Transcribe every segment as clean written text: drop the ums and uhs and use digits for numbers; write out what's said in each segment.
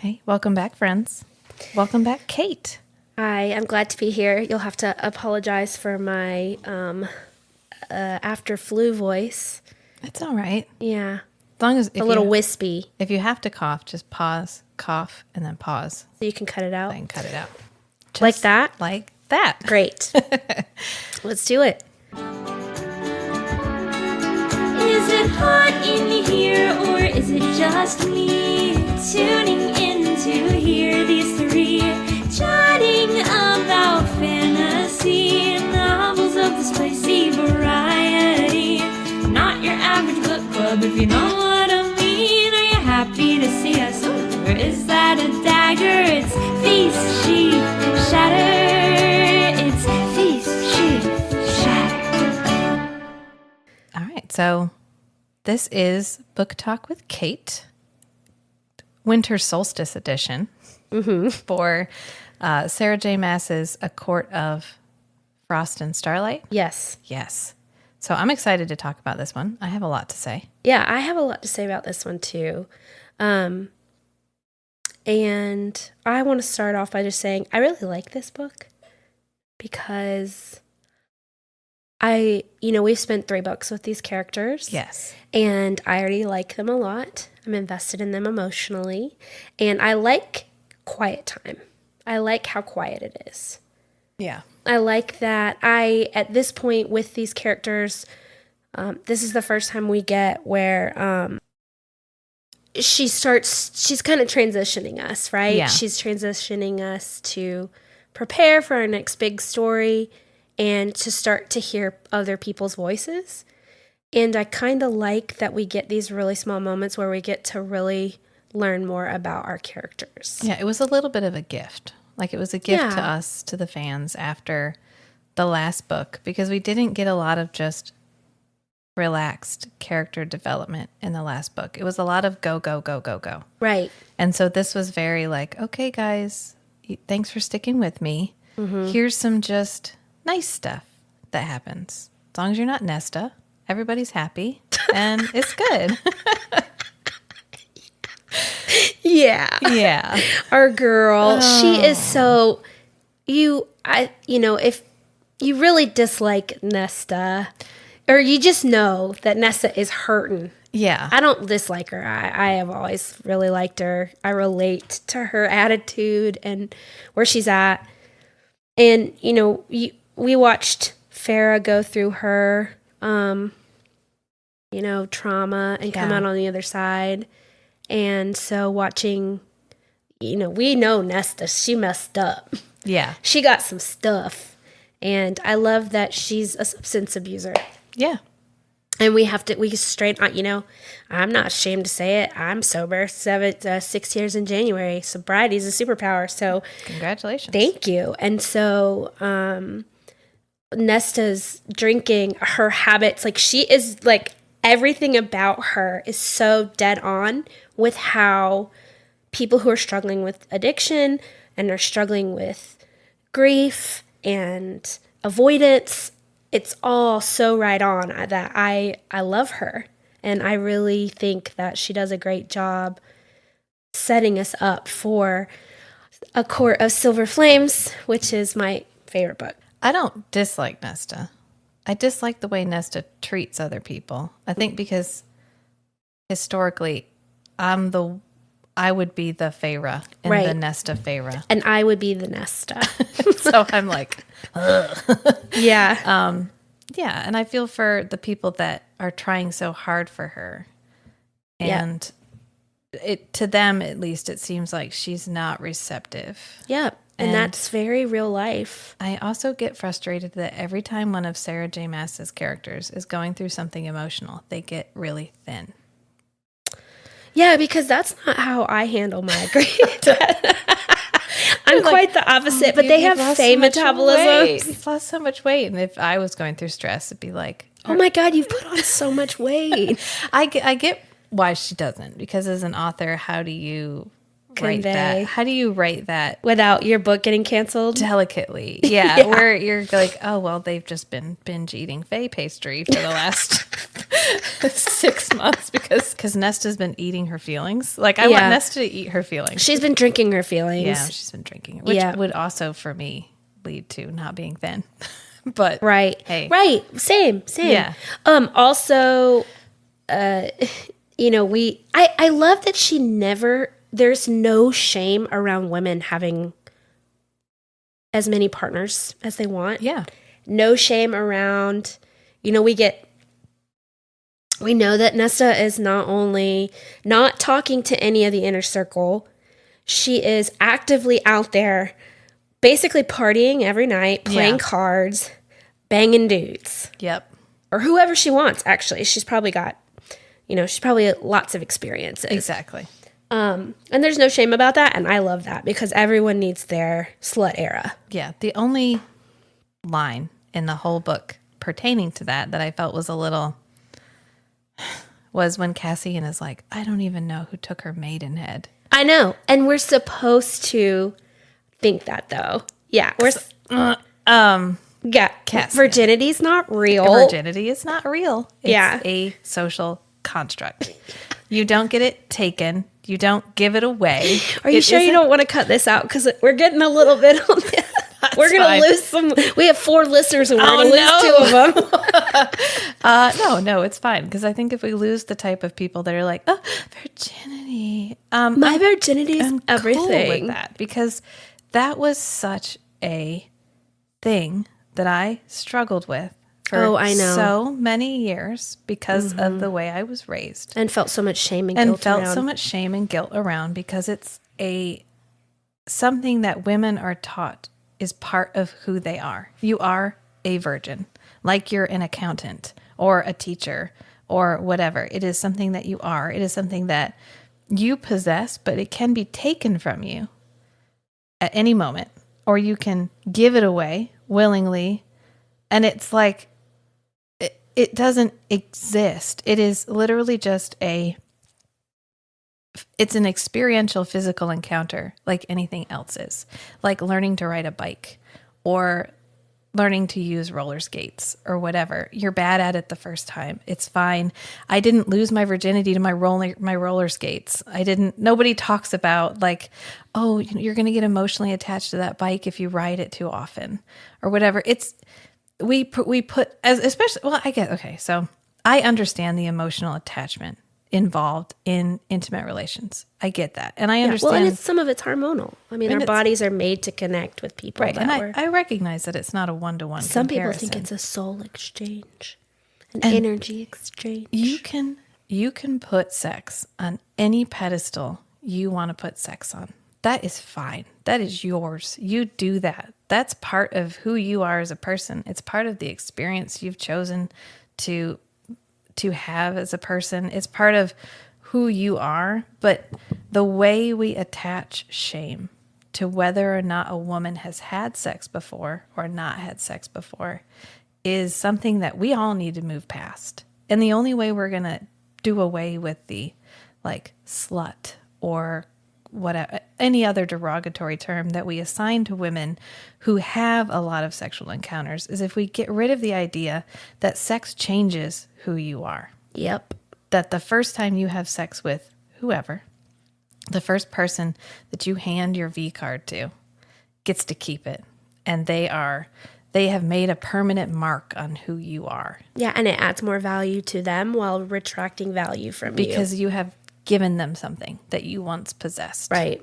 Hey, welcome back, friends. Welcome back, Kate. Hi, I'm glad to be here. You'll have to apologize for my after flu voice. It's all right. Yeah. As long as A little wispy. If you have to cough, just pause, cough, and then pause. So you can cut it out. Then cut it out. Just like that? Like that. Great. Let's do it. Is it hot in here or is it just me tuning in to hear these three chatting about fantasy novels of the spicy variety? Not your average book club, if you know what I mean. Are you happy to see us? Or is that a dagger? It's Feast, Sheath, Shatter. It's Feast, Sheath, Shatter. All right, so this is Book Talk with Kate, Winter Solstice edition for Sarah J. Maas's A Court of Frost and Starlight. Yes. Yes. So I'm excited to talk about this one. I have a lot to say. Yeah, I have a lot to say about this one too. And I want to start off by just saying I really like this book because we've spent 3 books with these characters. Yes. And I already like them a lot. I'm invested in them emotionally. And I like quiet time. I like how quiet it is. Yeah. I like that at this point with these characters, this is the first time we get where she's kind of transitioning us, right? Yeah. She's transitioning us to prepare for our next big story and to start to hear other people's voices. And I kind of like that we get these really small moments where we get to really learn more about our characters. Yeah, it was a little bit of a gift. Like it was a gift to us, to the fans, after the last book, because we didn't get a lot of just relaxed character development in the last book. It was a lot of go, go, go, go, go. Right. And so this was very like, okay, guys, thanks for sticking with me. Mm-hmm. Here's some just nice stuff that happens. As long as you're not Nesta, everybody's happy and it's good. Yeah. Yeah. Our girl, she is so if you really dislike Nesta, or you just know that Nesta is hurting. Yeah. I don't dislike her. I have always really liked her. I relate to her attitude and where she's at. And, we watched Farah go through her, trauma and come out on the other side. And so watching, we know Nesta, she messed up. Yeah. She got some stuff. And I love that she's a substance abuser. Yeah. And we straight on, I'm not ashamed to say it. I'm sober 6 years in January. Sobriety is a superpower. So congratulations. Thank you. And so Nesta's drinking, her habits, like she is like everything about her is so dead on with how people who are struggling with addiction and are struggling with grief and avoidance, it's all so right on that I love her. And I really think that she does a great job setting us up for A Court of Silver Flames, which is my favorite book. I don't dislike Nesta. I dislike the way Nesta treats other people. I think because historically, I would be the Feyre in the Nesta Feyre. And I would be the Nesta. So I'm like, ugh. Yeah. Yeah, and I feel for the people that are trying so hard for her. And to them, at least, it seems like she's not receptive. Yep. And that's very real life. I also get frustrated that every time one of Sarah J. Maas's characters is going through something emotional, they get really thin. Yeah, because that's not how I handle my grief. I'm quite the opposite, but they have Faye metabolism. You've lost so much weight. And if I was going through stress, it'd be like, oh my God, you've put on so much weight. I get why she doesn't, because as an author, how do you write that? convey How do you write that without your book getting canceled? delicately? Yeah, where you're like, oh, well, they've just been binge eating Faye pastry for the last 6 months because Nesta's been eating her feelings. Like, I want Nesta to eat her feelings. She's been drinking her feelings. Yeah, she's been drinking it, which would also, for me, lead to not being thin. But right. Hey. Right. Same. Yeah. Also, you know, I love that there's no shame around women having as many partners as they want. Yeah. No shame around, you know, we know that Nesta is not only not talking to any of the inner circle, she is actively out there basically partying every night, playing cards, banging dudes. Yep. Or whoever she wants, actually. She's probably got, you know, she's probably lots of experiences. Exactly. And there's no shame about that, and I love that because everyone needs their slut era. Yeah. The only line in the whole book pertaining to that I felt was a little... was when Cassian is like, I don't even know who took her maidenhead. I know. And we're supposed to think that, though. Yeah. Cassian. Virginity's not real. Virginity is not real. It's Yeah. a social construct. You don't get it taken. You don't give it away. Are you sure you don't want to cut this out? Because we're getting a little bit on this. We're going to lose some. We have 4 listeners and we're going to lose 2 of them. No, it's fine. Because I think if we lose the type of people that are like, oh, virginity. My virginity is I'm everything. cool with that. Because that was such a thing that I struggled with for so many years because of the way I was raised. And felt so much shame and guilt around. So much shame and guilt around because it's something that women are taught is part of who they are. You are a virgin, like you're an accountant or a teacher or whatever. It is something that you are. It is something that you possess, but it can be taken from you at any moment, or you can give it away willingly. And it's like, it doesn't exist. It is literally just it's an experiential physical encounter like anything else is. Like learning to ride a bike or learning to use roller skates or whatever. You're bad at it the first time. It's fine. I didn't lose my virginity to my roller skates. Nobody talks about like, oh, you're going to get emotionally attached to that bike if you ride it too often or whatever. We put as especially, well, I get, okay. So I understand the emotional attachment involved in intimate relations. I get that. And I understand. Well, and some of it's hormonal. I mean, our bodies are made to connect with people. Right. And I recognize that it's not a one-to-one Some comparison. people think it's a soul exchange, an energy exchange. You can put sex on any pedestal you want to put sex on. That is fine. That is yours. You do that. That's part of who you are as a person. It's part of the experience you've chosen to have as a person. It's part of who you are. But the way we attach shame to whether or not a woman has had sex before or not had sex before is something that we all need to move past. And the only way we're going to do away with the like slut or whatever, any other derogatory term that we assign to women who have a lot of sexual encounters is if we get rid of the idea that sex changes who you are. Yep. That the first time you have sex with whoever, the first person that you hand your V card to gets to keep it. And they have made a permanent mark on who you are. Yeah, and it adds more value to them while retracting value from you. Because you have given them something that you once possessed. Right.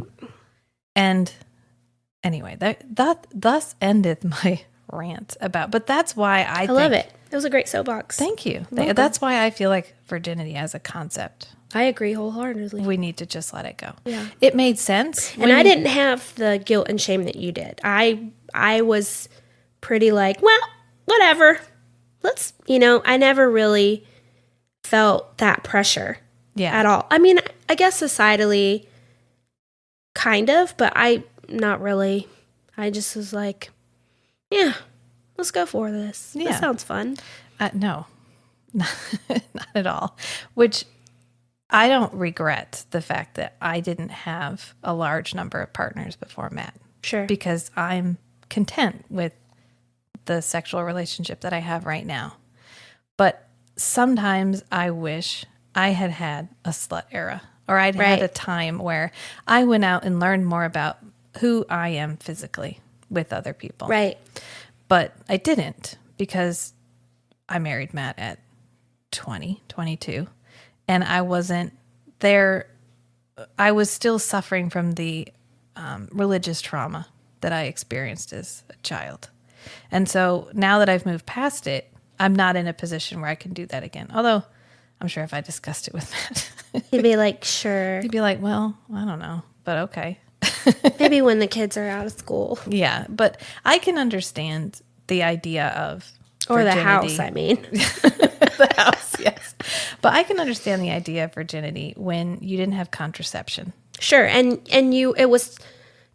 And anyway, that thus endeth my rant about, but that's why I love it. It was a great soapbox. Thank you. That's why I feel like virginity as a concept, I agree wholeheartedly. we need to just let it go. Yeah. It made sense. And I didn't have the guilt and shame that you did. I was pretty like, well, whatever. I never really felt that pressure. Yeah. At all. I mean, I guess societally, kind of, but not really. I just was like, yeah, let's go for this. Yeah. That sounds fun. No, not at all. Which I don't regret the fact that I didn't have a large number of partners before Matt. Sure. Because I'm content with the sexual relationship that I have right now. But sometimes I wish I had had a slut era, or I'd had a time where I went out and learned more about who I am physically with other people. Right. But I didn't, because I married Matt at 20, 22, and I wasn't there. I was still suffering from the religious trauma that I experienced as a child. And so now that I've moved past it, I'm not in a position where I can do that again. Although I'm sure if I discussed it with Matt, He'd be like, sure. he'd be like, well, I don't know, but okay. Maybe when the kids are out of school. Yeah, but I can understand the idea of Or virginity. the house, I mean. The house, yes. But I can understand the idea of virginity when you didn't have contraception. Sure. And it was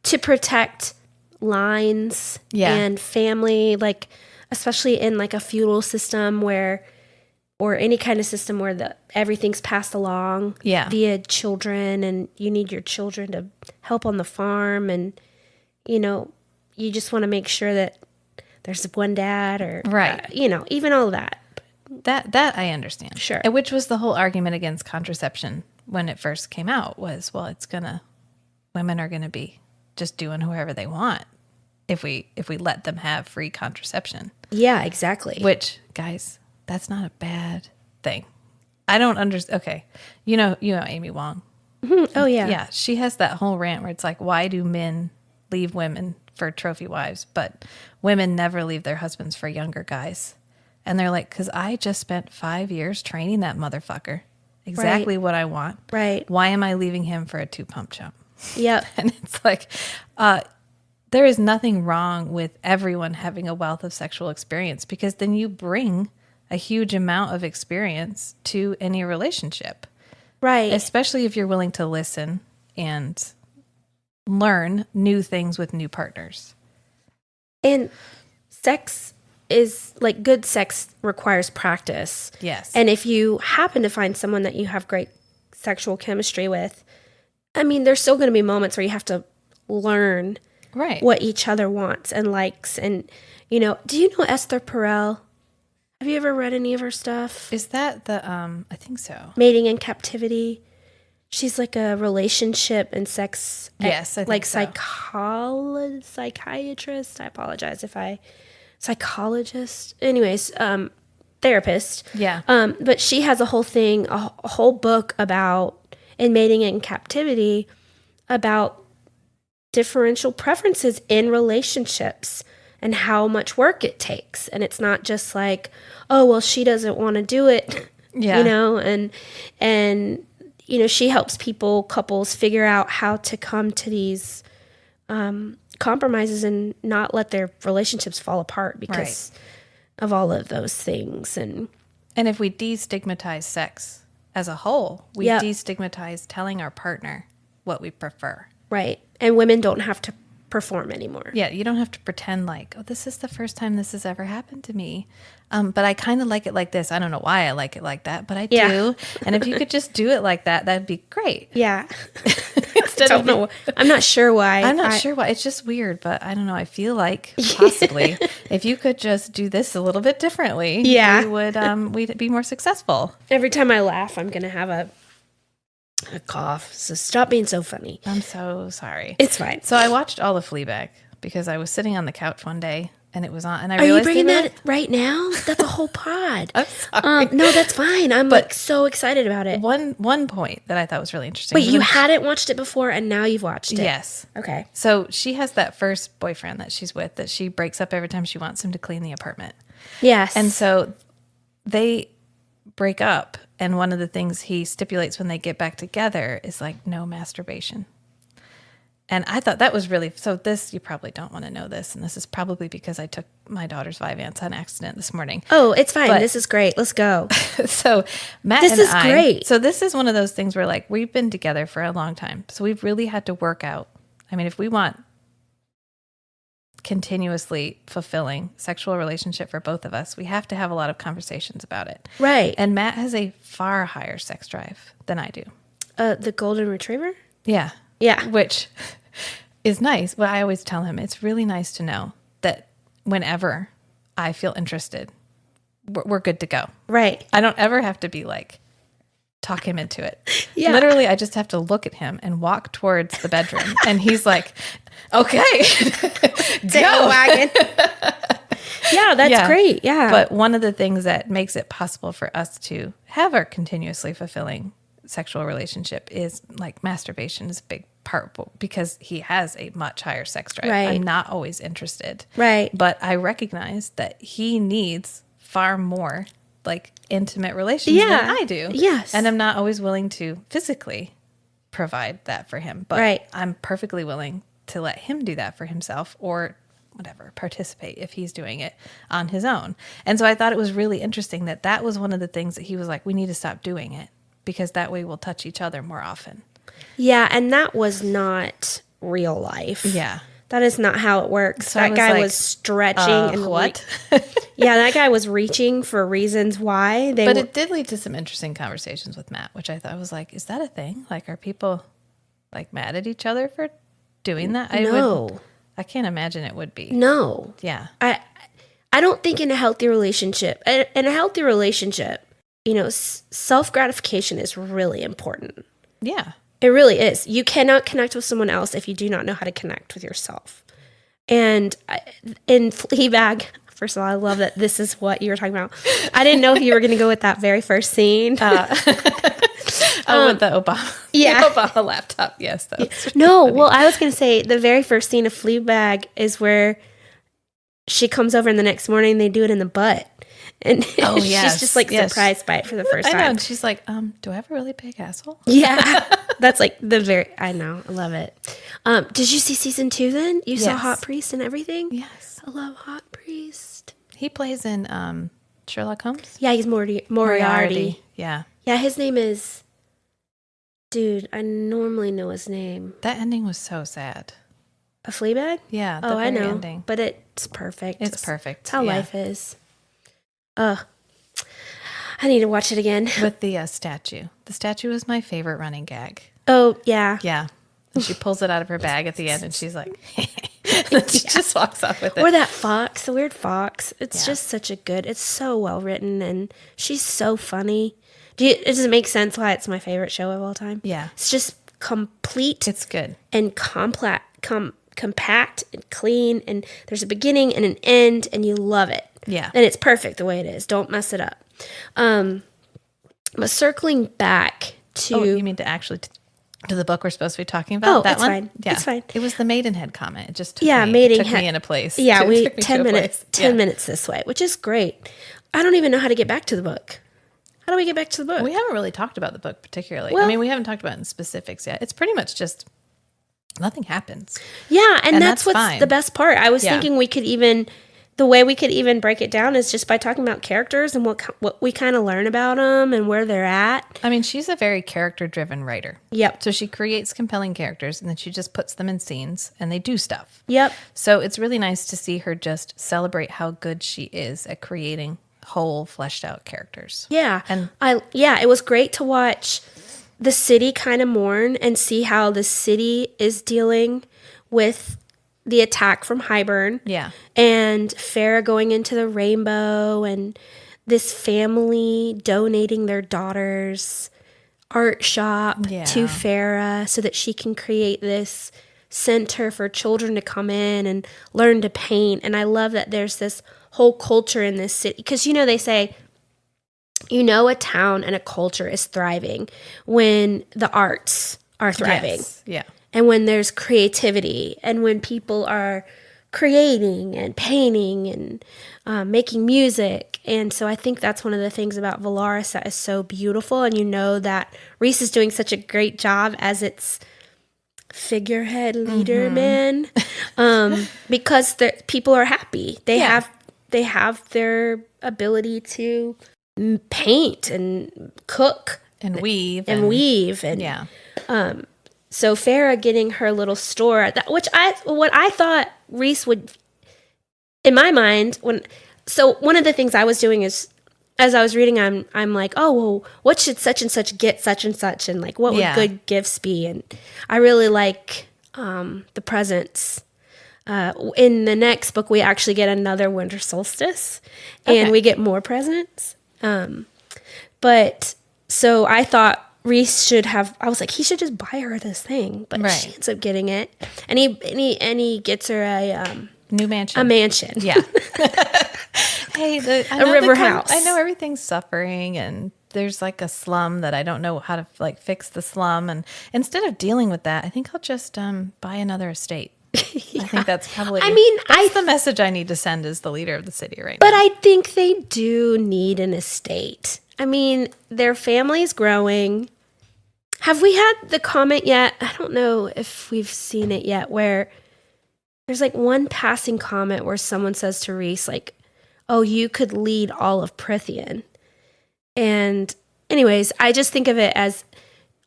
to protect lines and family, like especially in like a feudal system or any kind of system where everything's passed along via children, and you need your children to help on the farm, and you just want to make sure that there's one dad, or even all of that. That I understand. Sure. And which was the whole argument against contraception when it first came out, was, well, women are gonna be just doing whoever they want if we let them have free contraception. Yeah, exactly. Which, guys, that's not a bad thing. I don't understand. Okay, you know Amy Wong. Mm-hmm. Oh yeah, yeah. She has that whole rant where it's like, why do men leave women for trophy wives, but women never leave their husbands for younger guys? And they're like, because I just spent 5 years training that motherfucker. Exactly what I want. Right. Why am I leaving him for a 2-pump chump? Yep. And it's like, there is nothing wrong with everyone having a wealth of sexual experience, because then you bring a huge amount of experience to any relationship. Right. Especially if you're willing to listen and learn new things with new partners. And sex is like, good sex requires practice. Yes. And if you happen to find someone that you have great sexual chemistry with, I mean, there's still going to be moments where you have to learn what each other wants and likes. And, do you know Esther Perel? Have you ever read any of her stuff? Is that the, I think so. Mating in Captivity? She's like a relationship and sex, yes, I think so. Psychiatrist. I apologize psychologist. Anyways, therapist. Yeah. But she has a whole thing, a whole book in Mating in Captivity about differential preferences in relationships and how much work it takes. And it's not just like, oh, well, she doesn't want to do it, and she helps couples figure out how to come to these compromises and not let their relationships fall apart because of all of those things. And if we destigmatize sex as a whole, we destigmatize telling our partner what we prefer. Right. And women don't have to perform anymore. Yeah, you don't have to pretend like, oh, this is the first time this has ever happened to me. But I kind of like it like this. I don't know why I like it like that, but I do. And if you could just do it like that, that'd be great. Yeah. I don't know. I'm not sure why. I'm not sure why. It's just weird, but I don't know. I feel like possibly if you could just do this a little bit differently, we would we'd be more successful. Every time I laugh, I'm going to have a cough. So stop being so funny. I'm so sorry. It's fine. So I watched all of Fleabag because I was sitting on the couch one day and it was on, and I Are you realized bringing that right now? That's a whole pod. I'm sorry. No, that's fine. I'm like so excited about it. One point that I thought was really interesting. Wait, you hadn't watched it before and now you've watched it? Yes. Okay. So she has that first boyfriend that she's with that she breaks up every time she wants him to clean the apartment. Yes. And so they break up, and one of the things he stipulates when they get back together is like no masturbation. And I thought that was really, so this, you probably don't want to know this, and this is probably because I took my daughter's Vyvanse on accident this morning. Oh, it's fine. This is great. Let's go. So Matt this and is great. So this is one of those things where like we've been together for a long time. So we've really had to work out. I mean, if we want continuously fulfilling sexual relationship for both of us, we have to have a lot of conversations about it. Right. And Matt has a far higher sex drive than I do. The golden retriever? Yeah. Yeah. Which is nice. But I always tell him it's really nice to know that whenever I feel interested, we're good to go. Right. I don't ever have to be like, talk him into it. Yeah. Literally, I just have to look at him and walk towards the bedroom. And he's like, okay. Take the wagon. Yeah, that's great. Yeah. But one of the things that makes it possible for us to have our continuously fulfilling sexual relationship is like masturbation is a big part because he has a much higher sex drive. Right. I'm not always interested. Right. But I recognize that he needs far more like intimate relations than I do. Yes. And I'm not always willing to physically provide that for him. But Right. I'm perfectly willing to let him do that for himself or whatever, participate if he's doing it on his own. And so I thought it was really interesting that that was one of the things that he was like, we need to stop doing it because that way we'll touch each other more often. Yeah, and that was not real life. Yeah. That is not how it works. So I that was guy like, was stretching and what? yeah, that guy was reaching for reasons why they But were. it did lead to some interesting conversations with Matt, which I thought was like, is that a thing? Like, are people like mad at each other for doing that? I can't imagine it would be. No. Yeah. I don't think in a healthy relationship, you know, self gratification is really important. Yeah. It really is. You cannot connect with someone else if you do not know how to connect with yourself. And in Fleabag, first of all, I love that this is what you were talking about. I didn't know if you were going to go with that very first scene. With the Obama, yeah. the Obama laptop. Yes. No, well, I was going to say the very first scene of Fleabag is where she comes over and the next morning they do it in the butt. And she's just like surprised by it for the first time. I know. And she's like, do I have a really big asshole? Yeah. That's like I know. I love it. Did you see season 2 then? You saw Hot Priest and everything? Yes. I love Hot Priest. He plays in Sherlock Holmes? Yeah, he's Moriarty. Yeah. Yeah, his name is... Dude, I normally know his name. That ending was so sad. A Fleabag? Yeah. Oh, I know. Ending. But it's perfect. It's perfect. It's how life is. I need to watch it again. With the statue. The statue was my favorite running gag. Oh, yeah. Yeah. And she pulls it out of her bag at the end and she's like, and she just walks off with it. Or that fox, the weird fox. It's just such a good, it's so well written and she's so funny. Does it make sense why it's my favorite show of all time? Yeah. It's just complete. It's good. And compact and clean. And there's a beginning and an end and you love it. Yeah. And it's perfect the way it is. Don't mess it up. But circling back to... Oh, you mean to actually... to the book we're supposed to be talking about? Oh, that it's one? fine. Yeah. It's fine. It was the Maidenhead comment. It just took me in a place. Yeah, Took we me 10 to a minutes place. 10 minutes this way, which is great. I don't even know how to get back to the book. How do we get back to the book? We haven't really talked about the book particularly. Well, I mean, we haven't talked about it in specifics yet. It's pretty much just nothing happens. Yeah, and that's what's fine. the best part. I was thinking the way we could even break it down is just by talking about characters and what we kind of learn about them and where they're at. I mean, she's a very character-driven writer. Yep. So she creates compelling characters and then she just puts them in scenes and they do stuff. Yep. So it's really nice to see her just celebrate how good she is at creating whole, fleshed out characters. Yeah. And it was great to watch the city kind of mourn and see how the city is dealing with the attack from Highburn. Yeah. And Farrah going into the rainbow and this family donating their daughter's art shop to Farrah so that she can create this center for children to come in and learn to paint. And I love that there's this whole culture in this city. Because, they say, a town and a culture is thriving when the arts are thriving. Yes. Yeah. And when there's creativity and when people are creating and painting and making music. And so I think that's one of the things about Valaris that is so beautiful. And that Reese is doing such a great job as its figurehead leader, man. Because people are happy. They have their ability to paint and cook. And weave. And so Farrah getting her little store, what I thought Reese would in my mind, one of the things I was doing is, as I was reading, I'm like, oh, well, what should such and such get such and such, and like, what would good gifts be? And I really like the presents. In the next book, we actually get another winter solstice, and we get more presents. But so I thought Reese should have. I was like, he should just buy her this thing, but she ends up getting it, and he gets her a new mansion. A mansion, yeah. Hey, a river house. I know everything's suffering, and there's like a slum that I don't know how to like fix the slum. And instead of dealing with that, I think I'll just buy another estate. I think that's probably. I mean, that's the message I need to send as the leader of the city right now. But I think they do need an estate. I mean, their family's growing. Have we had the comment yet? I don't know if we've seen it yet, where there's like one passing comment where someone says to Reese, like, oh, you could lead all of Prithian. And anyways, I just think of it as,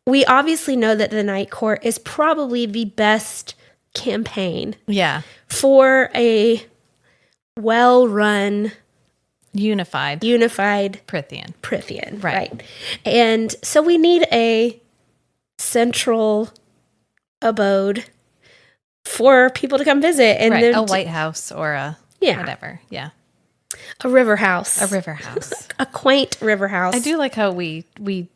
we obviously know that the Night Court is probably the best campaign. Yeah. For a well-run, unified Prithian. Right. And so we need a central abode for people to come visit. And a White House or a whatever. Yeah. A river house. A quaint river house. I do like how we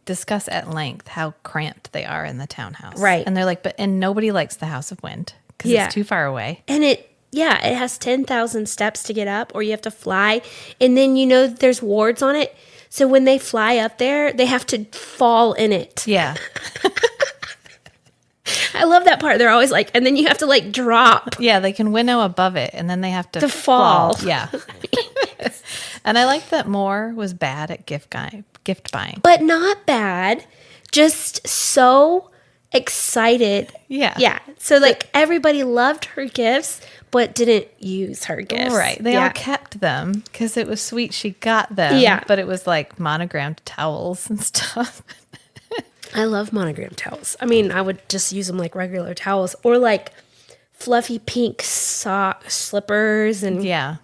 discuss at length how cramped they are in the townhouse. Right. And they're like, and nobody likes the House of Wind because it's too far away. And it has 10,000 steps to get up, or you have to fly. And then there's wards on it. So when they fly up there, they have to fall in it. Yeah. I love that part. They're always like, and then you have to like drop. Yeah, they can winnow above it, and then they have to fall. Yeah. And I like that Moore was bad at gift buying. But not bad. Just so excited. Yeah. Yeah. So like everybody loved her gifts, but didn't use her gifts. Right. They all kept them because it was sweet she got them. Yeah. But it was like monogrammed towels and stuff. I love monogrammed towels. I mean, I would just use them like regular towels, or like fluffy pink slippers, and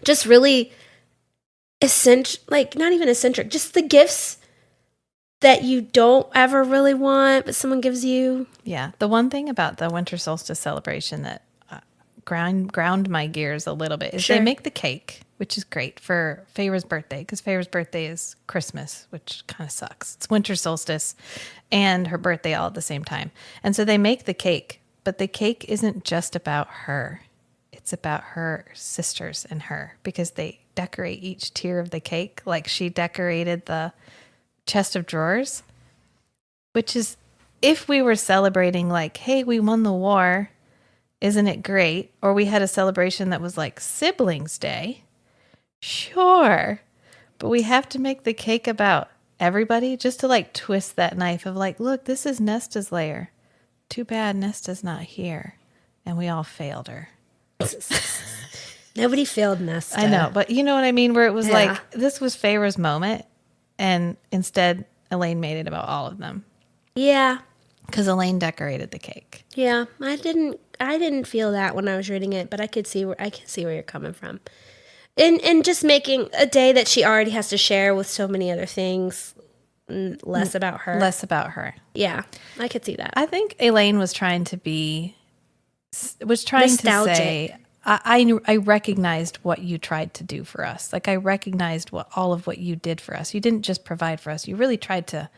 just really eccentric, like not even eccentric, just the gifts that you don't ever really want, but someone gives you. Yeah. The one thing about the winter solstice celebration that ground my gears a little bit is they make the cake, which is great for Feyre's birthday, because Feyre's birthday is Christmas, which kind of sucks. It's winter solstice and her birthday all at the same time. And so they make the cake, but the cake isn't just about her. It's about her sisters and her, because they decorate each tier of the cake like she decorated the chest of drawers, which is, if we were celebrating like, hey, we won the war, isn't it great? Or we had a celebration that was like Siblings Day. Sure. But we have to make the cake about everybody just to like twist that knife of like, look, this is Nesta's lair. Too bad Nesta's not here. And we all failed her. Nobody failed Nesta. I know, but you know what I mean? Where it was like, this was Feyre's moment. And instead, Elaine made it about all of them. Yeah. Because Elaine decorated the cake. Yeah. I didn't feel that when I was reading it, but I could see where you're coming from. And just making a day that she already has to share with so many other things, less about her. Less about her. Yeah, I could see that. I think Elaine was trying to nostalgic. say, I recognized what you tried to do for us. Like, I recognized all of what you did for us. You didn't just provide for us. You really tried to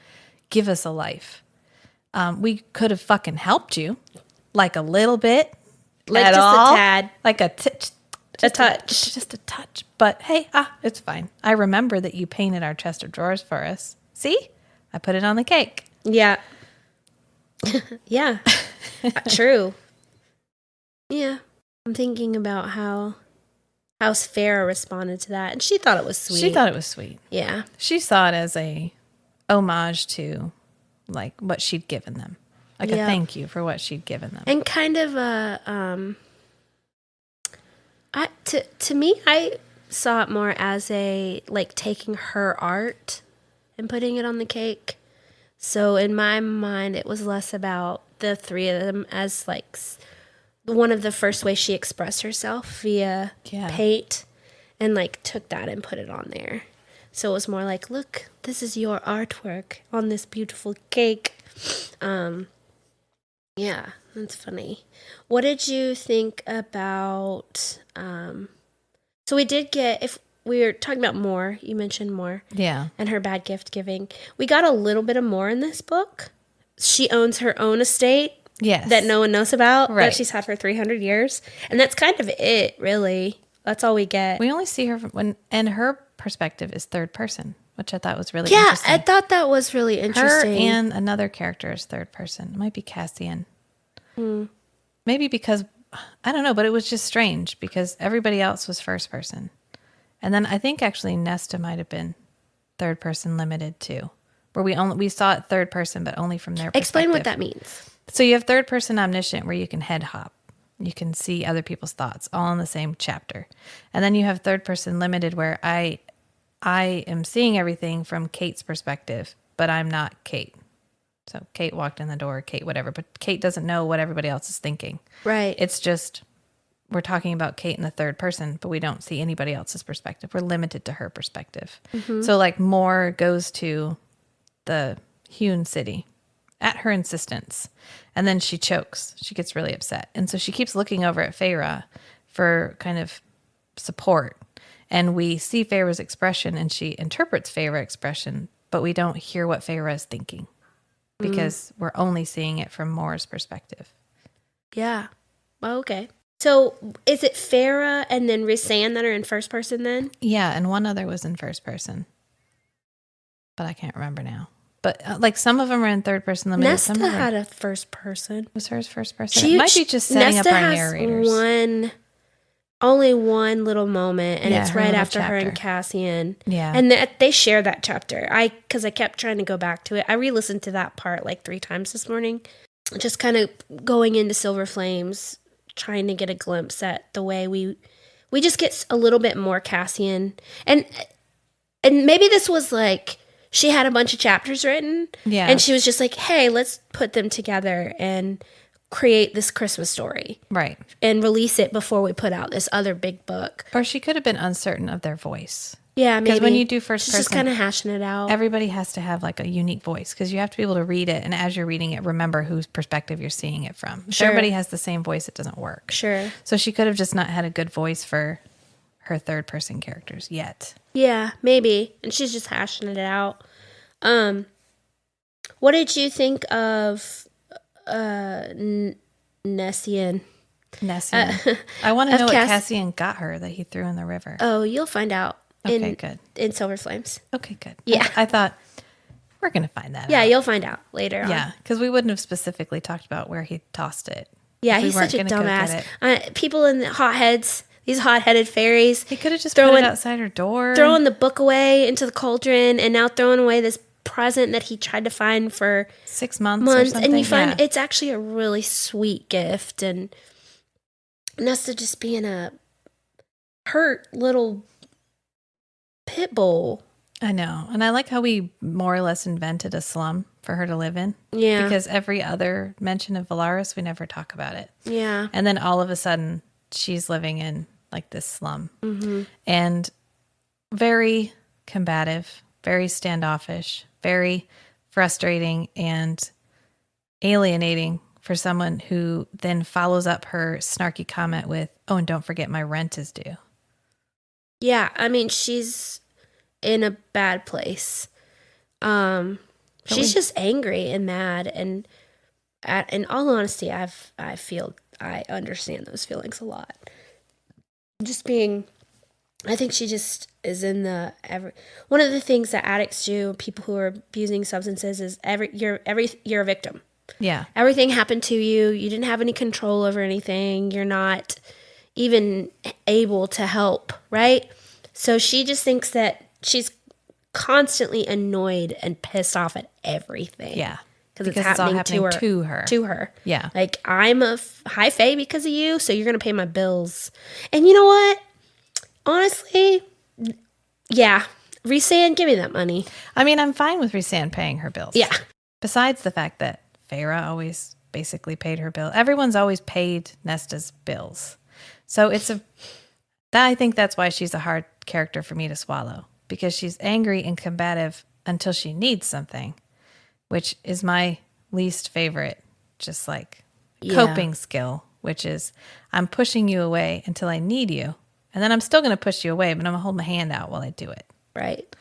give us a life. We could have fucking helped you, like a little bit, like just a tad, like a touch, just a touch. But hey, it's fine. I remember that you painted our chest of drawers for us. See, I put it on the cake. Yeah, yeah, true. Yeah, I'm thinking about how Farrah responded to that, and she thought it was sweet. She thought it was sweet. Yeah, she saw it as a homage to like what she'd given them. Like a thank you for what she'd given them. And kind of to me, I saw it more as a like taking her art and putting it on the cake. So in my mind, it was less about the three of them as like one of the first ways she expressed herself via paint, and like took that and put it on there. So it was more like, look, this is your artwork on this beautiful cake. Yeah, that's funny. What did you think about, so we did get, if we were talking about Moore, you mentioned Moore. Yeah. And her bad gift giving. We got a little bit of Moore in this book. She owns her own estate. Yes. That no one knows about. Right. That she's had for 300 years. And that's kind of it, really. That's all we get. We only see her and her perspective is third person, which I thought was really interesting. Yeah, I thought that was really interesting. Her and another character is third person. It might be Cassian. Maybe because, I don't know, but it was just strange because everybody else was first person. And then I think actually Nesta might have been third person limited too, where we saw it third person, but only from their perspective. Explain what that means. So you have third person omniscient where you can head hop. You can see other people's thoughts all in the same chapter. And then you have third person limited where I am seeing everything from Kate's perspective, but I'm not Kate. So Kate walked in the door, Kate whatever, but Kate doesn't know what everybody else is thinking. Right. It's just we're talking about Kate in the third person, but we don't see anybody else's perspective. We're limited to her perspective. So like Moore goes to the hewn city at her insistence, and then she chokes. She gets really upset. And so she keeps looking over at Feyre for kind of support. And we see Feyre's expression, and she interprets Feyre's expression, but we don't hear what Feyre is thinking because we're only seeing it from Moore's perspective. Yeah. Well, okay. So is it Feyre and then Rhysand that are in first person then? Yeah, and one other was in first person, but I can't remember now. But like some of them are in third person limited. Nesta some of them had a first person. was hers first person. It might be just setting Nesta up our has narrators. only one little moment, and Yeah, it's her right little after her and chapter. Cassian. Yeah. And they share that chapter. Because I kept trying to go back to it. I re-listened to that part like 3 times this morning. Just kind of going into Silver Flames, trying to get a glimpse at the way we just get a little bit more Cassian. And maybe this was like, she had a bunch of chapters written. Yeah. And she was just like, hey, let's put them together and create this Christmas story. Right. And release it before we put out this other big book. Or she could have been uncertain of their voice. Yeah, maybe. Because when you do first She's person, just kind of hashing it out. everybody has to have like a unique voice because you have to be able to read it. And as you're reading it, remember whose perspective you're seeing it from. If Sure. everybody has the same voice, it doesn't work. Sure. So she could have just not had a good voice for her third person characters yet. Yeah, maybe. And she's just hashing it out. What did you think of Nessian? Nessian. I want to know what Cass- Cassian got her that he threw in the river. Oh, you'll find out. Okay, good. In Silver Flames. Okay, good. Yeah. I thought we're going to find that Yeah, out. you'll find out later on. Yeah, because we wouldn't have specifically talked about where he tossed it. Yeah, if we he's weren't such a gonna go dumbass. get it. People in the hotheads, these hot-headed fairies, He could have just put it outside her door. throwing the book away into the cauldron, and now throwing away this present that he tried to find for 6 months or months, something. and you find yeah. it's actually a really sweet gift, and Nesta just being a hurt little pit bull. I know. And I like how we more or less invented a slum for her to live in. Yeah. Because every other mention of Valaris, we never talk about it. Yeah. And then all of a sudden, she's living in like this slum. Mm-hmm. And very combative, very standoffish, very frustrating and alienating for someone who then follows up her snarky comment with, oh, and don't forget my rent is due. Yeah, I mean, she's in a bad place. She's just angry and mad, and in all honesty, I understand those feelings a lot. Just being, I think she just is in one of the things that addicts do, people who are abusing substances, is you're a victim. Yeah. Everything happened to you. You didn't have any control over anything. You're not even able to help, right? So she just thinks that she's constantly annoyed and pissed off at everything. Yeah. Because it's all happening to her. To her. Yeah. Like, I'm a high fae because of you, so you're going to pay my bills. And you know what? Honestly, yeah. Rhysand, give me that money. I mean, I'm fine with Rhysand paying her bills. Yeah. Besides the fact that Feyre always basically paid her bill. Everyone's always paid Nesta's bills. So I think that's why she's a hard character for me to swallow, because she's angry and combative until she needs something, which is my least favorite, just like coping skill, which is I'm pushing you away until I need you. And then I'm still going to push you away, but I'm going to hold my hand out while I do it. Right.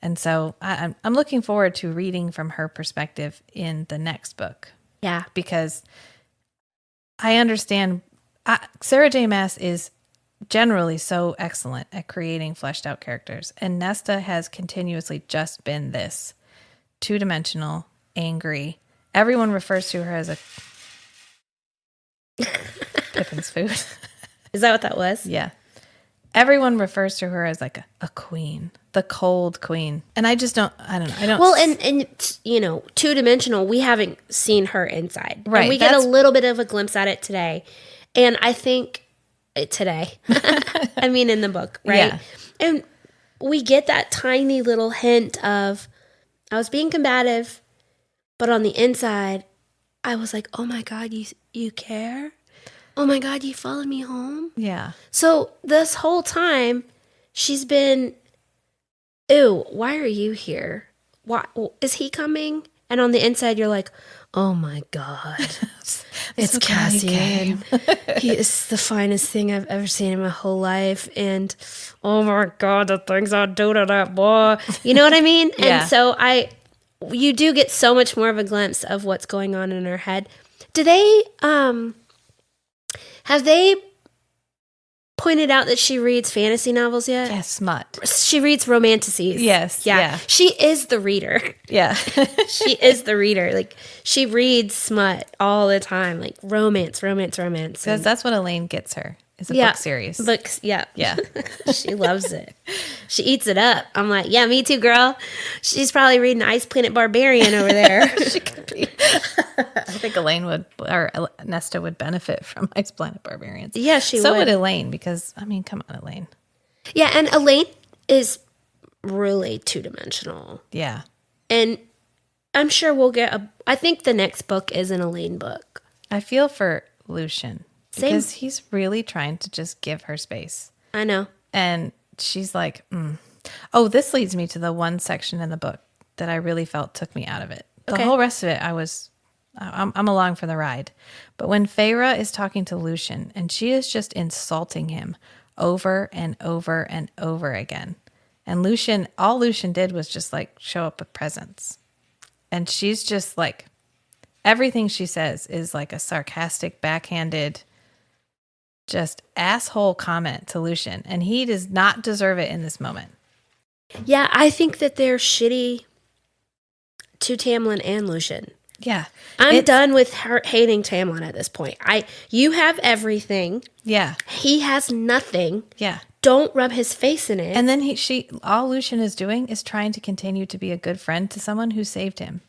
And so I'm looking forward to reading from her perspective in the next book. Yeah. Because I understand Sarah J. Maas is generally so excellent at creating fleshed out characters. And Nesta has continuously just been this two-dimensional, angry. Everyone refers to her as a Pippin's food. Is that what that was? Yeah. Everyone refers to her as like a queen, the cold queen. And I just don't. Well, and you know, two-dimensional, we haven't seen her inside. Right. And we get a little bit of a glimpse at it today. And I think today, I mean, in the book, right? Yeah. And we get that tiny little hint of, I was being combative, but on the inside, I was like, oh my God, you care? Oh my God, you followed me home? Yeah. So this whole time, she's been, ew, why are you here? Why is he coming? And on the inside, you're like, oh my God, it's Cassian. He is the finest thing I've ever seen in my whole life. And oh my God, the things I do to that boy. You know what I mean? Yeah. And so you do get so much more of a glimpse of what's going on in her head. Do they, have they pointed out that she reads fantasy novels yet? Yeah, smut. She reads romanticises. Yes. Yeah. She is the reader. Yeah. She is the reader. Like, she reads smut all the time, like romance. Because that's what Elaine gets her, is a book series. Books, yeah. Yeah. She loves it. She eats it up. I'm like, yeah, me too, girl. She's probably reading Ice Planet Barbarian over there. She could be. I think Elaine would, or Nesta would benefit from Ice Planet Barbarians. Yeah, she would. So would Elaine, because, I mean, come on, Elaine. Yeah, and Elaine is really two-dimensional. Yeah. And I'm sure we'll get I think the next book is an Elaine book. I feel for Lucian. Same. Because he's really trying to just give her space. I know. And she's like, Oh, this leads me to the one section in the book that I really felt took me out of it. The whole rest of it, I'm along for the ride. But when Feyre is talking to Lucian and she is just insulting him over and over and over again. And all Lucian did was just like show up with presents. And she's just like, everything she says is like a sarcastic, backhanded, just asshole comment to Lucian. And he does not deserve it in this moment. Yeah, I think that they're shitty to Tamlin and Lucian. Yeah. I'm done with her hating Tamlin at this point. You have everything. Yeah. He has nothing. Yeah. Don't rub his face in it. And then all Lucian is doing is trying to continue to be a good friend to someone who saved him.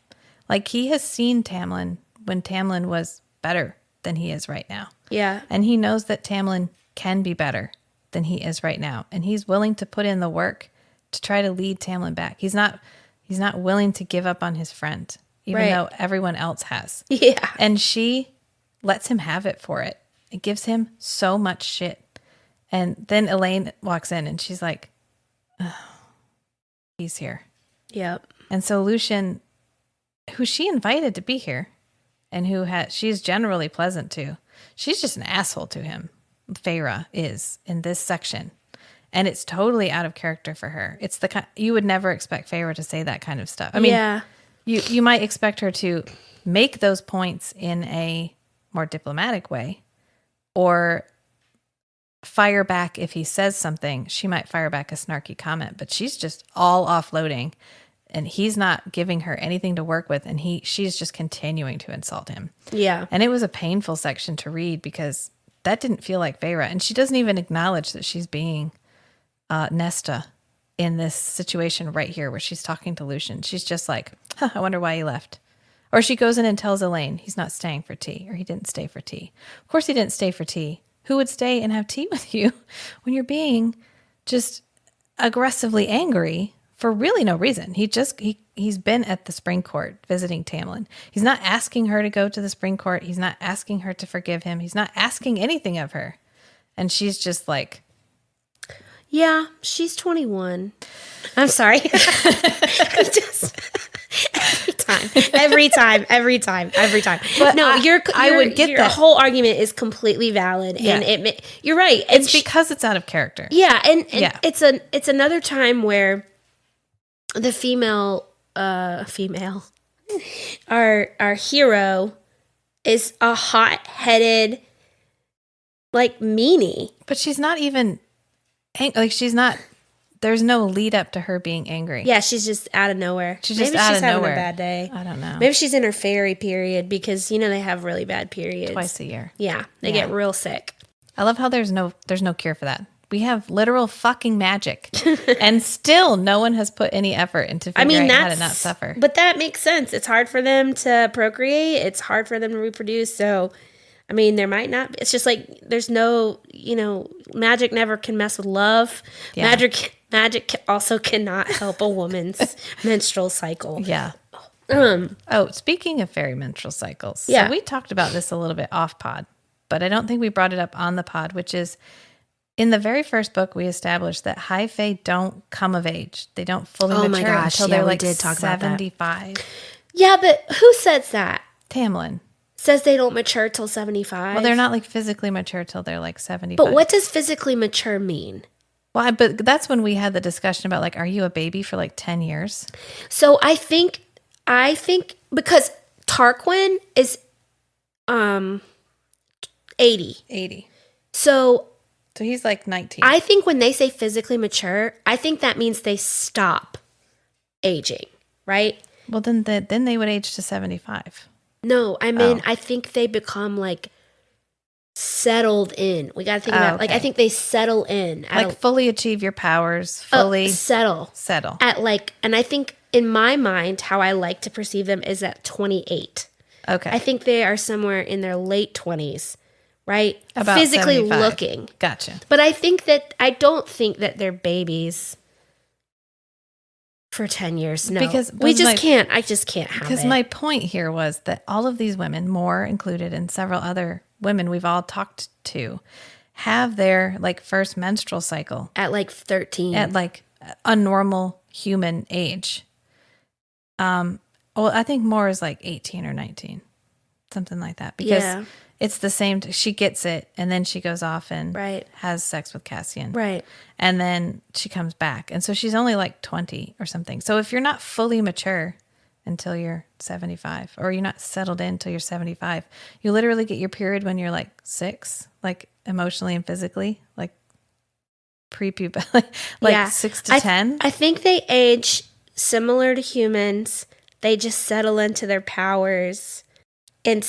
Like, he has seen Tamlin when Tamlin was better than he is right now. Yeah. And he knows that Tamlin can be better than he is right now. And he's willing to put in the work to try to lead Tamlin back. He's not willing to give up on his friend, even though everyone else has. Yeah. And she lets him have it for it. It gives him so much shit. And then Elaine walks in and she's like, oh, he's here. Yep. And so Lucian, who she invited to be here and she's generally pleasant to, she's just an asshole to him. Feyre is in this section. And it's totally out of character for her. It's the kind, you would never expect Feyre to say that kind of stuff. I mean, you might expect her to make those points in a more diplomatic way, or fire back if he says something. She might fire back a snarky comment, but she's just all offloading, and he's not giving her anything to work with, and she's just continuing to insult him. Yeah. And it was a painful section to read because that didn't feel like Feyre, and she doesn't even acknowledge that she's being Nesta in this situation right here where she's talking to Lucian. She's just like, I wonder why he left. Or she goes in and tells Elaine he's not staying for tea, or he didn't stay for tea. Of course he didn't stay for tea. Who would stay and have tea with you when you're being just aggressively angry for really no reason. He's been at the spring court visiting Tamlin. He's not asking her to go to the spring court. He's not asking her to forgive him. He's not asking anything of her. And she's just like, yeah, she's 21. I'm sorry. Just every time. But no, I would get your that. whole argument is completely valid, Yeah. and you're right. It's because it's out of character. Yeah, and Yeah. it's another time where the female our hero is a hot-headed like meanie. But she's not even she's not. There's no lead up to her being angry. Yeah, she's just out of nowhere. Maybe she's out of having nowhere. a bad day. I don't know. Maybe she's in her fairy period because they have really bad periods Twice a year. Yeah, they get real sick. I love how there's no cure for that. We have literal fucking magic, and still no one has put any effort into figuring out how to not suffer. But that makes sense. It's hard for them to procreate. It's hard for them to reproduce. So, I mean, there might not. It's just like there's no, magic never can mess with love. Yeah. Magic also cannot help a woman's menstrual cycle. Yeah. Speaking of fairy menstrual cycles, Yeah. so we talked about this a little bit off pod, but I don't think we brought it up on the pod, which is in the very first book, we established that high fae don't come of age. They don't fully Oh my mature gosh, until yeah, they're we like did talk about that. 75. Yeah, but who says that? Tamlin. Says they don't mature till 75. Well, they're not like physically mature till they're like 75. But what does physically mature mean? Well, but that's when we had the discussion about like, are you a baby for like 10 years? So I think because Tarquin is 80. 80. So he's like 19. I think when they say physically mature, I think that means they stop aging, right? Well, then they would age to 75. No, I mean, I think they become like settled in. We got to think about like, I think they settle in. Like fully achieve your powers, fully settle. At like, and I think in my mind, how I like to perceive them is at 28. Okay. I think they are somewhere in their late 20s, right? About physically 75. looking. Gotcha. But I don't think that they're babies for 10 years. No. Because I just can't have it. Because my point here was that all of these women, Moore included and several other women we've all talked to, have their like first menstrual cycle at like 13. at like a normal human age. Well, I think Moore is like 18 or 19, something like that, because it's the same. She gets it, and then she goes off and has sex with Cassian, right? And then she comes back, and so she's only like 20 or something. So if you're not fully mature until you're 75, or you're not settled in until you're 75, you literally get your period when you're like 6, like emotionally and physically, like pre-puberty, like 6 to 10. I think they age similar to humans. They just settle into their powers in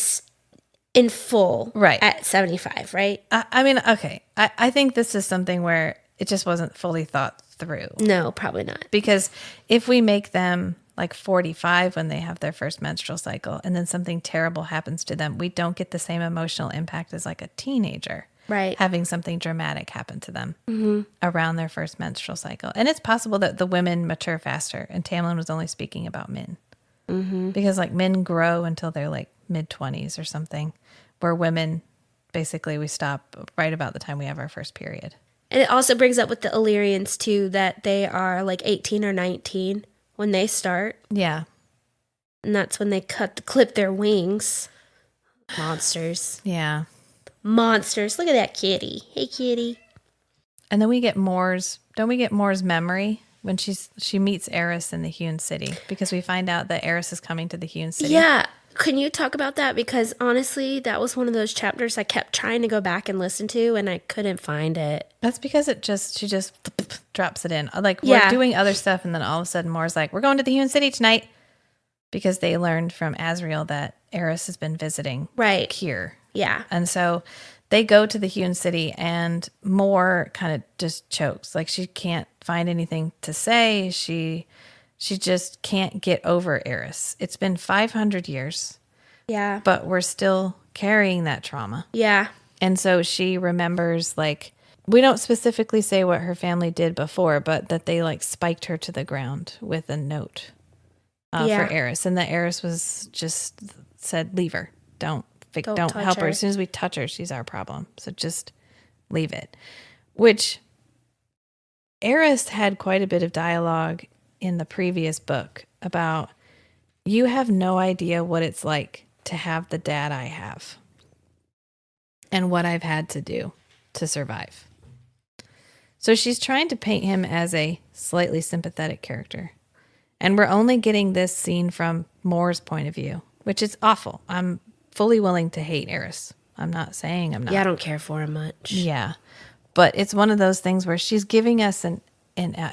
full at 75, right? I mean, okay. I think this is something where it just wasn't fully thought through. No, probably not. Because if we make them like 45 when they have their first menstrual cycle and then something terrible happens to them, we don't get the same emotional impact as like a teenager. Right. Having something dramatic happen to them around their first menstrual cycle. And it's possible that the women mature faster, and Tamlin was only speaking about men. Because like men grow until they're like mid-20s or something, where women, basically we stop right about the time we have our first period. And it also brings up with the Illyrians too, that they are like 18 or 19 when they start. Yeah. And that's when they clip their wings. Monsters. Yeah. Monsters. Look at that kitty. Hey, kitty. And then we get Moore's memory when she meets Eris in the Hewn City, because we find out that Eris is coming to the Hewn City. Yeah. Can you talk about that? Because honestly, that was one of those chapters I kept trying to go back and listen to, and I couldn't find it. That's because she just drops it in. Like, we're doing other stuff, and then all of a sudden Moore's like, we're going to the Hewn City tonight, because they learned from Asriel that Eris has been visiting here. Yeah. And so they go to the Hewn City, and Moore kind of just chokes. Like, she can't find anything to say. She just can't get over Eris. It's been 500 years. Yeah. But we're still carrying that trauma. Yeah. And so she remembers like we don't specifically say what her family did before, but that they like spiked her to the ground with a note for Eris. And the Eris was just said, leave her. Don't help her. As soon as we touch her, she's our problem. So just leave it. Which Eris had quite a bit of dialogue in the previous book about, you have no idea what it's like to have the dad I have and what I've had to do to survive. So she's trying to paint him as a slightly sympathetic character. And we're only getting this scene from Moore's point of view, which is awful. I'm fully willing to hate Eris. I'm not saying I'm not. Yeah, I don't care for him much. Yeah. But it's one of those things where she's giving us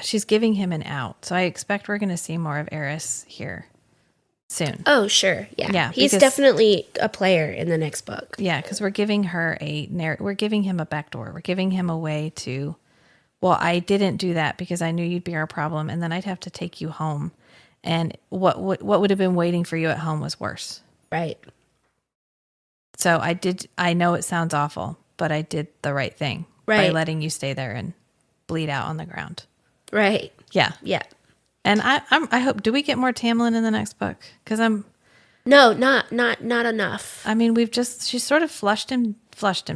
she's giving him an out. So I expect we're going to see more of Eris here soon. Oh, sure. Yeah. Yeah, He's definitely a player in the next book. Yeah, because we're giving her we're giving him a backdoor. We're giving him a way to, well, I didn't do that because I knew you'd be our problem, and then I'd have to take you home. And what would have been waiting for you at home was worse. Right. So I know it sounds awful, but I did the right thing by letting you stay there and bleed out on the ground. Right. Yeah. Yeah. And I hope, do we get more Tamlin in the next book? Because no, not enough. I mean, she sort of flushed him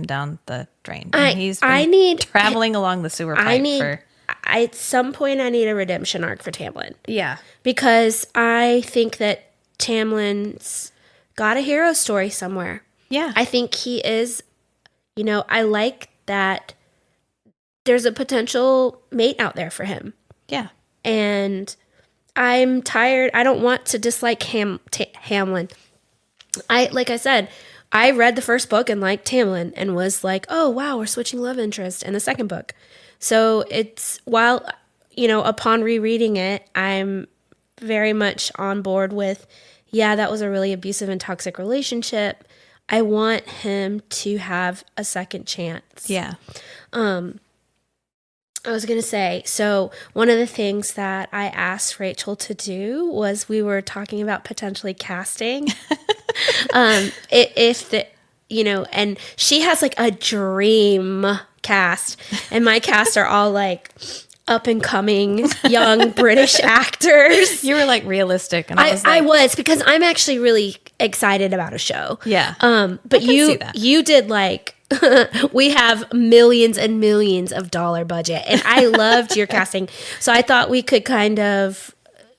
down the drain. And he's traveling along the sewer pipe at some point I need a redemption arc for Tamlin. Yeah. Because I think that Tamlin's got a hero story somewhere. Yeah. I think he is, I like that there's a potential mate out there for him. Yeah. And I'm tired. I don't want to dislike Hamlin. Like I said, I read the first book and liked Tamlin and was like, oh, wow, we're switching love interest in the second book. So it's, while, upon rereading it, I'm very much on board with, yeah, that was a really abusive and toxic relationship. I want him to have a second chance. Yeah. I was going to say, so one of the things that I asked Rachel to do was, we were talking about potentially casting. If the, and she has like a dream cast, and my cast are all like up and coming young British actors. You were like realistic, and I was, because I'm actually really excited about a show. Yeah. But you did like, we have millions and millions of dollar budget, and I loved your casting. So I thought we could kind of,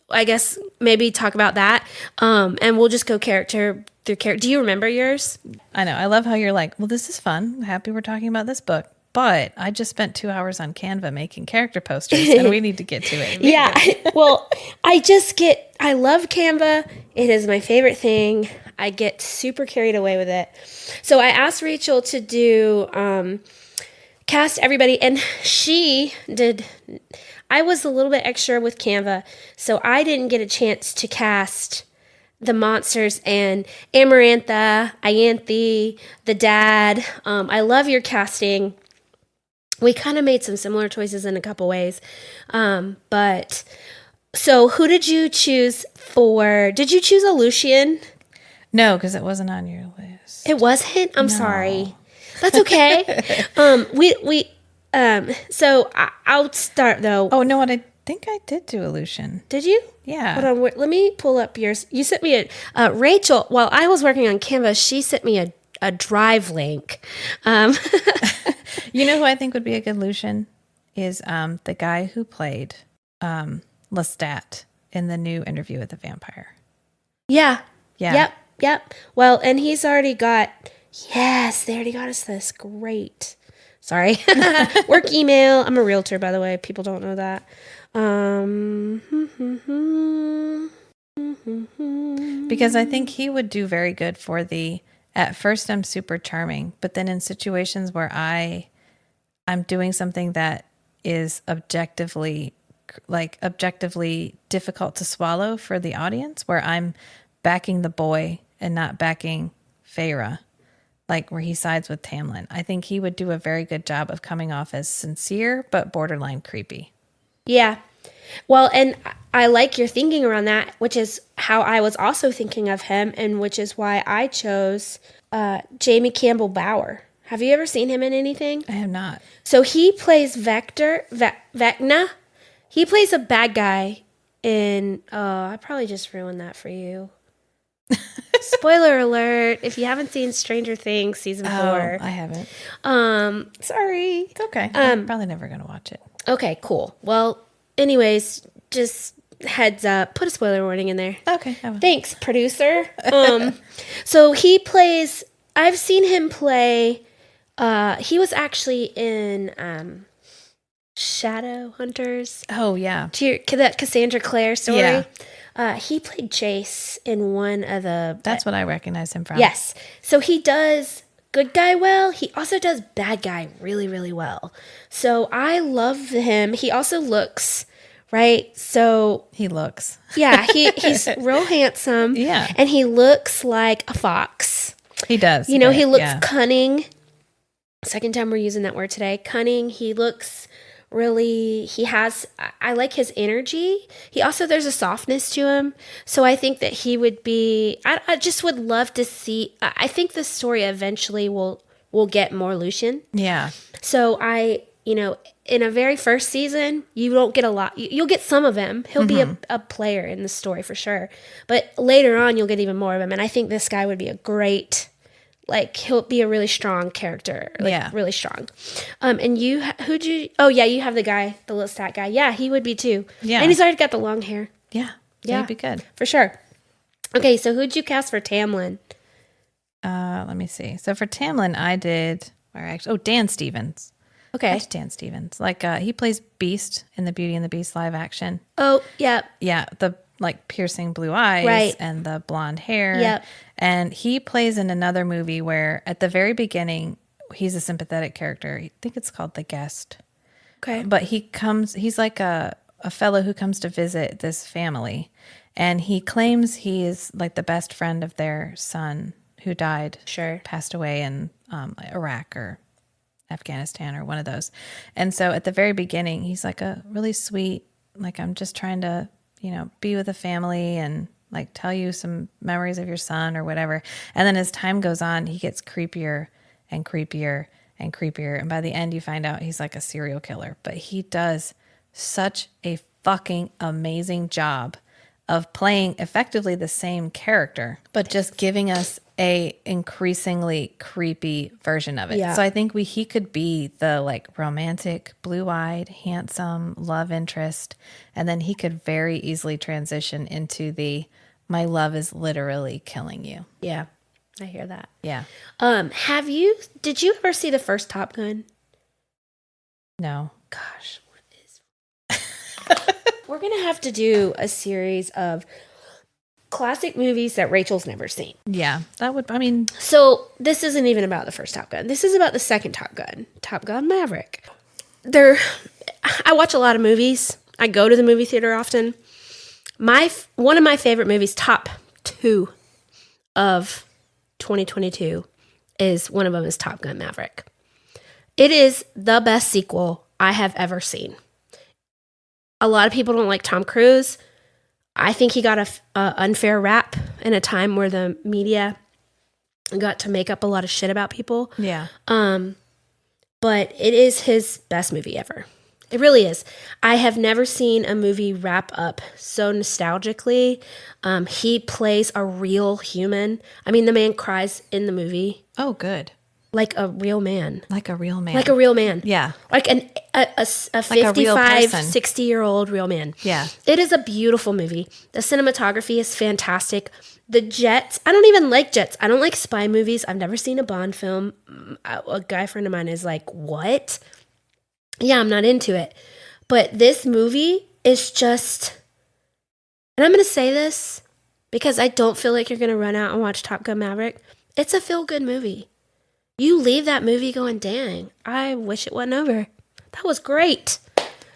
I guess, maybe talk about that. And we'll just go character through character. Do you remember yours? I know. I love how you're like, well, this is fun. Happy we're talking about this book. But I just spent 2 hours on Canva making character posters, and we need to get to it. Yeah. Well, I love Canva. It is my favorite thing. I get super carried away with it. So I asked Rachel to do cast everybody, and she did. I was a little bit extra with Canva, so I didn't get a chance to cast the monsters and Amarantha, Ianthe, the dad. I love your casting. We kind of made some similar choices in a couple ways. But so who did you choose for? Did you choose a Lucian? No, because it wasn't on your list. It wasn't? I'm sorry. That's okay. So I'll start though. Oh, no, I think I did do illusion. Did you? Yeah. Hold on. Let me pull up yours. You sent me Rachel, while I was working on Canva, she sent me a drive link. You know who I think would be a good Lucian is the guy who played Lestat in the new Interview with the Vampire. Yeah. Yeah. Yep. Well, and he's already got, yes, they already got us this. Great. Sorry. Work email. I'm a realtor, by the way. People don't know that. Because I think he would do very good for at first I'm super charming, but then in situations where I'm doing something that is objectively difficult to swallow for the audience, where I'm backing the boy and not backing Feyre, like where he sides with Tamlin. I think he would do a very good job of coming off as sincere but borderline creepy. Yeah. Well, and I like your thinking around that, which is how I was also thinking of him, and which is why I chose Jamie Campbell Bower, Have you ever seen him in anything? I have not. So he plays Vecna. He plays a bad guy in, I probably just ruined that for you. Spoiler alert, if you haven't seen Stranger Things season 4. I haven't. Sorry. It's okay. I'm probably never going to watch it. Okay, cool. Well, anyways, just heads up, put a spoiler warning in there. Okay. I will. Thanks, producer. So he plays, I've seen him play, he was actually in Shadow Hunters. Oh, yeah. That Cassandra Clare story. Yeah. He played Chase in one of the... That's what I recognize him from. Yes. So he does good guy well. He also does bad guy really, really well. So I love him. He also looks, right? So... He looks. Yeah, he's real handsome. Yeah. And he looks like a fox. He does. You know, he looks yeah. cunning. Second time we're using that word today. Cunning. He looks... really, I like his energy. He also, there's a softness to him. So I think that he would be, I just would love to see, I think the story eventually will get more Lucian. Yeah. So in a very first season, you don't get a lot. You'll get some of him. He'll be a player in the story for sure. But later on, you'll get even more of him. And I think this guy would be a great, he'll be a really strong character. Really strong. And you have the guy, the little stat guy. Yeah, he would be too. Yeah. And he's already got the long hair. Yeah. Yeah. He'd be good. For sure. Okay, so who'd you cast for Tamlin? Let me see. So for Tamlin, I did, Dan Stevens. Okay. That's Dan Stevens. He plays Beast in the Beauty and the Beast live action. Oh, yeah. Yeah, the piercing blue eyes Right. and the blonde hair. Yep. And he plays in another movie where at the very beginning, he's a sympathetic character. I think it's called The Guest. Okay. But he's like a fellow who comes to visit this family. And he claims he is like the best friend of their son who died. Sure. Passed away in Iraq or Afghanistan or one of those. And so at the very beginning, he's like a really sweet, I'm just trying to, be with the family and tell you some memories of your son or whatever. And then as time goes on, he gets creepier and creepier and creepier. And by the end, you find out he's like a serial killer. But he does such a fucking amazing job of playing effectively the same character, but just giving us a increasingly creepy version of it. Yeah. So I think he could be the romantic, blue-eyed, handsome love interest, and then he could very easily transition into the my love is literally killing you. Yeah. I hear that. Yeah. Did you ever see the first Top Gun? No. Gosh, we're going to have to do a series of classic movies that Rachel's never seen. Yeah. So this isn't even about the first Top Gun. This is about the second Top Gun Maverick. I watch a lot of movies. I go to the movie theater often. One of my favorite movies, top 2 of 2022, is one of them is Top Gun Maverick. It is the best sequel I have ever seen. A lot of people don't like Tom Cruise. I think he got a unfair rap in a time where the media got to make up a lot of shit about people. Yeah. But it is his best movie ever. It really is. I have never seen a movie wrap up so nostalgically. He plays a real human. I mean, the man cries in the movie. Oh, good. Like a real man. Like a real man. Like a real man. Yeah. Like a 55, 60-year-old real man. Yeah. It is a beautiful movie. The cinematography is fantastic. The jets, I don't even like jets. I don't like spy movies. I've never seen a Bond film. A guy friend of mine is like, what? Yeah, I'm not into it. But this movie is just, and I'm going to say this because I don't feel like you're going to run out and watch Top Gun Maverick. It's a feel-good movie. You leave that movie going, dang, I wish it wasn't over. That was great.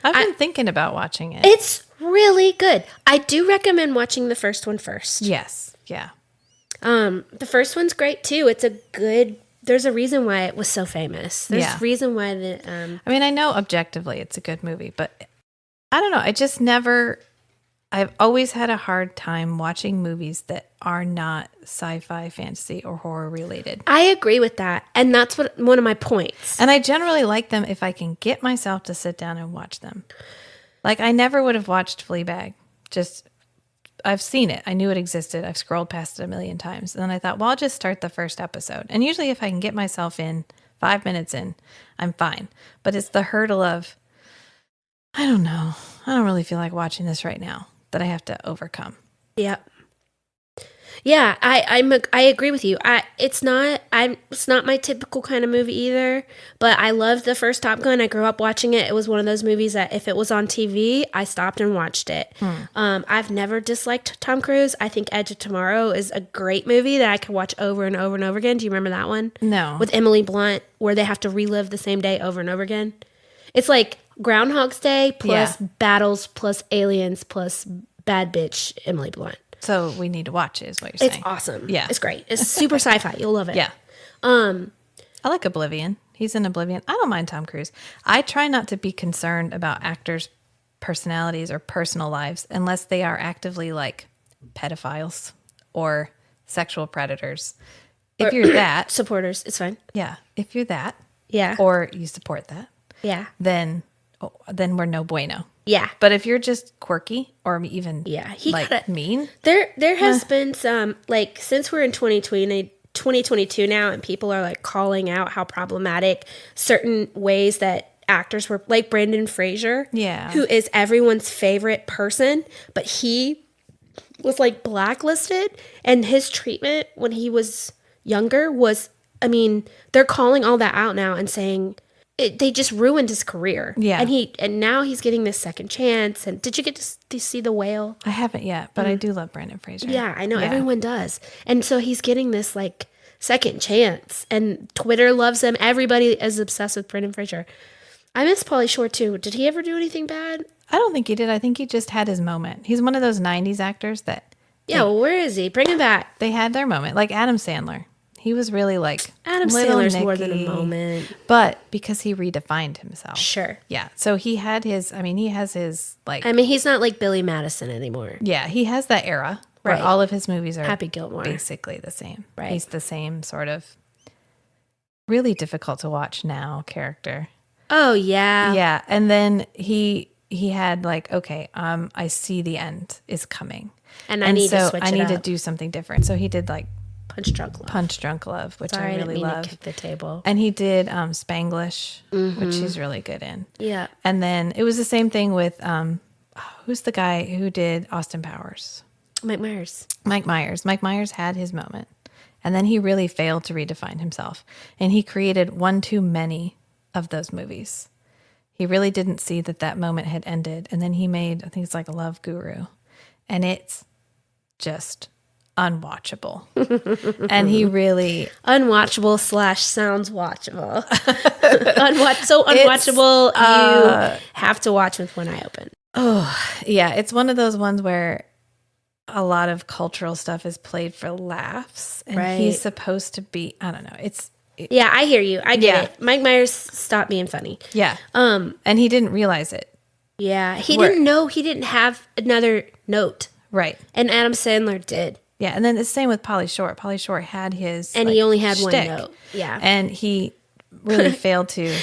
I've been thinking about watching it. It's really good. I do recommend watching the first one first. Yes. Yeah. The first one's great too. There's a reason why it was so famous. There's a reason why I know objectively it's a good movie, but I don't know. I just never I've always had a hard time watching movies that are not sci-fi, fantasy, or horror related. I agree with that. And that's one of my points. And I generally like them if I can get myself to sit down and watch them. Like, I never would have watched Fleabag. I've seen it. I knew it existed. I've scrolled past it a million times. And then I thought, well, I'll just start the first episode. And usually if I can get myself in 5 minutes in, I'm fine. But it's the hurdle of, I don't know. I don't really feel like watching this right now that I have to overcome. Yeah. Yeah, I agree with you. It's not my typical kind of movie either, but I loved the first Top Gun. I grew up watching it. It was one of those movies that if it was on TV, I stopped and watched it. I've never disliked Tom Cruise. I think Edge of Tomorrow is a great movie that I could watch over and over and over again. Do you remember that one? No. With Emily Blunt, where they have to relive the same day over and over again. It's like Groundhog's Day plus battles plus aliens plus bad bitch Emily Blunt. So we need to watch it, is what you're saying. It's awesome. Yeah. It's great. It's super sci-fi. You'll love it. Yeah. I like Oblivion. He's in Oblivion. I don't mind Tom Cruise. I try not to be concerned about actors' personalities or personal lives unless they are actively like pedophiles or sexual predators. If you're that. Supporters. It's fine. Yeah. If you're that. Yeah. Or you support that. Yeah. Then we're no bueno. Yeah. But if you're just quirky or even mean. There has been some, like, since we're in 2022 now and people are like calling out how problematic certain ways that actors were, like Brendan Fraser, who is everyone's favorite person, but he was like blacklisted, and his treatment when he was younger was, I mean, they're calling all that out now and saying they just ruined his career. Yeah. And now he's getting this second chance. And did you get to see The Whale? I haven't yet, but I do love Brendan Fraser. Yeah, I know. Yeah. Everyone does. And so he's getting this like second chance, and Twitter loves him. Everybody is obsessed with Brendan Fraser. I miss Pauly Shore too. Did he ever do anything bad? I don't think he did. I think he just had his moment. He's one of those 90s actors that... Yeah, well, where is he? Bring him back. They had their moment. Like Adam Sandler. He was really like... Adam Sandler's more than a moment. But because he redefined himself. Sure. Yeah. So he had his... I mean, he has his like... I mean, he's not like Billy Madison anymore. Yeah. He has that era where all of his movies are... Happy Gilmore. Basically the same. Right. He's the same sort of really difficult to watch now character. Oh, yeah. Yeah. And then he had like, okay, I see the end is coming. And I need to switch it up. I need to do something different. So he did like Punch Drunk Love, which Sorry, I really didn't mean love. to kick the table. And he did Spanglish, which he's really good in. Yeah. And then it was the same thing with who's the guy who did Austin Powers? Mike Myers. Mike Myers. Mike Myers had his moment. And then he really failed to redefine himself. And he created one too many of those movies. He really didn't see that moment had ended. And then he made, I think it's like a Love Guru. And it's just unwatchable. And he really... Unwatchable / sounds watchable. So unwatchable, you have to watch with one eye open. Oh, yeah. It's one of those ones where a lot of cultural stuff is played for laughs. And he's supposed to be, I don't know. Yeah, I hear you. I get it. Mike Myers stopped being funny. Yeah. And he didn't realize it. Yeah. He didn't know he didn't have another note. Right. And Adam Sandler did. Yeah. And then the same with Pauly Shore. Pauly Shore had his And he only had shtick, one note. Yeah. And he really failed to.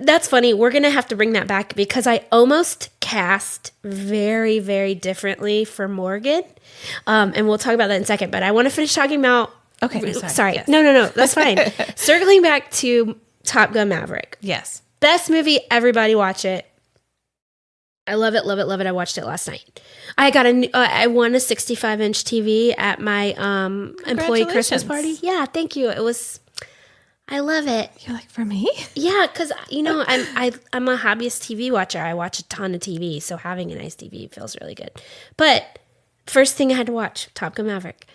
That's funny. We're going to have to bring that back because I almost cast very, very differently for Morgan. And we'll talk about that in a second. But I want to finish talking about... Okay. Sorry. Yes. No. That's fine. Circling back to Top Gun Maverick. Yes. Best movie. Everybody watch it. I love it. I watched it last night. I won a 65-inch TV at my employee Christmas party. Yeah, thank you. I love it. You're like, for me? Yeah, because I'm a hobbyist TV watcher. I watch a ton of TV, so having a nice TV feels really good. But first thing I had to watch, Top Gun Maverick.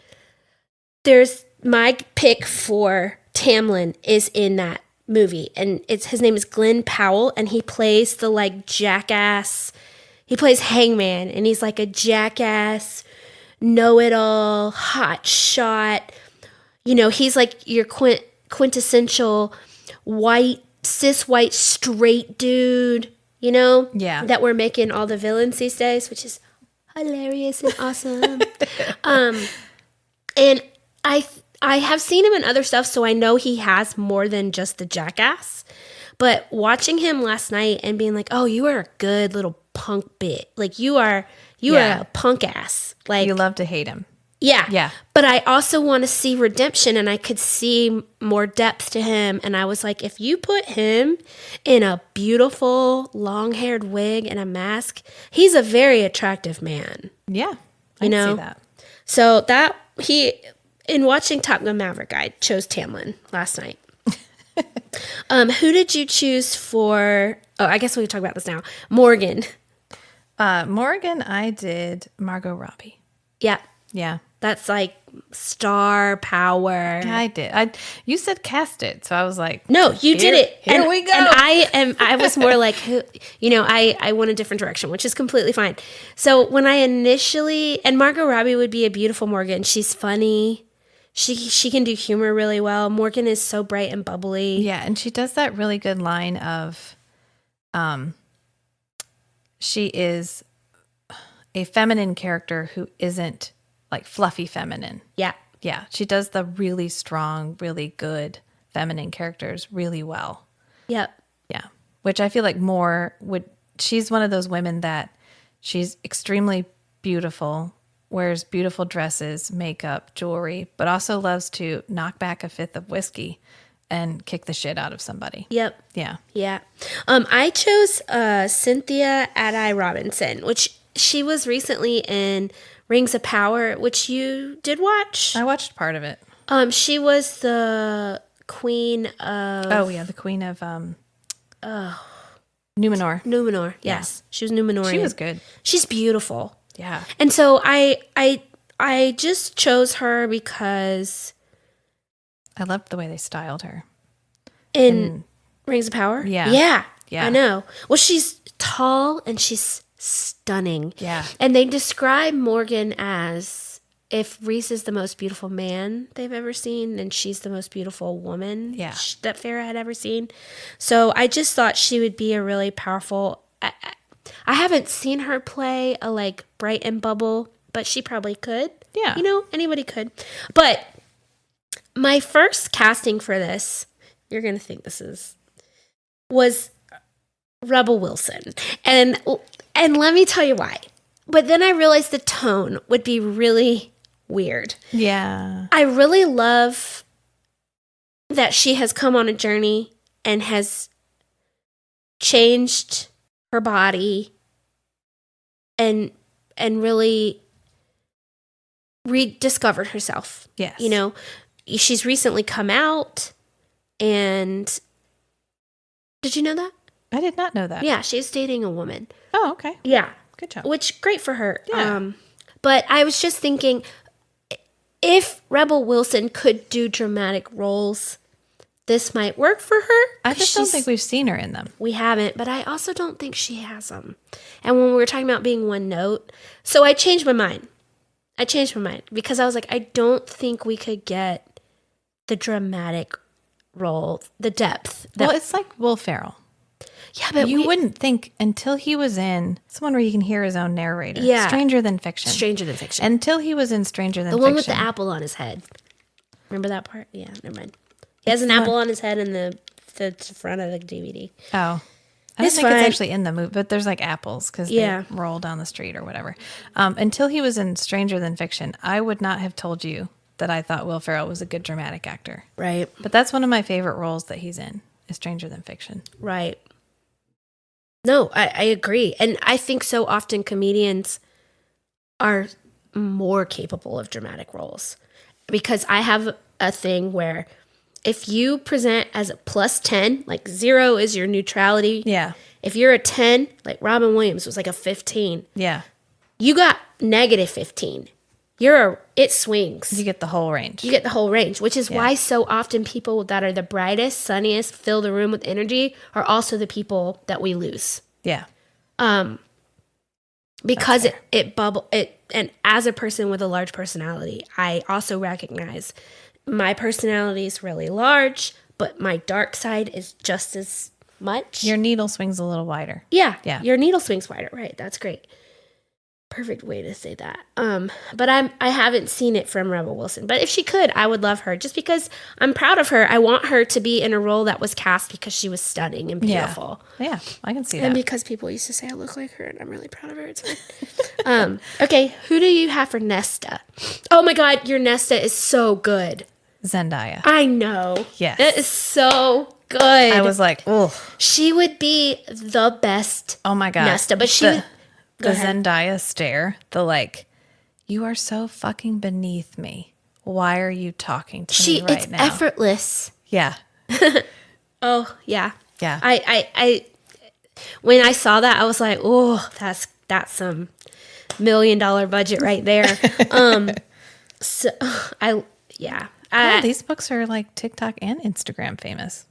There's my pick for Tamlin is in that movie, and his name is Glenn Powell, and he plays the like jackass. He plays Hangman, and he's like a jackass, know-it-all, hot shot. You know, he's like your quintessential cis white straight dude. You know, yeah, that we're making all the villains these days, which is hilarious and awesome. And I have seen him in other stuff, so I know he has more than just the jackass. But watching him last night and being like, "Oh, you are a good little punk bit. Like you are a punk ass. Like You love to hate him. yeah. Yeah. But I also want to see redemption, and I could see more depth to him. And I was like, if you put him in a beautiful long-haired wig and a mask, he's a very attractive man. Yeah. I You can know? see that. So that in watching Top Gun Maverick, I chose Tamlin last night. Who did you choose for? Oh, I guess we can talk about this now. Morgan. Morgan, I did Margot Robbie. Yeah, Yeah. that's like star power. I did. You said cast it, so I was like, No, you did it. Here we go. And I was more like, I went a different direction, which is completely fine. So when I initially, and Margot Robbie would be a beautiful Morgan. She's funny. She can do humor really well. Morgan is so bright and bubbly. Yeah, and she does that really good line of, she is a feminine character who isn't like fluffy feminine. Yeah. Yeah, she does the really strong, really good feminine characters really well. Yep. Yeah, which I feel like she's one of those women that she's extremely beautiful, wears beautiful dresses, makeup, jewelry, but also loves to knock back a fifth of whiskey and kick the shit out of somebody. Yep. Yeah. Yeah. I chose Cynthia Addai Robinson, which she was recently in Rings of Power, which you did watch. I watched part of it. She was the queen of Oh, yeah, the queen of Numenor. Numenor. Yes. She was Numenorian. She was good. She's beautiful. Yeah. And so I just chose her because I loved the way they styled her. in Rings of Power. Yeah. Yeah. Yeah. I know. Well, she's tall and she's stunning. Yeah. And they describe Morgan as if Reese is the most beautiful man they've ever seen, then she's the most beautiful woman that Farrah had ever seen. So I just thought she would be a really powerful. I haven't seen her play a like Bright and Bubble, but she probably could. Yeah. Anybody could. But my first casting for this, you're going to think was Rebel Wilson. And let me tell you why. But then I realized the tone would be really weird. Yeah. I really love that she has come on a journey and has changed her body and really rediscovered herself. Yes. She's recently come out, and did you know that? I did not know that. Yeah, she's dating a woman. Oh, okay. Yeah. Good job. Which, great for her. Yeah. But I was just thinking, if Rebel Wilson could do dramatic roles, this might work for her. I just don't think we've seen her in them. We haven't, but I also don't think she has them. And when we were talking about being one note, so I changed my mind. Because I was like, I don't think we could get the dramatic role, the depth. Well, it's like Will Ferrell. Yeah, but you wouldn't think until he was in someone where you can hear his own narrator. Yeah. Stranger Than Fiction. Until he was in Stranger Than Fiction. The one with the apple on his head. Remember that part? Yeah, never mind. He has an apple on his head in the front of the DVD. Oh. I don't think it's actually in the movie, but there's like apples because they roll down the street or whatever. Until he was in Stranger Than Fiction, I would not have told you that I thought Will Ferrell was a good dramatic actor. Right. But that's one of my favorite roles that he's in, is Stranger Than Fiction. Right. No, I agree. And I think so often comedians are more capable of dramatic roles. Because I have a thing where if you present as a plus 10, like 0 is your neutrality. Yeah. If you're a 10, like Robin Williams was like a 15. Yeah. You got negative 15. It swings. You get the whole range. Which is why so often people that are the brightest, sunniest, fill the room with energy are also the people that we lose. Yeah. Because and as a person with a large personality, I also recognize my personality is really large, but my dark side is just as much. Your needle swings a little wider. Yeah. Yeah. Your needle swings wider. Right. That's great. perfect way to say that. But I haven't seen it from Rebel Wilson. But if she could, I would love her just because I'm proud of her. I want her to be in a role that was cast because she was stunning and beautiful. Yeah, I can see And that. because people used to say I look like her, and I'm really proud of her. It's fine. Okay, who do you have for Nesta? Oh my God, your Nesta is so good. Zendaya. I know. Yes. It is so good. I was like, oh. She would be the best. Oh my God. Nesta, but she. The Zendaya stare, the like, you are so fucking beneath me. Why are you talking to me right it's now? effortless. Yeah. Oh yeah. Yeah. I when I saw that, I was like, oh, that's some $1 million budget right there. So These books are like TikTok and Instagram famous.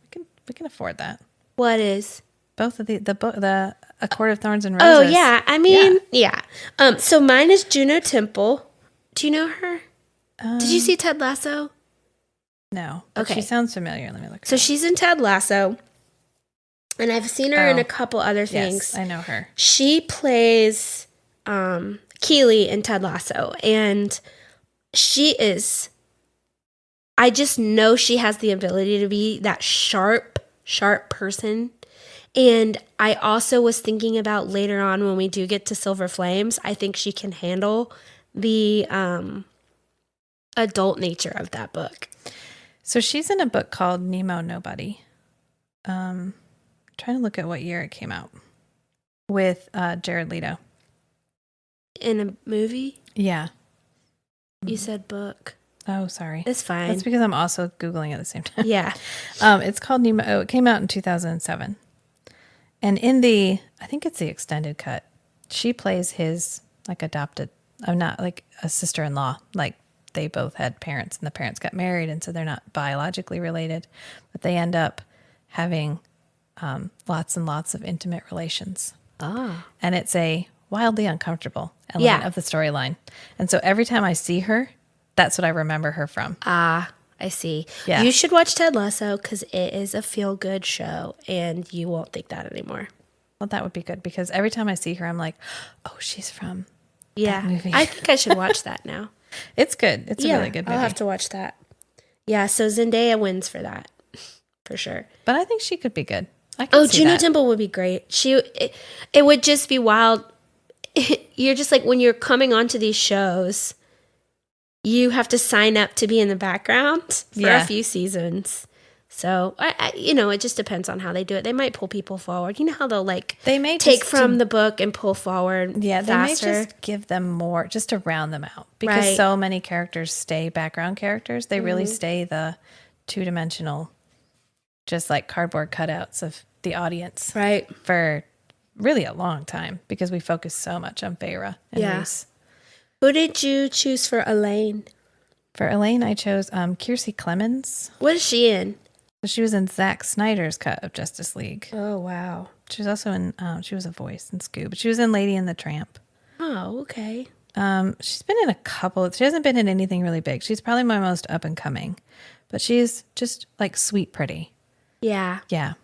We can afford that. What is? Both of the A Court of Thorns and Roses. Oh yeah, I mean, yeah. So mine is Juno Temple. Do you know her? Did you see Ted Lasso? No. But Okay. She sounds familiar. Let me look. So she's in Ted Lasso, and I've seen her in a couple other things. Yes, I know her. She plays Keely in Ted Lasso, and she is. I just know she has the ability to be that sharp person. And I also was thinking about later on when we do get to Silver Flames, I think she can handle the adult nature of that book. So she's in a book called Nemo Nobody. Trying to look at what year it came out with Jared Leto. In a movie? Yeah. You said book. Oh, sorry. It's fine. That's because I'm also Googling at the same time. Yeah. It's called Nemo. Oh, it came out in 2007. And in I think it's the extended cut, she plays his like adopted, not like a sister-in-law. Like they both had parents and the parents got married. And so they're not biologically related, but they end up having lots and lots of intimate relations. Oh. And it's a wildly uncomfortable element of the storyline. And so every time I see her, that's what I remember her from. I see. Yeah. You should watch Ted Lasso because it is a feel-good show, and you won't think that anymore. Well, that would be good because every time I see her, I'm like, oh, she's from that movie. I think I should watch that now. It's good. It's a really good movie. I'll have to watch that. Yeah, so Zendaya wins for that, for sure. But I think she could be good. I can see Juno that. Temple would be great. It would just be wild. You're just like, when you're coming onto these shows, you have to sign up to be in the background for a few seasons. So, it just depends on how they do it. They might pull people forward. You know how they'll They may take just from the book and pull forward Yeah, they faster. may just give them more, just to round them out. Because so many characters stay background characters. They really stay the two-dimensional, just like cardboard cutouts of the audience. Right. For really a long time because we focus so much on Feyre and Reese. Who did you choose for Elaine? For Elaine, I chose Kiersey Clemens. What is she in? She was in Zack Snyder's cut of Justice League. Oh, wow. She was also in, she was a voice in Scoob, but she was in Lady and the Tramp. Oh, okay. She's been in a couple, she hasn't been in anything really big. She's probably my most up and coming, but she's just like sweet pretty. Yeah. Yeah.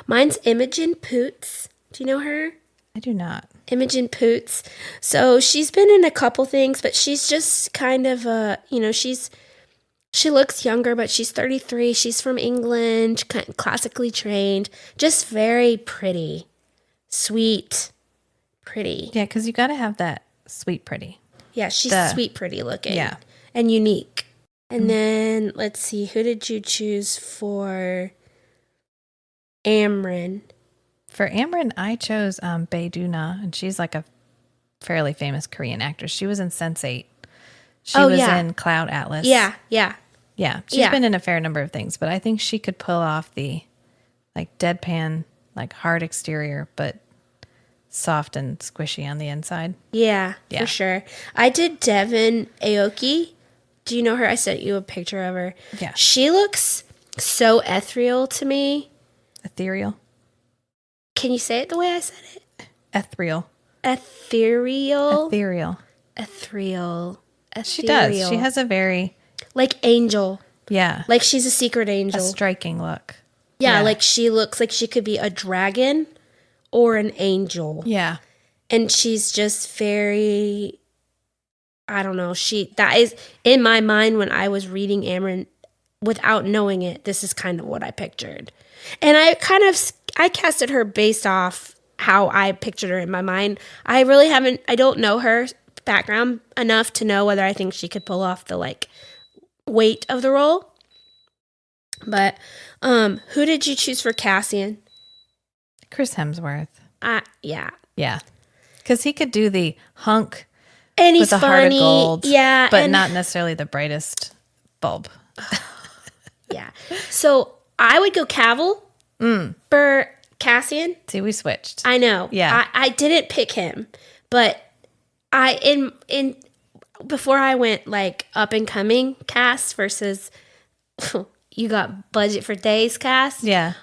Mine's Imogen Poots. Do you know her? I do not. Imogen Poots. So she's been in a couple things, but she's just kind of she looks younger, but she's 33. She's from England, kind of classically trained, just very pretty, sweet, pretty. Yeah, because you got to have that sweet pretty. Yeah, she's sweet, pretty looking. Yeah. And unique. And then, let's see, who did you choose for Amryn? For Amryn, I chose Bae Doona, and she's like a fairly famous Korean actress. She was in Sense8. She was in Cloud Atlas. Yeah, yeah. Yeah, she's been in a fair number of things, but I think she could pull off the like deadpan, like hard exterior, but soft and squishy on the inside. Yeah, Yeah. for sure. I did Devin Aoki. Do you know her? I sent you a picture of her. Yeah. She looks so ethereal to me. Ethereal. Can you say it the way I said it? Ethereal. Ethereal. Ethereal. Ethereal. She does. She has a very... like angel. Yeah. Like she's a secret angel. A striking look. Yeah, like she looks like she could be a dragon or an angel. Yeah. and she's just very, I don't know. That is in my mind when I was reading Amren, without knowing it. This is kind of what I pictured, and I casted her based off how I pictured her in my mind. I don't know her background enough to know whether I think she could pull off the like weight of the role. But who did you choose for Cassian? Chris Hemsworth. Yeah. Yeah. Because he could do the hunk and he's with a funny. heart of gold. Yeah. But not necessarily the brightest bulb. Yeah. So I would go Cavill for Cassian. See, we switched. I know. Yeah. I didn't pick him, but in before I went like up and coming cast versus you got budget for days cast. Yeah.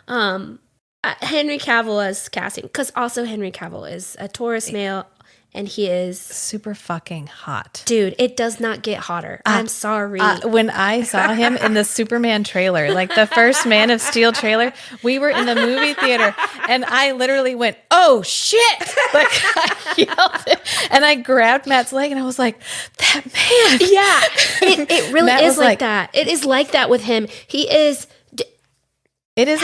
Henry Cavill as Cassian, because also Henry Cavill is a Taurus male, and he is super fucking hot. Dude, it does not get hotter. I'm sorry. When I saw him in the Superman trailer, like the first Man of Steel trailer, we were in the movie theater, and I literally went, "Oh shit!" Like I yelled it, and I grabbed Matt's leg, and I was like, "That man!" Yeah, it really Matt is was like that. It is like that with him. He is. It is.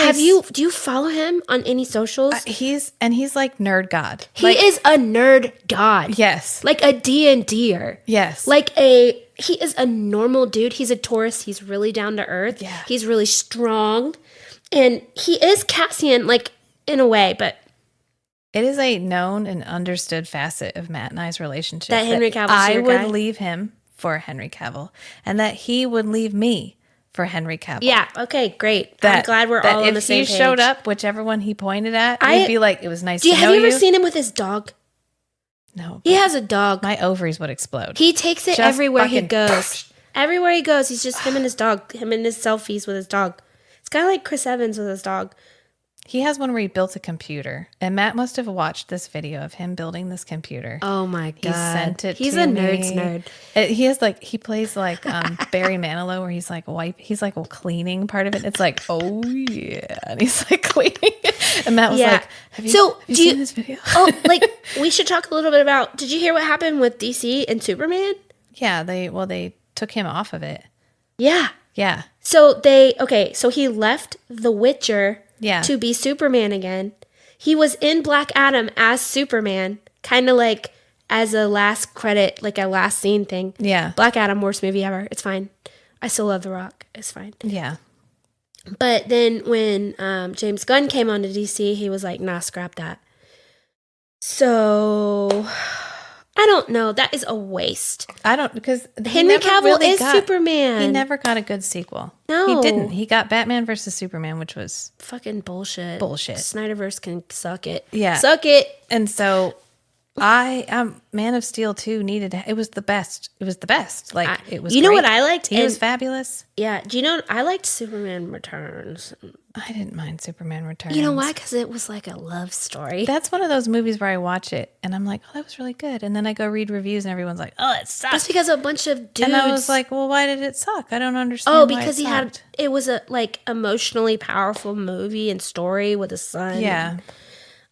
Do you follow him on any socials? He's like nerd god. He is a nerd god. Yes. Like a D&Der. Yes. He is a normal dude. He's a Taurus. He's really down to earth. Yeah. He's really strong. And he is Cassian, like, in a way, but it is a known and understood facet of Matt and I's relationship. That Henry Cavill's I your would guy? leave him for Henry Cavill, and that he would leave me for Henry Cavill. Yeah, okay, great. I'm glad we're all on the same page. If he showed up, whichever one he pointed at, I'd be like, it was nice to know you. Have you ever seen him with his dog? No. He has a dog. My ovaries would explode. He takes it everywhere he goes. Everywhere he goes, he's just him and his dog, him and his selfies with his dog. It's kind of like Chris Evans with his dog. He has one where he built a computer, and Matt must have watched this video of him building this computer. Oh my God. He sent it He's to a me. nerd's nerd. He plays like Barry Manilow, where he's like cleaning part of it. It's like, oh yeah. And he's like cleaning it. And Matt was like, have you seen this video? We should talk a little bit about, did you hear what happened with DC and Superman? Yeah, they took him off of it. Yeah. Yeah. So he left The Witcher to be Superman again. He was in Black Adam as Superman, kind of like as a last credit, like a last scene thing. Yeah. Black Adam, worst movie ever. It's fine. I still love The Rock. It's fine. Yeah. But then when James Gunn came onto DC, he was like, nah, scrap that. So I don't know. That is a waste. Because Henry Cavill is Superman. He never got a good sequel. No. He didn't. He got Batman versus Superman, which was fucking bullshit. Snyderverse can suck it. Yeah. Suck it. And so Man of Steel 2 it was the best. It was the best. Like, it was You know what I liked? He was fabulous. Yeah. Do you know, I liked Superman Returns. I didn't mind Superman Returns. You know why? Because it was like a love story. That's one of those movies where I watch it and I'm like, oh, that was really good. And then I go read reviews and everyone's like, oh, it sucked. That's because a bunch of dudes. And I was like, well, why did it suck? I don't understand. Oh, because it was a like emotionally powerful movie and story with a son. Yeah.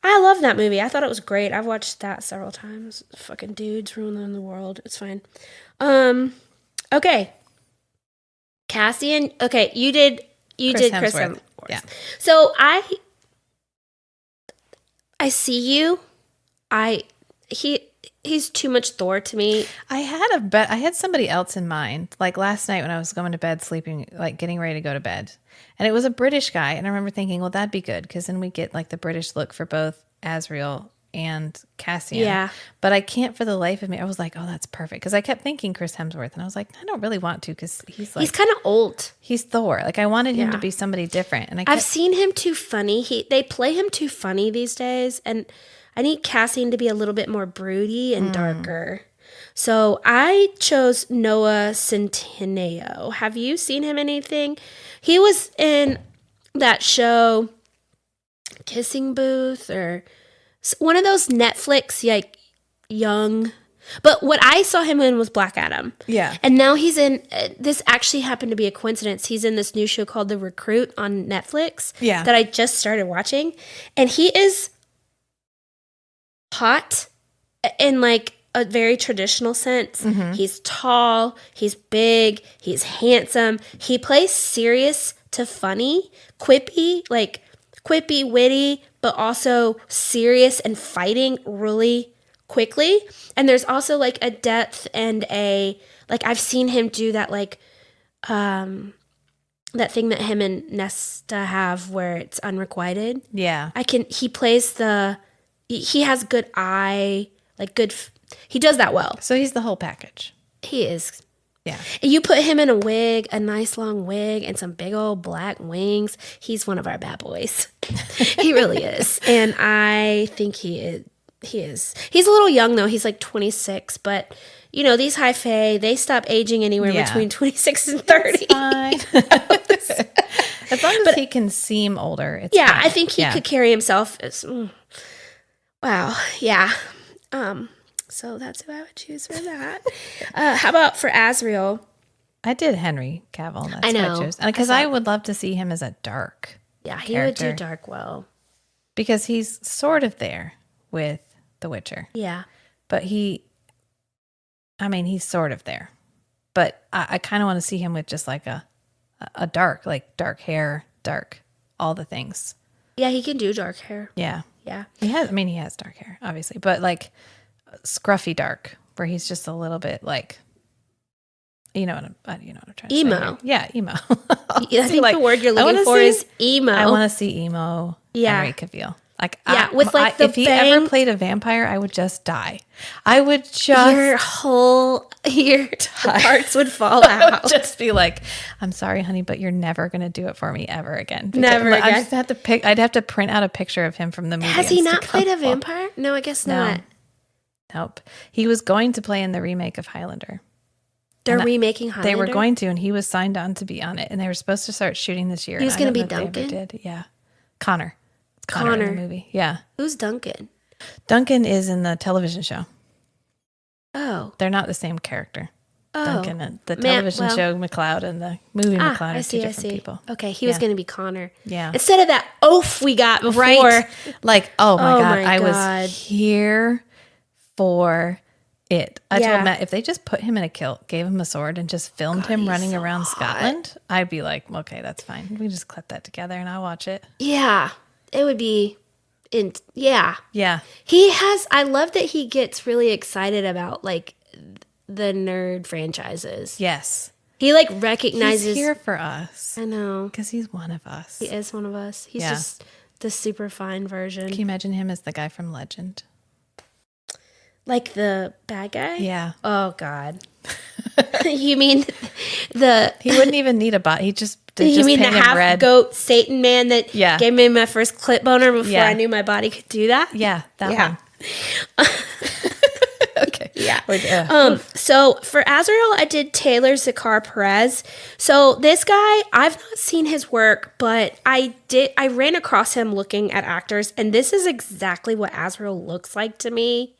I love that movie. I thought it was great. I've watched that several times. Fucking dudes ruining the world. It's fine. Okay. Cassian. Okay, you did Chris Hemsworth. Yeah. So I see you. He's too much Thor to me. I had somebody else in mind. Like last night when I was going to bed, sleeping, like getting ready to go to bed, and it was a British guy. And I remember thinking, well, that'd be good because then we get like the British look for both Azrael and Cassian. Yeah. But I can't for the life of me. I was like, oh, that's perfect because I kept thinking Chris Hemsworth, and I was like, I don't really want to because he's kind of old. He's Thor. Like I wanted him to be somebody different, and I've seen him too funny. They play him too funny these days, and I need Cassian to be a little bit more broody and darker. So I chose Noah Centineo. Have you seen him in anything? He was in that show, Kissing Booth, or one of those Netflix, like, young. But what I saw him in was Black Adam. Yeah. And now he's in, this actually happened to be a coincidence. He's in this new show called The Recruit on Netflix. Yeah. That I just started watching. And he is hot in like a very traditional sense. He's tall, he's big, he's handsome. He plays serious to funny, quippy, witty, but also serious and fighting really quickly. And there's also like a depth and I've seen him do that that thing that him and Nesta have where it's unrequited. Yeah. He has good eye, he does that well. So he's the whole package. He is. Yeah. And you put him in a wig, a nice long wig, and some big old black wings. He's one of our bad boys. He really is. And I think he is. He's a little young though. He's like 26, but you know, these high fae, they stop aging anywhere between 26 and 30. Fine. As long as he can seem older, it's fine. I think he could carry himself as wow. Yeah. So that's who I would choose for that. How about for Azrael? I did Henry Cavill. That's I know. what I chose. Because I would love to see him as a dark He character. would do dark well. Because he's sort of there with The Witcher. Yeah. But he's sort of there. But I kind of want to see him with just like a dark, like dark hair, dark, all the things. Yeah, he can do dark hair. Yeah. Yeah. He has dark hair, obviously. But like scruffy dark, where he's just a little bit like, you know what I'm trying to Emo. say. Emo. Yeah, emo. I think the word you're looking for is emo. I want to see emo Henry Cavill. Like, if he ever played a vampire, I would just die. I would just your parts would fall out. Just be like, I'm sorry, honey, but you're never gonna do it for me ever again. Never again. I just have to pick. I'd have to print out a picture of him from the movie. Has he not played a vampire? No, I guess not. Nope. He was going to play in the remake of Highlander. They're remaking Highlander? They were going to, and he was signed on to be on it, and they were supposed to start shooting this year. He was going to be Duncan? Duncan? Yeah. Connor. It's Connor in the movie. Yeah. Who's Duncan? Duncan is in the television show. Oh. They're not the same character. Oh. Duncan and the television show McLeod and the movie McLeod are two different people. Okay, he was going to be Connor. Yeah. Instead of that oaf we got before. Right. Like, oh my God, my I God. was here for it. I Yeah. told Matt, if they just put him in a kilt, gave him a sword, and just filmed him running around Scotland, I'd be like, okay, that's fine. We just clip that together and I'll watch it. Yeah. It would be yeah. Yeah. I love that he gets really excited about like the nerd franchises. Yes. He like recognizes He's here for us. I know. Because he's one of us. He is one of us. He's just the super fine version. Can you imagine him as the guy from Legend? Like the bad guy? Yeah. Oh God. You mean the He wouldn't even need a bot. He just you mean the paint him half red. goat Satan man that Yeah. gave me my first clip boner before Yeah. I knew my body could do that? Yeah, that Yeah. one. Okay. Yeah. So for Azrael, I did Taylor Zakar Perez. So this guy, I've not seen his work, but I ran across him looking at actors, and this is exactly what Azrael looks like to me.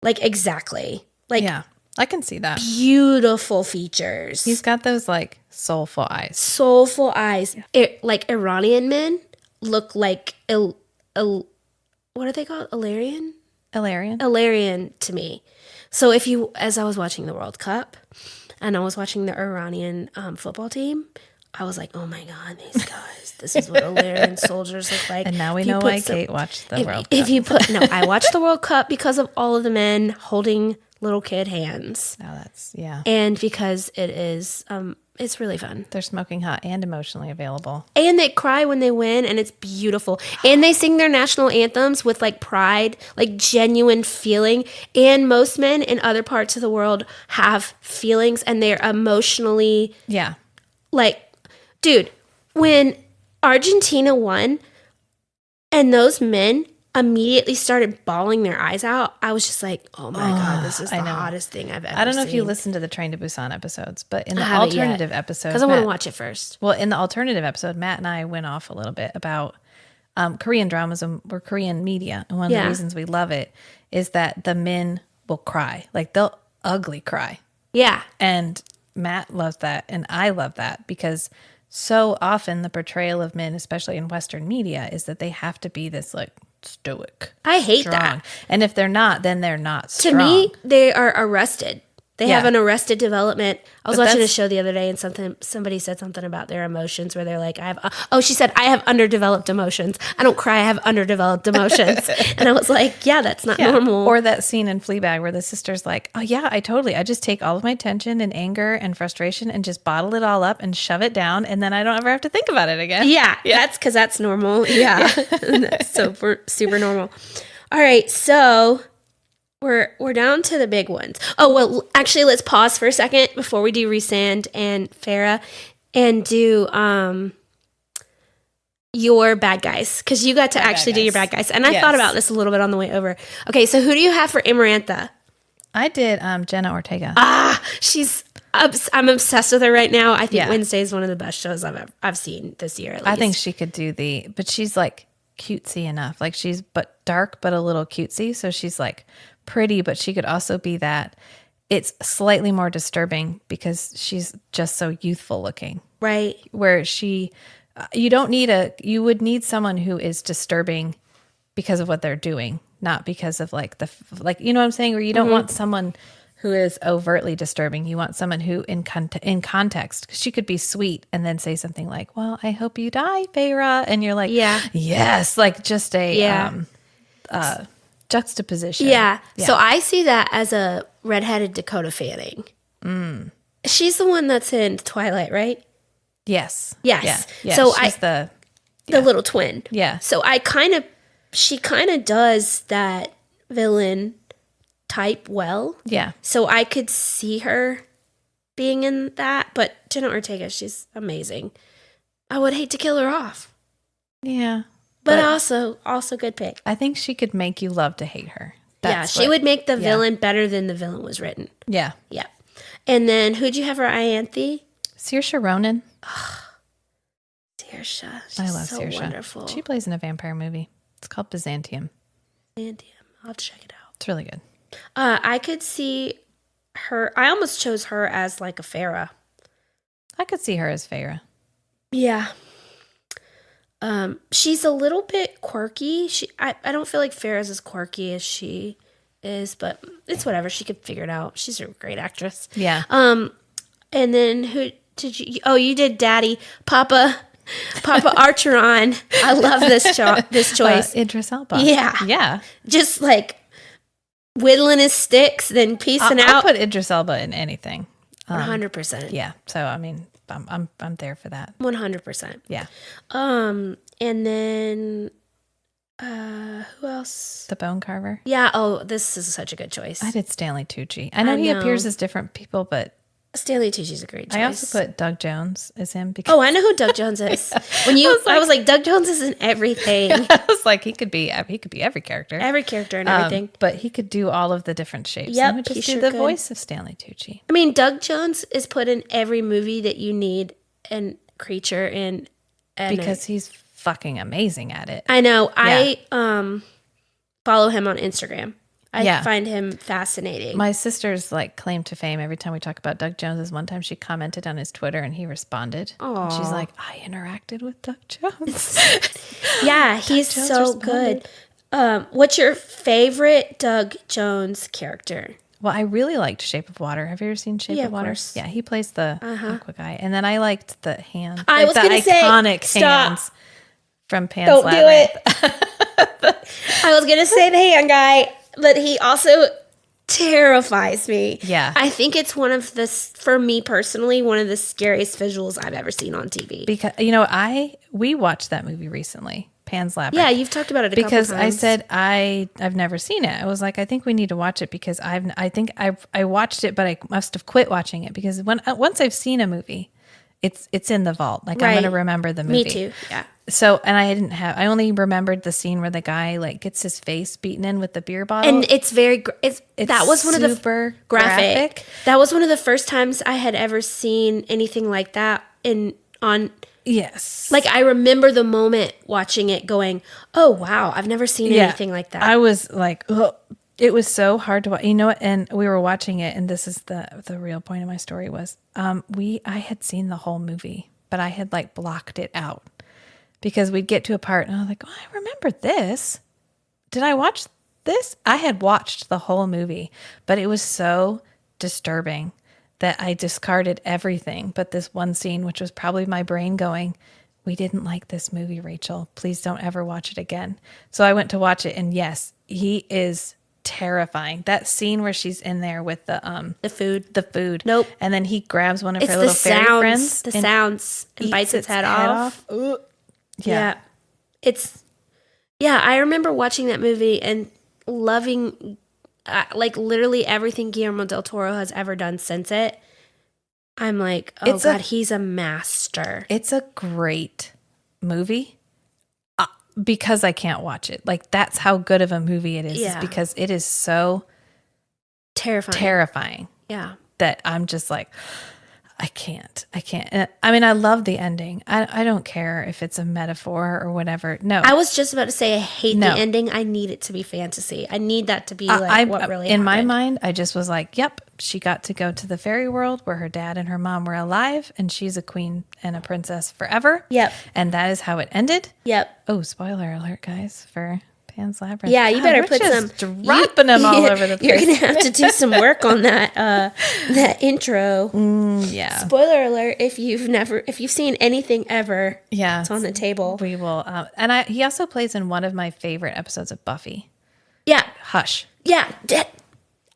Like exactly. Like yeah, I can see that. beautiful features. He's got those like soulful eyes. Soulful eyes. Like Iranian men look like what are they called? Illyrian? Illyrian to me. So as I was watching the World Cup and I was watching the Iranian football team, I was like, oh my God, these guys, this is what Illyrian soldiers look like. And now we know why Kate watched the World Cup. I watched the World Cup because of all of the men holding little kid hands. Now that's, yeah. And because it is, it's really fun. They're smoking hot and emotionally available. And they cry when they win, and it's beautiful. And they sing their national anthems with like pride, like genuine feeling. And most men in other parts of the world have feelings, and they're emotionally Yeah. like, dude, when Argentina won and those men immediately started bawling their eyes out, I was just like, oh my God, this is the hottest thing I've ever seen. I don't know if you listened to the Train to Busan episodes, but in the haven't yet. alternative episode, Because I want to watch it first. Well, in the alternative episode, Matt and I went off a little bit about Korean dramas or Korean media. And one of the reasons we love it is that the men will cry. Like they'll ugly cry. Yeah. And Matt loves that. And I love that because so often the portrayal of men, especially in Western media, is that they have to be this like stoic. I hate strong. that. And if they're not, then they're not strong. To me, they are arrested. They Yeah. have an arrested development. I was But watching a that's- show the other day, and somebody said something about their emotions, where they're like, she said, I have underdeveloped emotions. I don't cry, I have underdeveloped emotions. And I was like, yeah, that's not normal. Or that scene in Fleabag where the sister's like, oh yeah, I just take all of my tension and anger and frustration and just bottle it all up and shove it down, and then I don't ever have to think about it again. yeah, that's because that's normal. Yeah, that's super normal. All right, so we're down to the big ones. Oh, well, actually, let's pause for a second before we do Rhysand and Farah and do your bad guys, because you got to actually do your bad guys. And I thought about this a little bit on the way over. Okay, so who do you have for Amarantha? I did Jenna Ortega. I'm obsessed with her right now. I think Yeah. Wednesday is one of the best shows I've seen this year, at least. I think she could do but she's like cutesy enough. Like she's dark, but a little cutesy. So she's like pretty, but she could also be that. It's slightly more disturbing because she's just so youthful looking. Right. Where you would need someone who is disturbing because of what they're doing, not because of like you know what I'm saying? Where you don't want someone who is overtly disturbing. You want someone who in context, because she could be sweet and then say something like, well, I hope you die, Feyre. And you're like, Yeah. yes, like just a juxtaposition. Yeah. So I see that as a redheaded Dakota Fanning. She's the one that's in Twilight, right? Yes. Yes. Yeah. So she's the little twin. Yeah. So she kind of does that villain type well. Yeah. So I could see her being in that, but Jenna Ortega, she's amazing. I would hate to kill her off. Yeah. But also good pick. I think she could make you love to hate her. She would make the villain better than the villain was written. Yeah. Yeah. And then who'd you have for Ianthe? Saoirse Ronan. Saoirse. She's I love so Saoirse. wonderful. She plays in a vampire movie. It's called Byzantium. I'll check it out. It's really good. I could see her. I almost chose her as like a Farah. I could see her as Feyre. Yeah. She's a little bit quirky. I don't feel like Farrah's as quirky as she is, but it's whatever. She could figure it out. She's a great actress. Yeah. And then who did you? Oh, you did Daddy, Papa Archeron. I love this choice. Idris Elba. Yeah. Yeah. Just like whittling his sticks, then piecing I'll out. put Idris Elba in anything. 100%. Yeah. So I mean, I'm there for that. 100%. Yeah. And then who else? The Bone Carver. Yeah. Oh, this is such a good choice. I did Stanley Tucci. I know he appears as different people, but Stanley Tucci's a great choice. I also put Doug Jones as him because Oh, I know who Doug Jones is. I was like, Doug Jones is in everything. I was like, he could be every character. Every character and everything. But he could do all of the different shapes. Yep, And would he just do sure the could. voice of Stanley Tucci. I mean, Doug Jones is put in every movie that you need a creature in. Because he's fucking amazing at it. I know. Yeah. I follow him on Instagram. I Yeah. find him fascinating. My sister's like claim to fame every time we talk about Doug Jones is one time she commented on his Twitter and he responded. And she's like, I interacted with Doug Jones. Yeah, he's Jones so responded. good. What's your favorite Doug Jones character? Well, I really liked Shape of Water. Have you ever seen Shape Yeah, of of Water? course. Yeah, he plays the aqua guy. And then I liked the hand. I was the gonna say, iconic stop. hands from Pan's Don't Labyrinth. do it. I was gonna say the hand guy, but he also terrifies me. Yeah. I think it's for me personally, one of the scariest visuals I've ever seen on TV. Because we watched that movie recently, Pan's Labyrinth. Yeah, you've talked about it a couple because times. I said I've never seen it. I was like, I think we need to watch it because I watched it, but I must have quit watching it because once I've seen a movie, it's in the vault. Like I'm Right. going to remember the movie. Me too. Yeah. So, and I only remembered the scene where the guy like gets his face beaten in with the beer bottle. And it's very, that was one of the super graphic. That was one of the first times I had ever seen anything like that on. Yes. Like I remember the moment watching it going, oh wow, I've never seen anything like that. I was like, ugh. It was so hard to watch. You know what? And we were watching it, and this is the real point of my story was I had seen the whole movie, but I had like blocked it out because we'd get to a part and I was like, oh, I remember this. did I watch this? I had watched the whole movie, but it was so disturbing that I discarded everything but this one scene, which was probably my brain going, we didn't like this movie, Rachel. Please don't ever watch it again. So I went to watch it, and yes, he is terrifying. That scene where she's in there with the food. Nope. And then he grabs one of It's her the little fairy friends. The sounds and bites its head off. Yeah. I remember watching that movie and loving like literally everything Guillermo del Toro has ever done since it. I'm like, oh God, he's a master. It's a great movie because I can't watch it. Like, that's how good of a movie it is because it is so terrifying. Yeah. That I'm just like, I can't. And, I mean, I love the ending. I don't care if it's a metaphor or whatever. No. I was just about to say I hate the ending. I need it to be fantasy. I need that to be like what really happened. In my mind, I just was like, yep, she got to go to the fairy world where her dad and her mom were alive, and she's a queen and a princess forever. Yep. And that is how it ended. Yep. Oh, spoiler alert, guys, for Pan's Labyrinth. Yeah, you better put some dropping them all over the place. You're gonna have to do some work on that that intro. Yeah. Spoiler alert: if you've seen anything ever, it's on the table. We will. And he also plays in one of my favorite episodes of Buffy. Yeah. Hush. Yeah.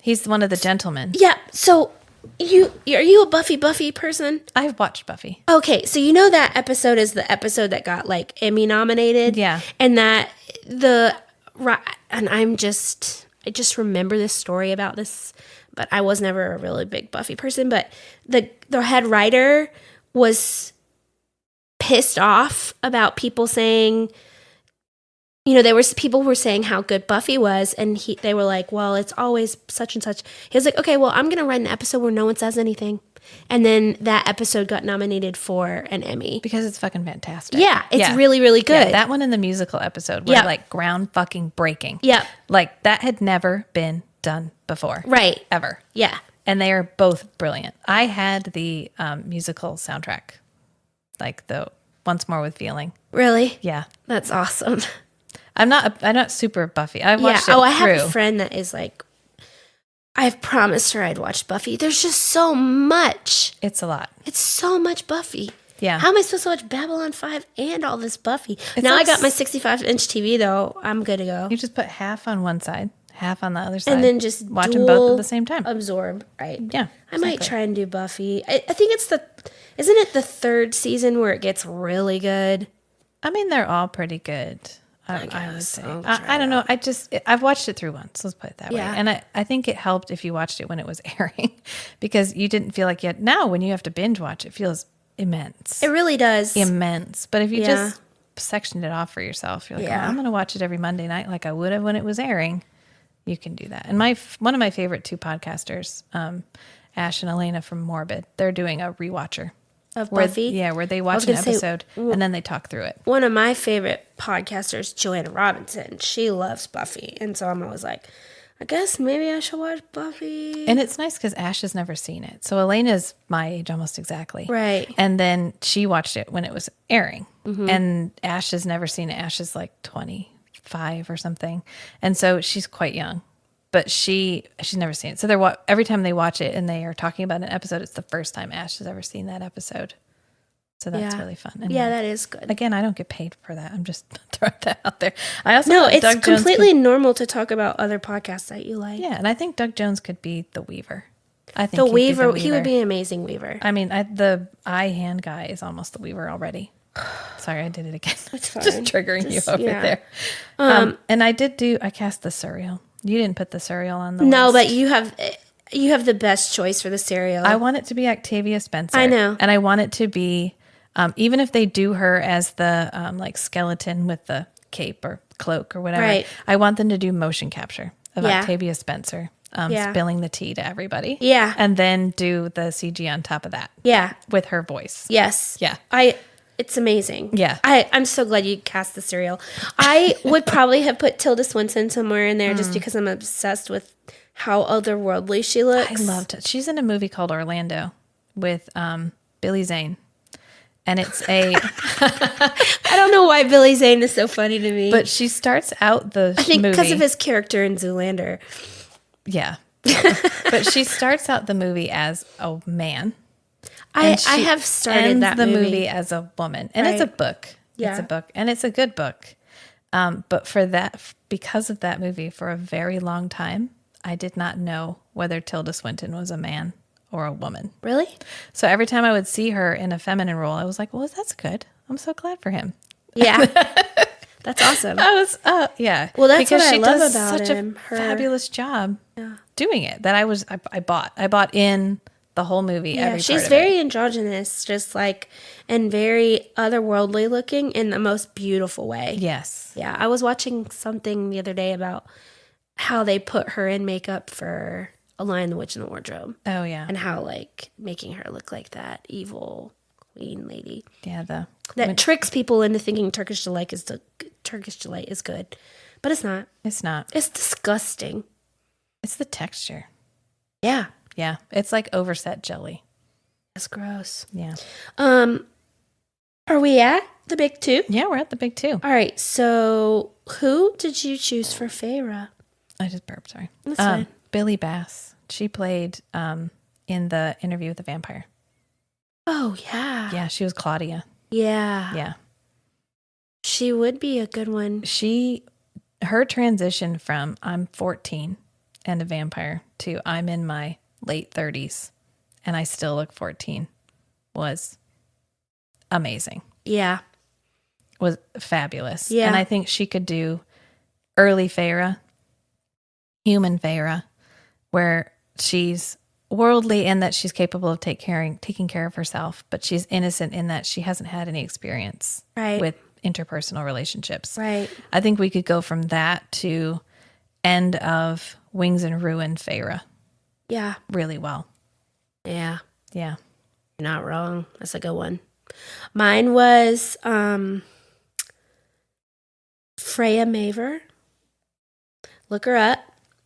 He's one of the gentlemen. Yeah. So are you a Buffy person? I've watched Buffy. Okay, so you know that episode is the episode that got like Emmy nominated. Yeah. And that I just remember this story about this, but I was never a really big Buffy person. But the head writer was pissed off about people saying, there was people who were saying how good Buffy was, and they were like, well, it's always such and such. He was like, okay, well, I'm going to write an episode where no one says anything. And then that episode got nominated for an Emmy. Because it's fucking fantastic. Yeah, it's really, really good. Yeah, that one in the musical episode were like ground fucking breaking. Yeah. Like that had never been done before. Right. Ever. Yeah. And they are both brilliant. I had the musical soundtrack, like the Once More with Feeling. Really? Yeah. That's awesome. I'm not super Buffy. I watched it I have a friend that is like, I've promised her I'd watch Buffy. There's just so much. It's a lot. It's so much Buffy. Yeah. How am I supposed to watch Babylon 5 and all this Buffy? It's now I got my 65-inch TV, though. I'm good to go. You just put half on one side, half on the other side. And then just watch them both at the same time. Absorb, right? Yeah. I might try and do Buffy. I think isn't it the third season where it gets really good? I mean, they're all pretty good. I would say. I don't know. I've watched it through once. Let's put it that way. And I think it helped if you watched it when it was airing because you didn't feel like yet. Now when you have to binge watch, it feels immense. It really does. Immense. But if you just sectioned it off for yourself, you're like, oh, I'm going to watch it every Monday night like I would have when it was airing. You can do that. And one of my favorite two podcasters, Ash and Elena from Morbid, they're doing a rewatcher. Of Buffy? Where they watch an episode and then they talk through it. One of my favorite podcasters, Joanna Robinson, she loves Buffy. And so I'm always like, I guess maybe I should watch Buffy. And it's nice because Ash has never seen it. So Elena's my age almost exactly. Right. And then she watched it when it was airing. Mm-hmm. And Ash has never seen it. Ash is like 25 or something. And so she's quite young. But she's never seen it. So every time they watch it and they are talking about an episode, it's the first time Ash has ever seen that episode. So that's really fun. And that is good. Again, I don't get paid for that. I'm just throwing that out there. I also it's Doug completely normal to talk about other podcasts that you like. Yeah, and I think Doug Jones could be the Weaver. I think the Weaver. He would be an amazing Weaver. I mean, the eye hand guy is almost the Weaver already. Sorry, I did it again. It's fine. Just triggering you over there. And I cast the cereal. You didn't put the cereal on the No, list. but you have the best choice for the cereal. I want it to be Octavia Spencer. I know. And I want it to be, even if they do her as the like skeleton with the cape or cloak or whatever, right. I want them to do motion capture of Octavia Spencer spilling the tea to everybody. Yeah. And then do the CG on top of that. Yeah. With her voice. Yes. Yeah. It's amazing. Yeah. I'm so glad you cast the cereal. I would probably have put Tilda Swinton somewhere in there just because I'm obsessed with how otherworldly she looks. I loved it. She's in a movie called Orlando with Billy Zane. And it's I don't know why Billy Zane is so funny to me. but she starts out the I think movie. because of his character in Zoolander. Yeah. But she starts out the movie as a man. I And she have started ends that the movie. as a woman. And it's a Right. book. Yeah. It's a book. And it's a good book. But because of that movie, for a very long time, I did not know whether Tilda Swinton was a man or a woman. Really? So every time I would see her in a feminine role, I was like, well, that's good. I'm so glad for him. Yeah. That's awesome. I was, yeah. Well, that's because what I she love does about such him. a fabulous job doing it that I bought in the whole movie. Yeah, Every she's part of very it. androgynous, just like, and very otherworldly looking in the most beautiful way. Yes. Yeah, I was watching something the other day about how they put her in makeup for A Lion, the Witch, and the Wardrobe. Oh yeah. And how, like, making her look like that evil queen lady. Yeah. That tricks people into thinking Turkish Delight is good. But it's not. It's not. It's disgusting. It's the texture. Yeah. Yeah. It's like overset jelly. That's gross. Yeah. Are we at the big two? Yeah, we're at the big two. All right. So who did you choose for Feyre? I just burped, sorry. That's fine. Billy Bass. She played in the Interview with the Vampire. Oh, yeah. Yeah, she was Claudia. Yeah. Yeah. She would be a good one. Her transition from I'm 14 and a vampire to I'm in my late 30s and I still look 14 was amazing. Yeah. Was fabulous. Yeah. And I think she could do early Feyre, human Feyre, where she's worldly in that she's capable of taking care of herself, but she's innocent in that she hasn't had any experience with interpersonal relationships. Right. I think we could go from that to end of Wings and Ruin Feyre Yeah. really well. Yeah. Yeah. You're not wrong. That's a good one. Mine was Freya Maver. Look her up.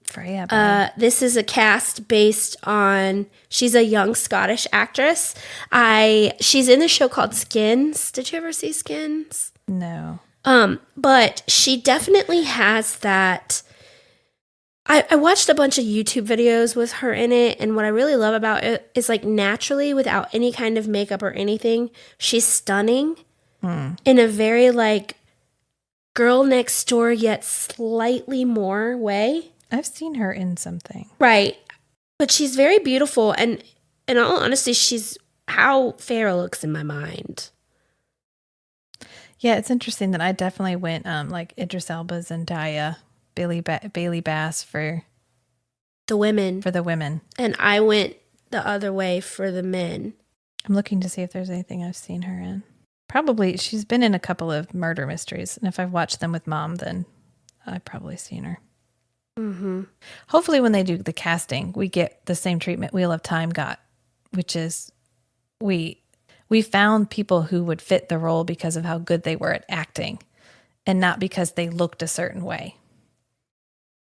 Freya. This is a cast based on, she's a young Scottish actress. She's in the show called Skins. Did you ever see Skins? No. But she definitely has that. I watched a bunch of YouTube videos with her in it, and what I really love about it is, like, naturally, without any kind of makeup or anything, she's stunning in a very, like, girl next door yet slightly more way. I've seen her in something. Right. But she's very beautiful, and in all honesty, she's how Feyre looks in my mind. Yeah, it's interesting that I definitely went like Idris Elba, Zendaya, Bailey Bass for The women. the women. And I went the other way for the men. I'm looking to see if there's anything I've seen her in. Probably she's been in a couple of murder mysteries, and if I've watched them with Mom, then I've probably seen her. Mm-hmm. Hopefully when they do the casting, we get the same treatment Wheel of Time got, which is we found people who would fit the role because of how good they were at acting and not because they looked a certain way,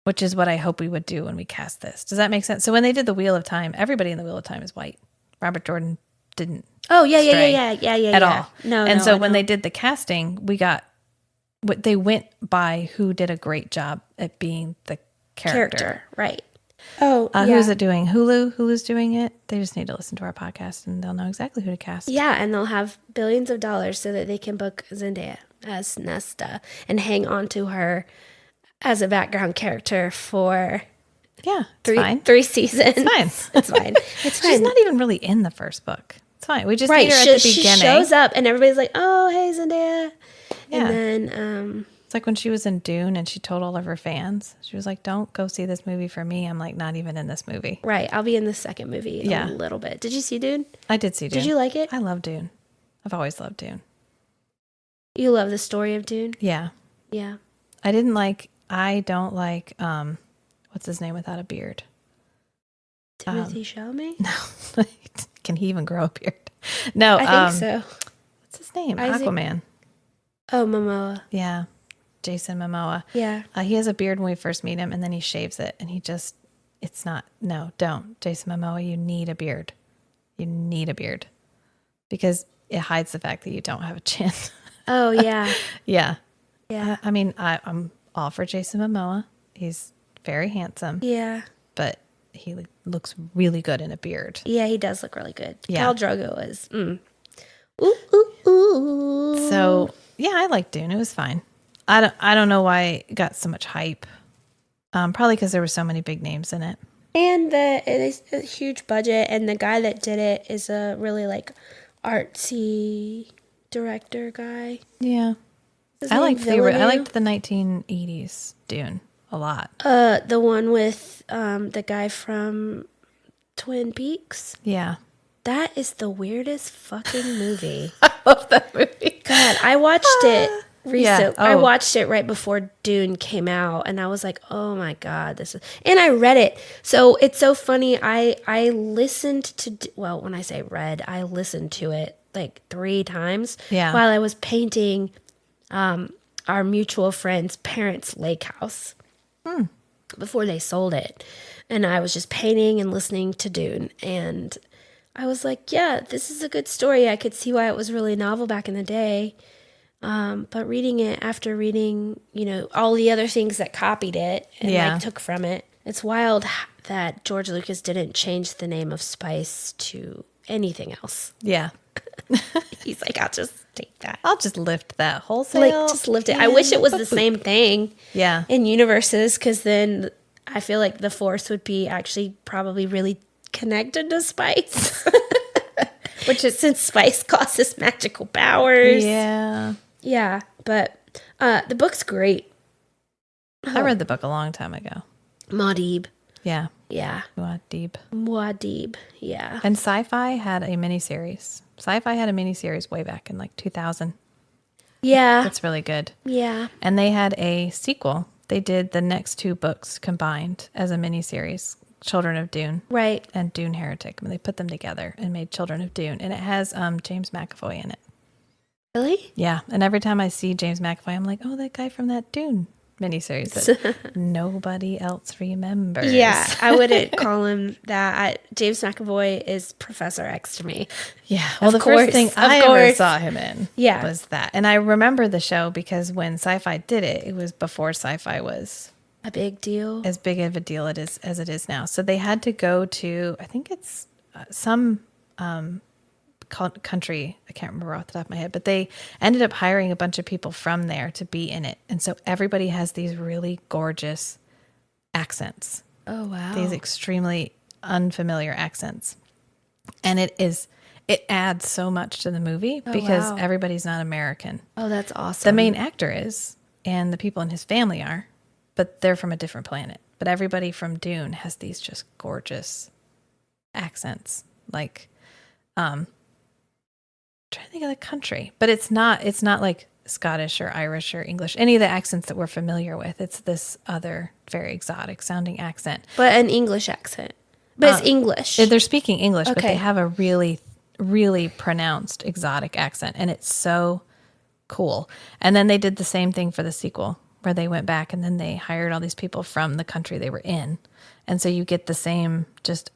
which is what I hope we would do when we cast this. Does that make sense? So when they did the Wheel of Time, everybody in the Wheel of Time is white. Robert Jordan didn't. Oh, yeah, stray at all. No, and no, so I when know. they did the casting, they went by who did a great job at being the character. Right. Oh, Who's it doing? Hulu? Hulu's doing it. They just need to listen to our podcast and they'll know exactly who to cast. Yeah, and they'll have billions of dollars so that they can book Zendaya as Nesta and hang on to her as a background character for Yeah, it's fine. 3 seasons. It's fine. It's fine. It's fine. She's not even really in the first book. It's fine. We just right. need her at the She beginning. shows up and everybody's like, "Oh, hey, Zendaya." Yeah. And then It's like when she was in Dune and she told all of her fans, she was like, don't go see this movie for me. I'm like, not even in this movie. right, I'll be in the second movie Yeah. a little bit. Did you see Dune? I did see Dune. Did you like it? I love Dune. I've always loved Dune. You love the story of Dune? Yeah. Yeah. I don't like, what's his name without a beard? Timothy Chalamet? No. Can he even grow a beard? No. I think so. What's his name? Isaac- Aquaman. Oh, Momoa. Yeah. Jason Momoa. Yeah. He has a beard when we first meet him and then he shaves it and don't. Jason Momoa, you need a beard. You need a beard. Because it hides the fact that you don't have a chin. Oh, yeah. Yeah. Yeah. I mean, I'm all for Jason Momoa. He's very handsome, Yeah. but he looks really good in a beard. Yeah, he does look really good. Yeah. Khal Drogo is. Ooh, ooh, ooh. So yeah, I liked Dune. It was fine. I don't know why it got so much hype. Probably because there were so many big names in it. And it is a huge budget, and the guy that did it is a really like artsy director guy. Yeah, I liked the 1980s Dune a lot. The one with the guy from Twin Peaks. Yeah, That is the weirdest fucking movie. I love that movie. God, I watched it recently. Yeah. I Oh. watched it right before Dune came out, and I was like, "Oh my God, this is." And I read it, so it's so funny. I listened to when I say read, I listened to it like 3 times. Yeah. While I was painting, our mutual friend's parents' lake house before they sold it, and I was just painting and listening to Dune, and I was like, "Yeah, this is a good story." I could see why it was really novel back in the day. But reading it after reading, all the other things that copied it and Yeah. like took from it, it's wild that George Lucas didn't change the name of spice to anything else. Yeah, He's like, I'll just take that. I'll just lift that wholesale. Like, just lift it. I wish it was the same thing Yeah, in universes, because then I feel like the Force would be actually probably really connected to spice. Which is, since spice causes magical powers. yeah. Yeah, but the book's great. I read the book a long time ago. Muad'Dib. Yeah, Yeah. deep. Muad'Dib. Yeah. And Sci-Fi had a miniseries. Sci-Fi had a miniseries way back in like 2000. Yeah. That's really good. Yeah. And they had a sequel. They did the next 2 books combined as a miniseries, Children of Dune Right. and Dune Heretic. I mean, they put them together and made Children of Dune. And it has James McAvoy in it. Really? Yeah. And every time I see James McAvoy, I'm like, oh, that guy from that Dune miniseries that nobody else remembers. Yeah. I wouldn't call him that. James McAvoy is Professor X to me. Yeah. Well, the course, first thing of I ever course. saw him in Yeah. was that. And I remember the show because when Sci-Fi did it, it was before Sci-Fi was A big deal. as big of a deal as it is now. So they had to go to, I think it's some country, I can't remember off the top of my head, but they ended up hiring a bunch of people from there to be in it. And so everybody has these really gorgeous accents, Oh, wow. these extremely unfamiliar accents. And it adds so much to the movie because wow. everybody's not American. Oh, that's The awesome. main actor is, and the people in his family are, but they're from a different planet. But everybody from Dune has these just gorgeous accents. Like, trying to think of the country, but it's not like Scottish or Irish or English, any of the accents that we're familiar with. It's this other very exotic sounding accent. But an English accent. But it's English. They're speaking English, but they Okay. have a really, really pronounced exotic accent, and it's so cool. And then they did the same thing for the sequel, where they went back and then they hired all these people from the country they were in, and so you get the same just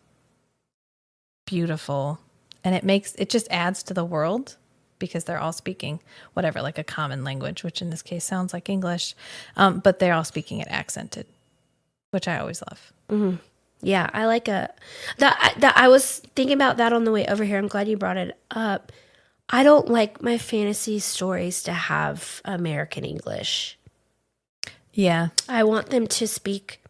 beautiful, and it just adds to the world because they're all speaking whatever, like a common language, which in this case sounds like English, but they're all speaking it accented, which I always love. Yeah, I like that. I was thinking about that on the way over here. I'm glad you brought it up. I don't like my fantasy stories to have American English. Yeah. I want them to speak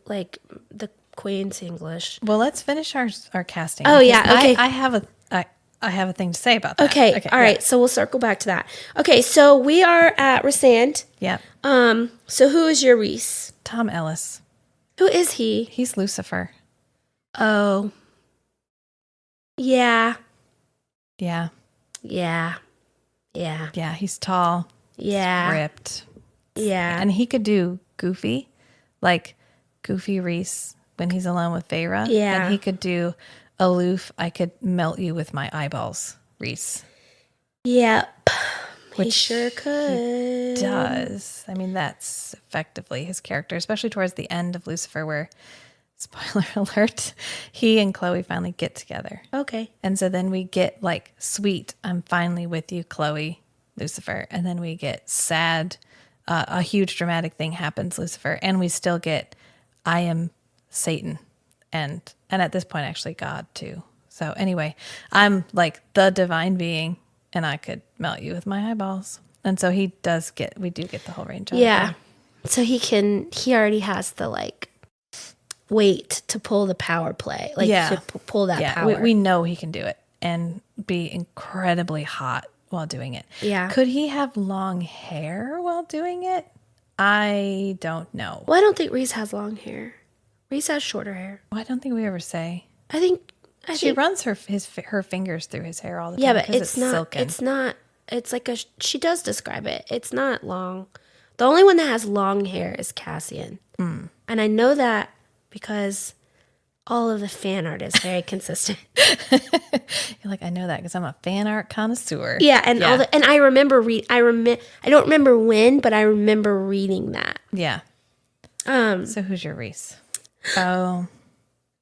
like the Queen's English. Well, let's finish our casting. Oh, yeah, because okay. I have a thing to say about that. Okay, all right. So we'll circle back to that. Okay, so we are at Rysand. Yeah. So who is your Rhys? Tom Ellis. Who is he? He's Lucifer. Oh. Yeah. Yeah. Yeah. Yeah. Yeah. He's tall, Yeah. ripped. Yeah. And he could do Goofy, like Goofy Reese when he's alone with Feyre. Yeah. And he could do Aloof, I could melt you with my eyeballs, Reese. Yep. He Which sure could. Does. I mean, that's effectively his character, especially towards the end of Lucifer, where spoiler alert, he and Chloe finally get together. Okay. And so then we get like sweet, I'm finally with you, Chloe, Lucifer. And then we get sad, a huge dramatic thing happens, Lucifer. And we still get, I am Satan. And at this point, actually God too. So anyway, I'm like the divine being and I could melt you with my eyeballs. And so we do get the whole range of it. Yeah. So he already has the like weight to pull the power play. Like to pull that power. We know he can do it and be incredibly hot while doing it. Yeah. Could he have long hair while doing it? I don't know. Well, I don't think Reese has long hair. Reese has shorter hair. Well, I don't think we ever say. I think She runs her fingers through his hair all the time. Yeah, but 'cause it's not silken. it's not it's like she does describe it. It's not long. The only one that has long hair is Cassian. And I know that because all of the fan art is very consistent. You're like, I know that because I'm a fan art connoisseur. Yeah, and I remember I don't remember when, but I remember reading that. Yeah. So who's your Reese? Oh.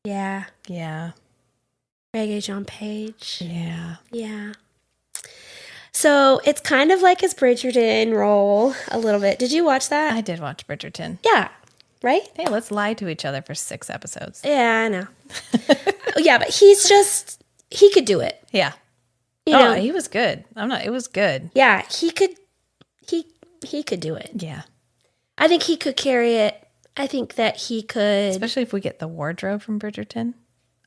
Yeah. Yeah. Reggae John Page. Yeah. Yeah. So it's kind of like his Bridgerton role a little bit. Did you watch that? I did watch Bridgerton. Yeah. Right? Hey, let's lie to each other for 6 episodes. Yeah, I know. Yeah, but he could do it. Yeah. You know? He was good. It was good. Yeah, he could do it. Yeah. I think he could carry it. I think that he could. Especially if we get the wardrobe from Bridgerton.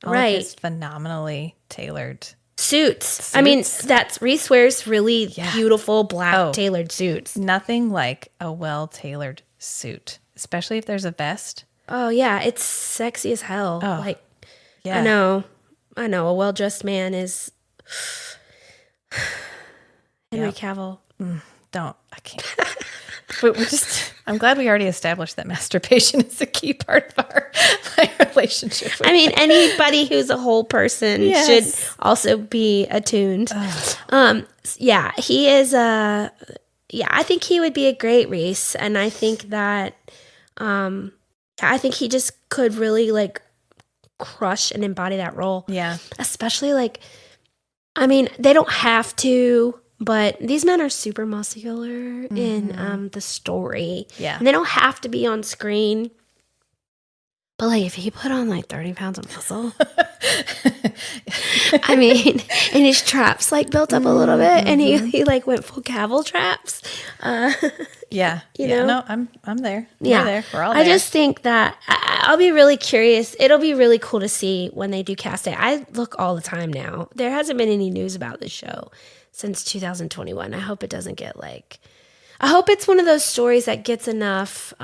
All Right. of his phenomenally tailored Suits. I mean, Reese wears really beautiful black Oh. tailored suits. Nothing like a well-tailored suit, especially if there's a vest. Oh yeah, it's sexy as hell. Oh, Like, yeah. I know. A well-dressed man is Henry Yep. Cavill. I can't. But I'm glad we already established that masturbation is a key part of my relationship with I mean, anybody who's a whole person Yes. should also be attuned. Yeah, he is I think he would be a great Reese, and I think that I think he just could really like crush and embody that role. Yeah. Especially like, I mean, they don't have to, but these men are super muscular in the story. Yeah. And they don't have to be on screen. But like, if he put on like 30 pounds of muscle, I mean, and his traps like built up a little bit, and he like went full Cavill traps. Yeah. You yeah. know? No, I'm there. Yeah. You're there. We're all there. I just think that I'll be really curious. It'll be really cool to see when they do cast it. I look all the time now. There hasn't been any news about this show since 2021. I hope it doesn't get like, I hope it's one of those stories that gets enough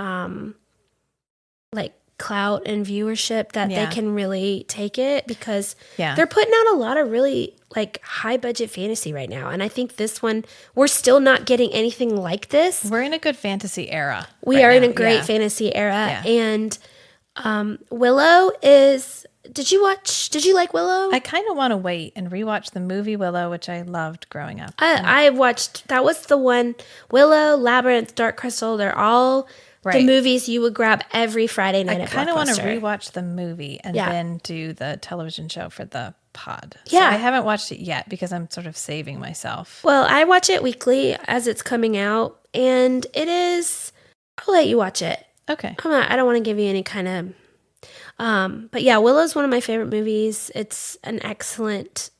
like clout and viewership that they can really take it, because they're putting out a lot of really like high budget fantasy right now. And I think this one, we're still not getting anything like this. We're in a good fantasy era. We are in a great fantasy era. Yeah. And Willow is, did you like Willow? I kind of want to wait and rewatch the movie Willow, which I loved growing up. I watched, that was the one, Willow, Labyrinth, Dark Crystal, they're all the movies you would grab every Friday night I at kind of want to Blockbuster. rewatch the movie and then do the television show for the pod. Yeah. So I haven't watched it yet because I'm sort of saving myself. Well, I watch it weekly as it's coming out, and it is, I'll let you watch it. Okay. I don't want to give you any kind of, but yeah, Willow's one of my favorite movies. It's an excellent,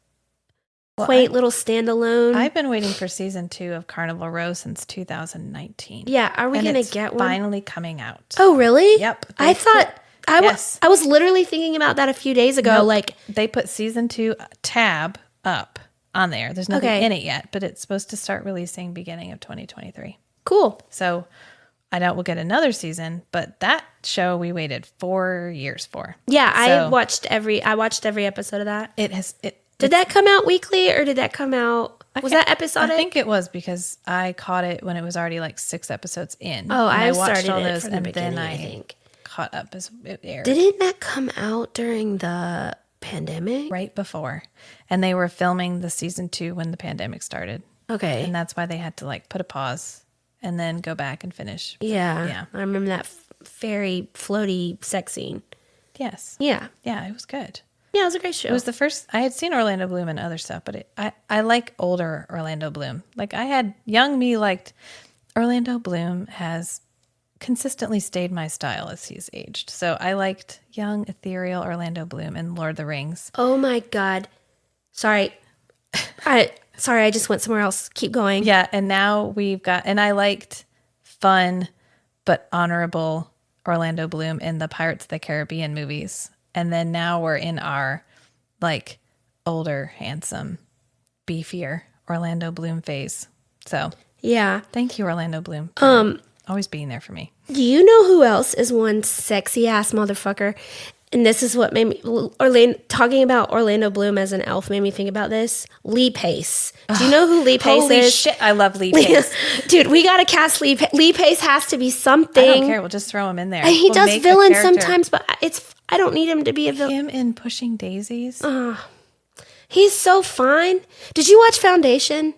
quaint little standalone. I've been waiting for season 2 of Carnival Row since 2019. Yeah, are we And going to it's get one? finally coming out. Oh, really? Yep. I thought, Yes. I was literally thinking about that a few days ago. Nope. Like, They put season 2 tab up on there. There's nothing in it yet, but it's supposed to start releasing beginning of 2023. cool. So I doubt we'll get another season, but that show we waited 4 years for. Yeah, So I watched every episode of that. Did Did that come out weekly, or did that come out, was that episodic? I think it was, because I caught it when it was already like 6 episodes in. Oh, and I watched started all it those, from the and beginning, then I I think. caught up as it aired. Didn't that come out during the pandemic? Right before. And they were filming the season 2 when the pandemic started. Okay. And that's why they had to like put a pause and then go back and finish. Yeah. Yeah. I remember that fairy floaty sex scene. Yes. Yeah. Yeah, it was good. Yeah, it was a great show. It was the first, I had seen Orlando Bloom and other stuff, but I like older Orlando Bloom. Like young me liked, Orlando Bloom has consistently stayed my style as he's aged. So I liked young, ethereal Orlando Bloom in Lord of the Rings. Oh my God. Sorry. I just went somewhere else. Keep going. Yeah, and now and I liked fun but honorable Orlando Bloom in the Pirates of the Caribbean movies. And then now we're in our like older, handsome, beefier Orlando Bloom phase. So Yeah. thank you, Orlando Bloom, for always being there for me. Do you know who else is one sexy ass motherfucker? And this is what made me talking about Orlando Bloom as an elf made me think about this. Lee Pace. Do you know who Lee Pace Holy is? shit, I love Lee Pace. Dude, we gotta cast Lee Pace. Lee Pace has to be something. I don't care. We'll just throw him in there. He We'll does make a villains character. sometimes, but I don't need him to be a villain. Him in Pushing Daisies. He's so fine. Did you watch Foundation?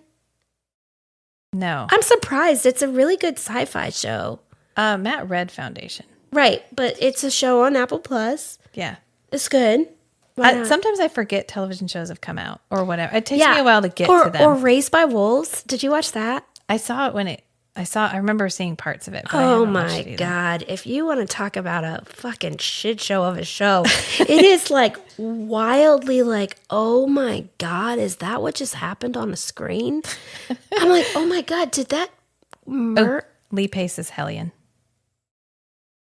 No. I'm surprised. It's a really good sci-fi show. Matt read Foundation. Right, but it's a show on Apple Plus. Yeah. It's good. Why not? Sometimes I forget television shows have come out or whatever. It takes me a while to get to them. Or Raised by Wolves. Did you watch that? I saw it I remember seeing parts of it. But I Oh haven't watched my it either. God. If you want to talk about a fucking shit show of a show, it is like wildly like, oh my God, is that what just happened on the screen? I'm like, oh my God, did that Lee Pace is Hellion.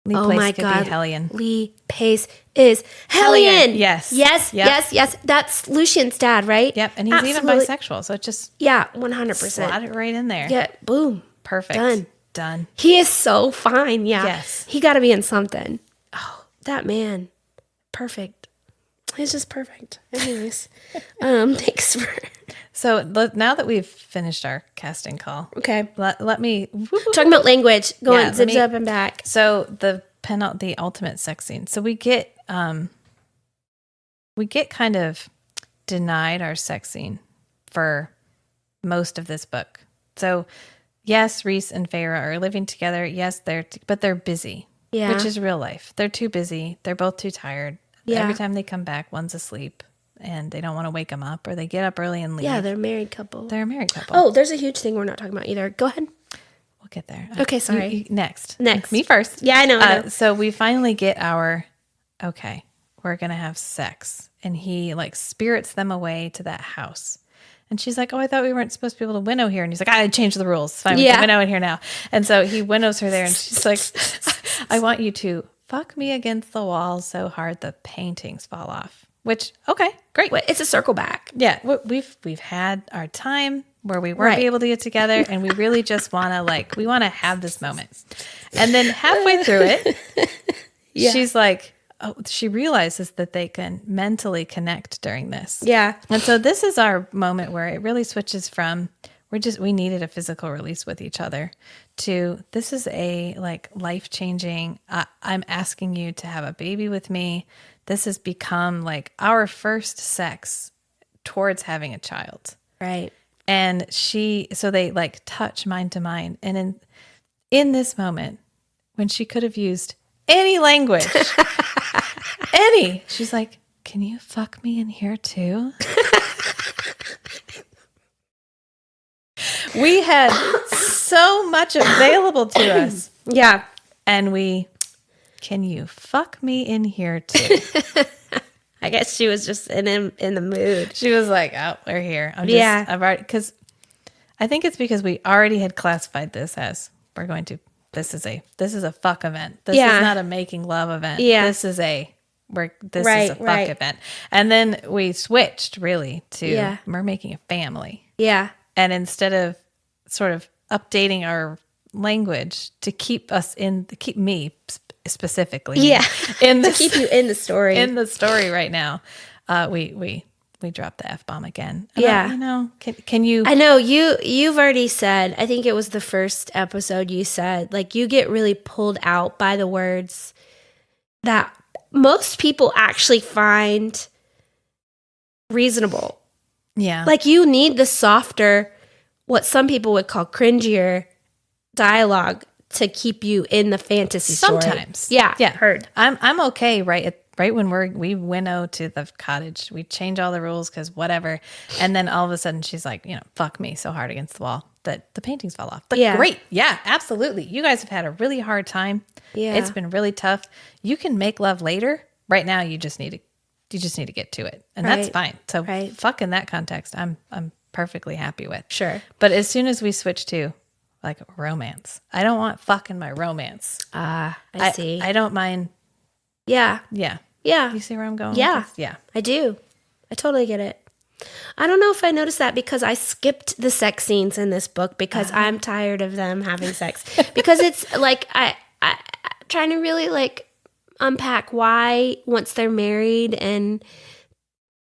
Lee Oh Pace my could God. be Hellion. Lee Pace is Hellion. Yes. Yes, Yep. yes. That's Lucian's dad, right? Yep. And he's even Absolutely. bisexual. So it just Yeah, 100%. slot it right in there. Yeah, boom. Perfect. Done. He is so fine. Yeah. Yes. He got to be in something. Oh, that man. Perfect. He's just perfect. Anyways, thanks for. So now that we've finished our casting call, Okay. let me. Talking about language, going Yeah, zip up and back. So the ultimate sex scene. So we get kind of denied our sex scene for most of this book. So yes, Reese and Feyre are living together. Yes, but they're busy. Yeah. Which is real life. They're too busy. They're both too tired. Yeah. Every time they come back, one's asleep and they don't want to wake them up, or they get up early and leave. Yeah, they're a married couple. They're a married couple. Oh, there's a huge thing we're not talking about either. Go ahead. We'll get there. Okay, sorry. Next. Next. Me first. Yeah, I know. So we finally get okay, we're going to have sex. And he like spirits them away to that house. And she's like, oh, I thought we weren't supposed to be able to winnow here. And he's like, I changed the rules. It's fine. We can winnow in here now. And so he winnows her there. And she's like, I want you to fuck me against the wall so hard the paintings fall off. Which, okay, great. Wait, it's a circle back. Yeah, we've had our time where we weren't able to get together, and we really just want to have this moment. And then halfway through it, she's like, oh, she realizes that they can mentally connect during this. Yeah. And so this is our moment where it really switches from we needed a physical release with each other to this is a like life-changing, I'm asking you to have a baby with me. This has become like our first sex towards having a child. Right. And so they like touch mind to mind. And in this moment, when she could have used any language, she's like, can you fuck me in here too? We had so much available to us. Yeah. And can you fuck me in here too? I guess she was just in the mood. She was like, oh, we're here. I've already, because I think it's because we already had classified this as this is a fuck event. This is not a making love event. Yeah. This is a fuck event. And then we switched really to we're making a family. Yeah. And instead of sort of updating our language to keep me specifically. Yeah. To keep you in the story. In the story right now. We dropped the F-bomb again. Can you? I know you've already said, I think it was the first episode you said, like you get really pulled out by the words that most people actually find reasonable. Yeah. Like you need the softer, what some people would call cringier dialogue to keep you in the fantasy story. Sometimes. Yeah. Yeah. Heard. I'm okay right at right when we winnow to the cottage, we change all the rules because whatever. And then all of a sudden she's like, fuck me so hard against the wall that the paintings fell off. But great. Yeah, absolutely. You guys have had a really hard time. Yeah. It's been really tough. You can make love later. Right now, you just need to get to it. And that's fine. So fuck in that context, I'm perfectly happy with. Sure. But as soon as we switch to like romance, I don't want fuck in my romance. I see. I don't mind. Yeah. Yeah. Yeah. You see where I'm going? Yeah. With this? Yeah. I do. I totally get it. I don't know if I noticed that because I skipped the sex scenes in this book because I'm tired of them having sex. Because it's like I'm trying to really like unpack why once they're married and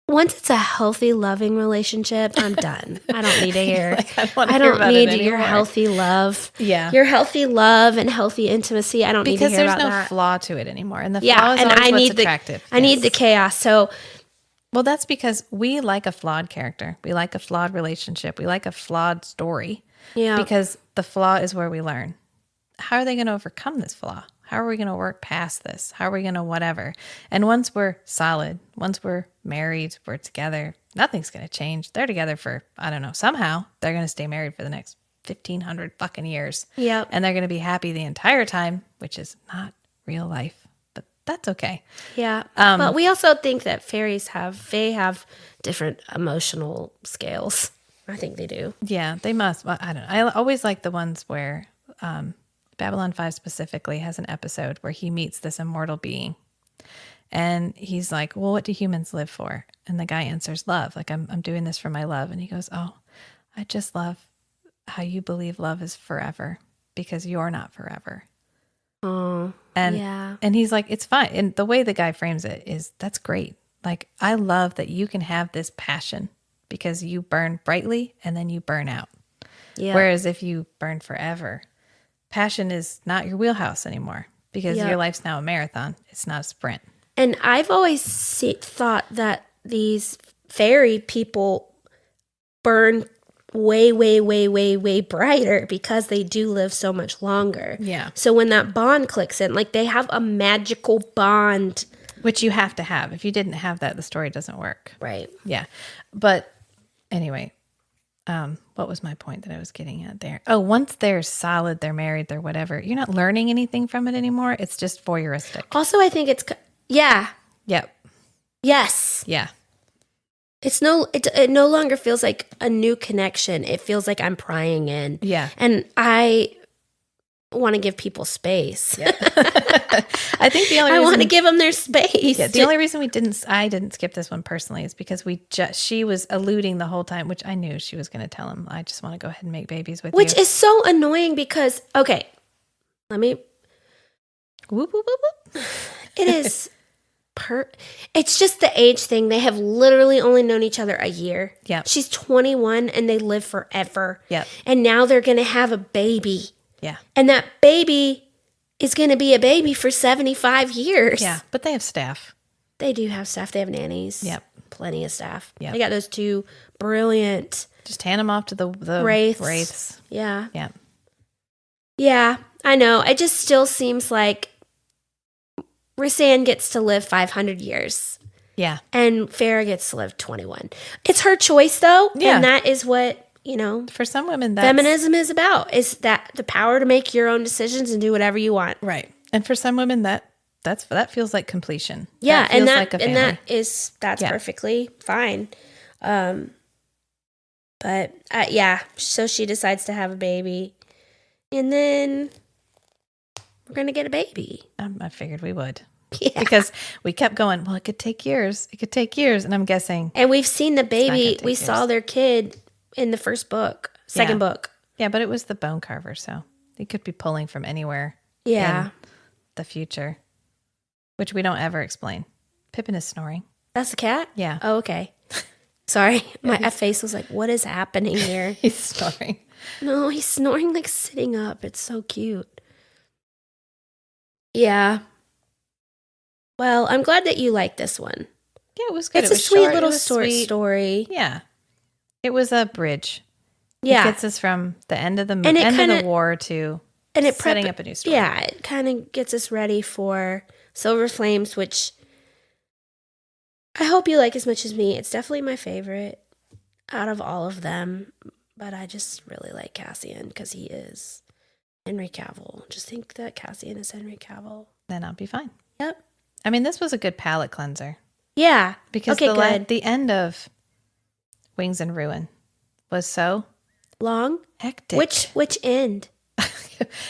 once it's a healthy, loving relationship, I'm done. I don't need to hear. I don't need your healthy love. Yeah. Your healthy love and healthy intimacy. I don't need to hear about that. Because there's no flaw to it anymore. And the flaw is always what's attractive. I need the chaos. So, well, that's because we like a flawed character. We like a flawed relationship. We like a flawed story. Yeah. Because the flaw is where we learn. How are they going to overcome this flaw? How are we going to work past this? How are we going to whatever? And once we're solid, once we're married, we're together, nothing's going to change. They're together for, I don't know, somehow they're going to stay married for the next 1,500 fucking years. Yep. And they're going to be happy the entire time, which is not real life, but that's okay. Yeah. But we also think that fairies have different emotional scales. I think they do. Yeah, they must. Well, I don't know. I always like the ones where Babylon 5 specifically has an episode where he meets this immortal being. And he's like, well, what do humans live for? And the guy answers love. Like, I'm doing this for my love. And he goes, oh, I just love how you believe love is forever because you're not forever. Oh, and, yeah. And he's like, it's fine. And the way the guy frames it is, that's great. Like, I love that you can have this passion because you burn brightly and then you burn out. Yeah. Whereas if you burn forever, passion is not your wheelhouse anymore because your life's now a marathon. It's not a sprint. And I've always thought that these fairy people burn way, way, way, way, way brighter because they do live so much longer. Yeah. So when that bond clicks in, like they have a magical bond. Which you have to have. If you didn't have that, the story doesn't work. Right. Yeah. But anyway, what was my point that I was getting at there? Oh, once they're solid, they're married, they're whatever. You're not learning anything from it anymore. It's just voyeuristic. Also, I think it's, yeah. Yep. Yes. Yeah. It no longer feels like a new connection. It feels like I'm prying in. Yeah. And I want to give people space. Yeah. I think the only reason I want to give them their space. Yeah, the only reason I didn't skip this one personally is because she was alluding the whole time, which I knew she was going to tell him, I just want to go ahead and make babies with you. Which is so annoying because, okay, let me. Whoop, whoop, whoop, whoop. It is. It's just the age thing. They have literally only known each other a year. Yeah. She's 21 and they live forever. Yeah. And now they're going to have a baby. Yeah. And that baby is going to be a baby for 75 years. Yeah. But they have staff. They do have staff. They have nannies. Yep. Plenty of staff. Yep. They got those two brilliant. Just hand them off to the wraiths. Yeah. Yeah. Yeah. I know. It just still seems like Rhysand gets to live 500 years. Yeah. And Farrah gets to live 21. It's her choice, though. Yeah. And that is what, for some women, that's feminism is about, is that the power to make your own decisions and do whatever you want. right. And for some women, that feels like completion. Yeah. That feels and like a family. that's perfectly fine. But yeah, so she decides to have a baby. And then we're going to get a baby. I figured we would. Yeah. Because we kept going, well, it could take years. It could take years. And I'm guessing. And we've seen the baby. We years. saw their kid in the first book, second book. Yeah, but it was the bone carver. So it could be pulling from anywhere. Yeah. In the future, which we don't ever explain. Pippin is snoring. That's the cat? Yeah. Oh, okay. Sorry. My face was like, what is happening here? He's snoring. No, he's snoring like sitting up. It's so cute. Yeah. Well, I'm glad that you like this one. Yeah, it was good. It's it a was sweet short, little it was short sweet. story. Yeah. It was a bridge. Yeah. It gets us from the end of the And it end of kinda- the war to And it setting up a new story. Yeah, it kind of gets us ready for Silver Flames, which I hope you like as much as me. It's definitely my favorite out of all of them, but I just really like Cassian because he is Henry Cavill. Just think that Cassian is Henry Cavill. Then I'll be fine. Yep. I mean, this was a good palate cleanser. Yeah. Because okay, good. the end of Wings and Ruin was so long. hectic. Which end?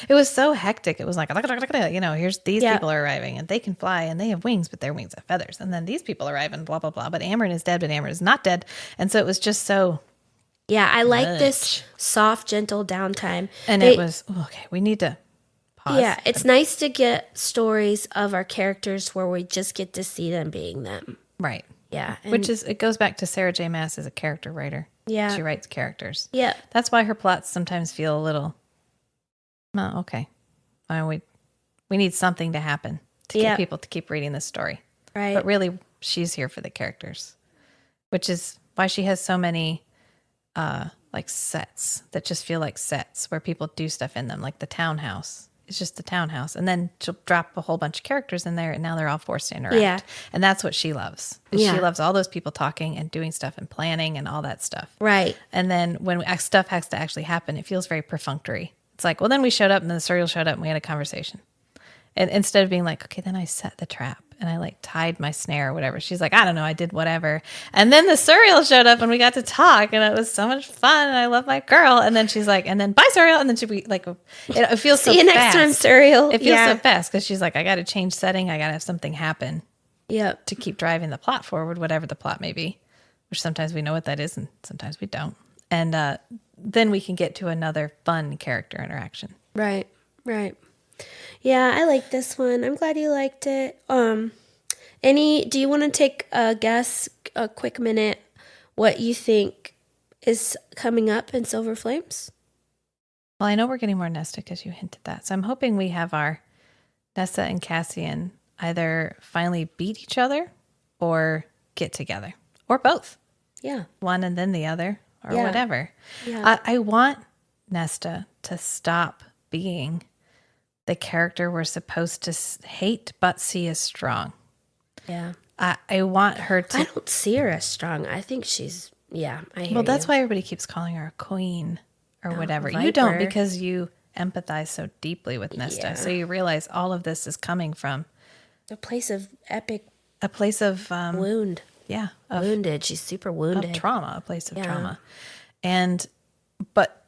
It was so hectic. It was like, here's these Yeah. people are arriving and they can fly and they have wings, but their wings have feathers. And then these people arrive and blah, blah, blah. But Amryn is dead, but Amryn is not dead. And so it was just so. Yeah, I like this soft, gentle downtime. And it was, okay, we need to pause. Yeah, it's nice to get stories of our characters where we just get to see them being them. Right. Yeah. It goes back to Sarah J. Maas as a character writer. Yeah. She writes characters. Yeah. That's why her plots sometimes feel a little, oh, okay. We need something to happen to get people to keep reading this story. Right. But really, she's here for the characters, which is why she has so many like sets that just feel like sets where people do stuff in them, like the townhouse. It's just the townhouse. And then she'll drop a whole bunch of characters in there, and now they're all forced to interact. Yeah. And that's what she loves. Yeah. She loves all those people talking and doing stuff and planning and all that stuff. Right. And then when stuff has to actually happen, it feels very perfunctory. It's like, well, then we showed up and then the Suriel showed up and we had a conversation. And instead of being like, okay, then I set the trap and I like tied my snare or whatever. She's like, I don't know, I did whatever. And then the Suriel showed up and we got to talk and it was so much fun and I love my girl. And then she's like, and then bye Suriel. And then she'd be like, it feels so fast. See you next time, Suriel. It feels so fast because she's like, I got to change setting. I got to have something happen. Yep. To keep driving the plot forward, whatever the plot may be, which sometimes we know what that is and sometimes we don't. And then we can get to another fun character interaction. Right. Right. Yeah, I like this one. I'm glad you liked it. Do you want to take a guess, a quick minute, what you think is coming up in Silver Flames? Well, I know we're getting more Nesta because you hinted that. So I'm hoping we have our Nesta and Cassian either finally beat each other or get together or both. Yeah. One and then the other or whatever. Yeah. I want Nesta to stop being the character we're supposed to hate but see as strong. Yeah. I want her to. I don't see her as strong. I think she's, I hear Well, that's you. why everybody keeps calling her a queen or whatever. Viper. You don't because you empathize so deeply with Nesta. Yeah. So you realize all of this is coming from A place of epic a place of wound. yeah, of Wounded. She's super wounded. trauma, a place of trauma. But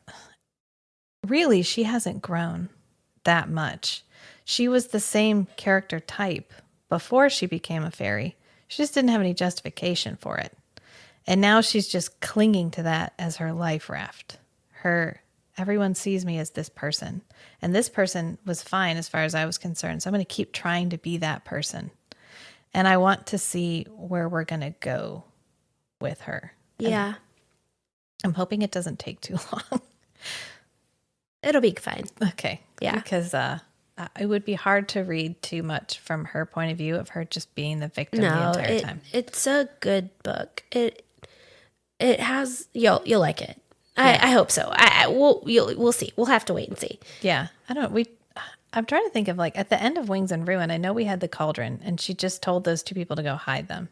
really she hasn't grown that much. She was the same character type before she became a fairy. She just didn't have any justification for it. And now she's just clinging to that as her life raft. Everyone sees me as this person. And this person was fine as far as I was concerned. So I'm going to keep trying to be that person. And I want to see where we're going to go with her. Yeah. I'm hoping it doesn't take too long. It'll be fine. Okay. Yeah. Because it would be hard to read too much from her point of view of her just being the victim the entire time. It's a good book. It has you'll like it. Yeah. I hope so. We'll see. We'll have to wait and see. Yeah. I'm trying to think of like at the end of Wings and Ruin, I know we had the cauldron and she just told those two people to go hide them.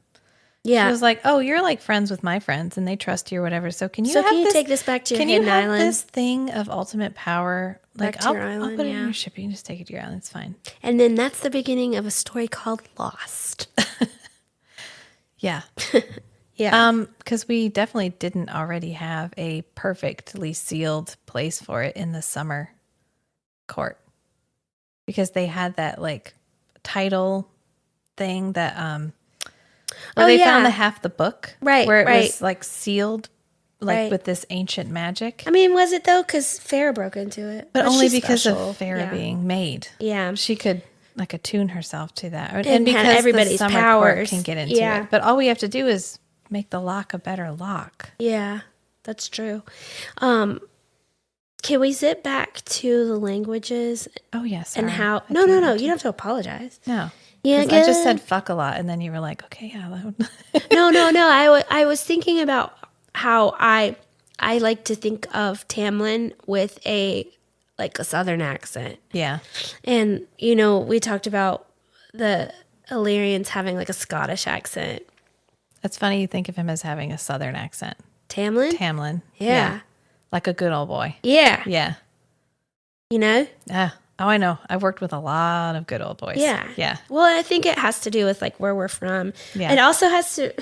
Yeah. She was like, oh, you're like friends with my friends and they trust you or whatever. So can you take this back to your hidden island? Can you have this thing of ultimate power? Like back to your island, I'll put it in your ship. You can just take it to your island. It's fine. And then that's the beginning of a story called Lost. Yeah. Yeah. Because we definitely didn't already have a perfectly sealed place for it in the summer court. Because they had that like title thing that where they found the half the book. Right. Where it was like sealed like with this ancient magic. I mean, was it though? Because Farrah broke into it. But only because special. of Farrah being made. Yeah. She could like attune herself to that. And because everybody's the summer powers court can get into it. But all we have to do is make the lock a better lock. Yeah, that's true. Can we zip back to the languages? Oh, yes. And how... No. You don't have to apologize. No. Yeah, I just said fuck a lot, and then you were like, okay, yeah. No. I was thinking about how I like to think of Tamlin with a southern accent. Yeah. And, we talked about the Illyrians having like a Scottish accent. It's funny you think of him as having a Southern accent. Tamlin? Yeah. Like a good old boy. Yeah. Yeah. You know? Yeah. Oh, I know. I've worked with a lot of good old boys. Yeah. Yeah. Well, I think it has to do with like where we're from. Yeah. It also has to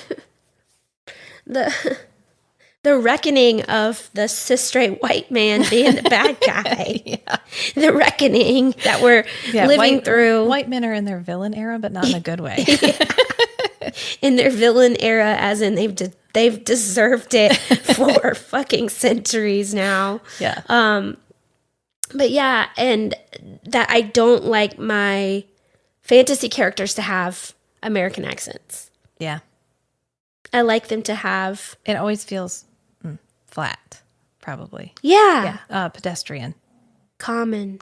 the reckoning of the cis straight white man being the bad guy. Yeah. The reckoning that we're living through. White men are in their villain era, but not in a good way. In their villain era, as in they've deserved it for fucking centuries now. Yeah. But yeah, and that I don't like my fantasy characters to have American accents. Yeah. I like them to have. It always feels flat, probably. Yeah. Yeah. Pedestrian. Common.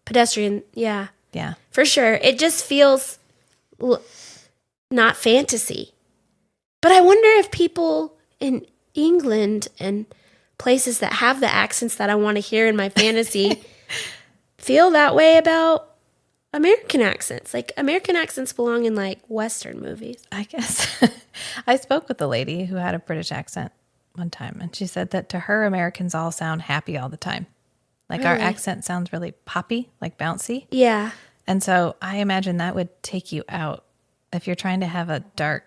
Pedestrian. Yeah. Yeah. For sure. It just feels not fantasy. But I wonder if people in England and places that have the accents that I want to hear in my fantasy feel that way about American accents. Like American accents belong in like Western movies. I guess. I spoke with a lady who had a British accent one time, and she said that to her, Americans all sound happy all the time. Like our accent sounds really poppy, like bouncy. Yeah. And so I imagine that would take you out if you're trying to have a dark,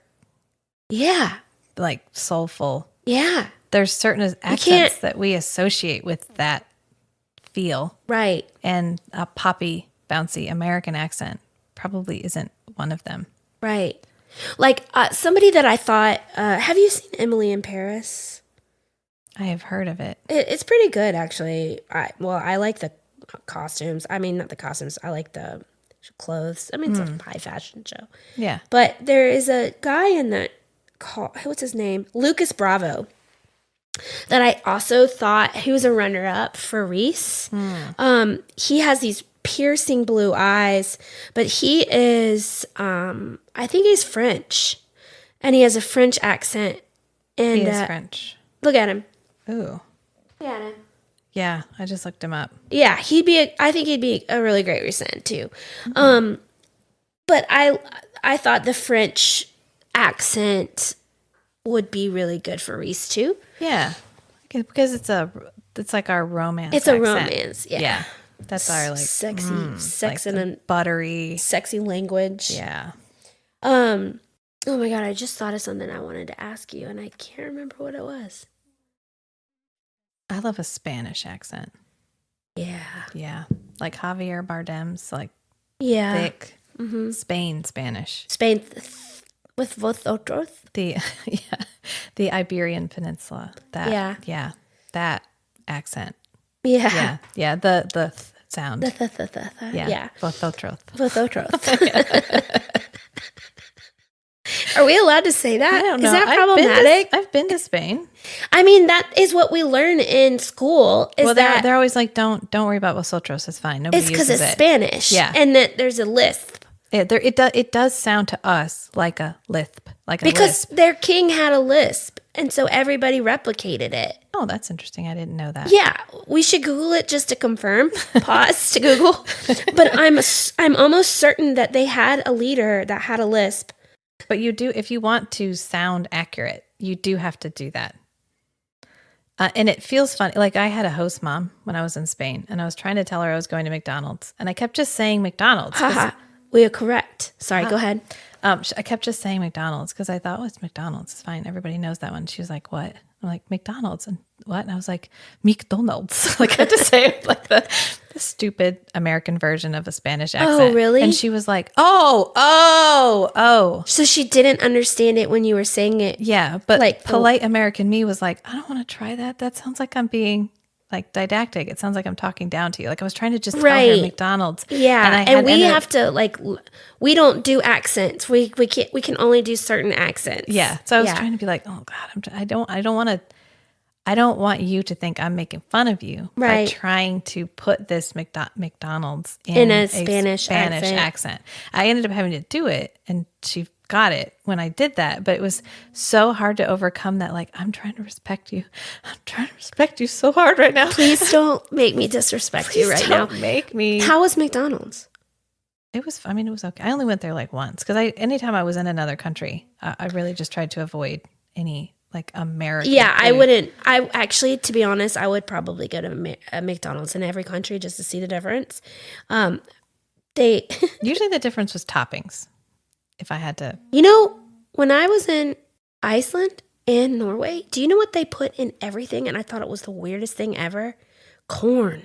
like soulful. Yeah. There's certain accents that we associate with that feel. Right. And a poppy, bouncy American accent probably isn't one of them. Right. Like somebody that I thought, have you seen Emily in Paris? I have heard of it. It's pretty good, actually. I like the costumes. I mean, not the costumes. I like the clothes. I mean, it's a high fashion show. Yeah. But there is a guy in that, what's his name? Lucas Bravo. That I also thought he was a runner-up for Reese. He has these piercing blue eyes, but he is, I think he's French, and he has a French accent. And He is French. Look at him. Ooh. Look at him. Yeah, I just looked him up. Yeah, I think he'd be a really great Resent too. But I thought the French accent would be really good for Reese too. Yeah, because it's like our romance. It's accent. a romance. Yeah. That's our like sexy, like and a buttery, sexy language. Yeah. Oh my God, I just thought of something I wanted to ask you, and I can't remember what it was. I love a Spanish accent. Yeah. Yeah, like Javier Bardem's like thick Spain Spanish. Spain with vosotros. The Iberian Peninsula. That accent. Yeah. Yeah. The sound. Yeah. Vosotros. Are we allowed to say that? I don't know. Is that problematic? I've been to Spain. I mean, that is what we learn in school. They're always like, don't worry about vosotros. It's fine. Nobody it's because uses it's it. Spanish. Yeah. And that there's a lisp. It does sound to us like a lisp. Because their king had a lisp. And so everybody replicated it. Oh, that's interesting. I didn't know that. Yeah, we should Google it just to confirm. Pause to Google. But I'm almost certain that they had a leader that had a lisp. But you do, if you want to sound accurate, you do have to do that. And it feels funny. Like I had a host mom when I was in Spain, and I was trying to tell her I was going to McDonald's, and I kept just saying McDonald's. We are correct. Sorry, go ahead. I kept just saying McDonald's because I thought, it's McDonald's. It's fine. Everybody knows that one. She was like, what? I'm like, McDonald's. And what? And I was like, McDonald's. Like I had to say it like the stupid American version of a Spanish accent. Oh, really? And she was like, oh. So she didn't understand it when you were saying it. Yeah, but like polite American me was like, I don't want to try that. That sounds like I'm being like didactic. It sounds like I'm talking down to you. Like I was trying to just tell her McDonald's. Yeah, and we have to like, we don't do accents. We can only do certain accents. Yeah, so I was trying to be like, oh God, I don't want you to think I'm making fun of you by trying to put this McDonald's in a Spanish accent. I ended up having to do it, and she got it when I did that, but it was so hard to overcome that. Like, I'm trying to respect you. I'm trying to respect you so hard right now. Please don't make me disrespect you right now. Make me. How was McDonald's? It was okay. I only went there like once because anytime I was in another country, I really just tried to avoid any like American. Yeah, I food. wouldn't. I actually, to be honest, I would probably go to a McDonald's in every country just to see the difference. They, Usually the difference was toppings. If I had to, when I was in Iceland and Norway, do you know what they put in everything? And I thought it was the weirdest thing ever. Corn.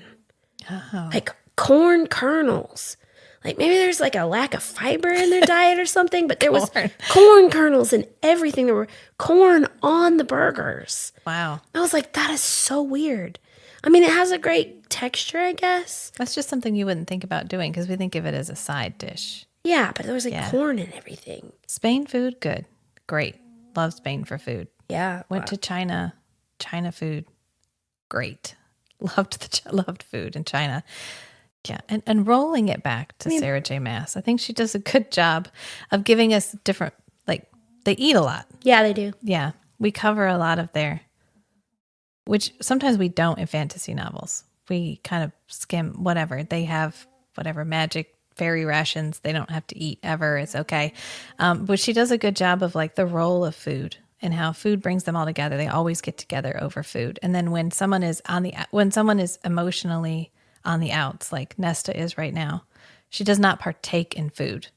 Like corn kernels. Like maybe there's like a lack of fiber in their diet or something, but there was corn kernels in everything. There were corn on the burgers. wow, I was like, that is so weird. I mean, it has a great texture, I guess. that's just something you wouldn't think about doing because we think of it as a side dish. Yeah, but there was like corn in everything. Spain food, good, great. Love Spain for food. Yeah. Went to China food, great. Loved food in China. Yeah, and rolling it back to Sarah J. Maas, I think she does a good job of giving us different, like, they eat a lot. Yeah, they do. Yeah, we cover a lot of which sometimes we don't in fantasy novels. We kind of skim whatever. They have whatever magic fairy rations. They don't have to eat ever. It's okay. But she does a good job of like the role of food and how food brings them all together. They always get together over food. And then when someone is emotionally on the outs, like Nesta is right now, she does not partake in food.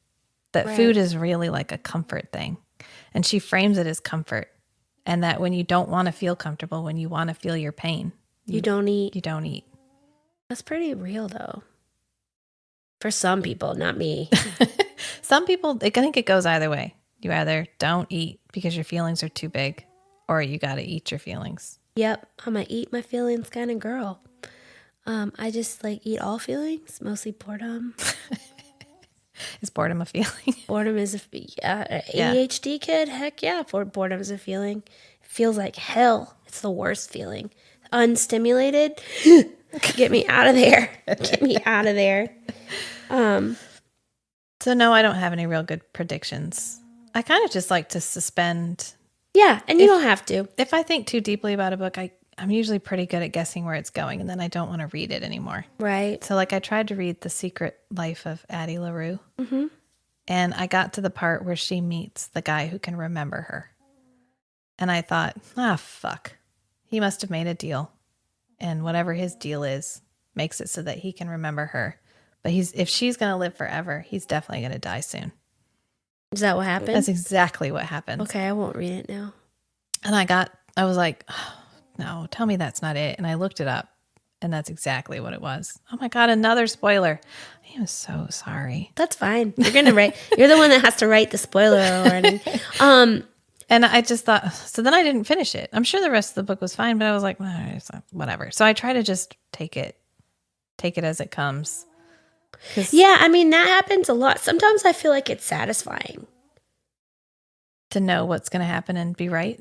That food is really like a comfort thing. And she frames it as comfort. And that when you don't want to feel comfortable, when you want to feel your pain, you don't eat. You don't eat. That's pretty real, though. For some people, not me. Some people, I think it goes either way. You either don't eat because your feelings are too big, or you got to eat your feelings. Yep, I'm a eat my feelings kind of girl. I just like eat all feelings, mostly boredom. Is boredom a feeling? Boredom is ADHD kid. Heck yeah, boredom is a feeling. It feels like hell. It's the worst feeling. Unstimulated. Get me out of there. Get me out of there. So no, I don't have any real good predictions. I kind of just like to suspend. Yeah, and you don't have to. If I think too deeply about a book, I'm usually pretty good at guessing where it's going, and then I don't want to read it anymore. Right. So like I tried to read The Secret Life of Addie LaRue, and I got to the part where she meets the guy who can remember her. And I thought, fuck. He must have made a deal. And whatever his deal is, makes it so that he can remember her. But if she's going to live forever, he's definitely going to die soon. Is that what happened? That's exactly what happened. Okay, I won't read it now. And I was like, oh, no, tell me that's not it. And I looked it up, and that's exactly what it was. Oh my God, another spoiler. I am so sorry. That's fine. You're going to write. You're the one that has to write the spoiler warning. And I just thought, so then I didn't finish it. I'm sure the rest of the book was fine, but I was like, whatever. So I try to just take it as it comes. Yeah, I mean, that happens a lot. Sometimes I feel like it's satisfying to know what's going to happen and be right.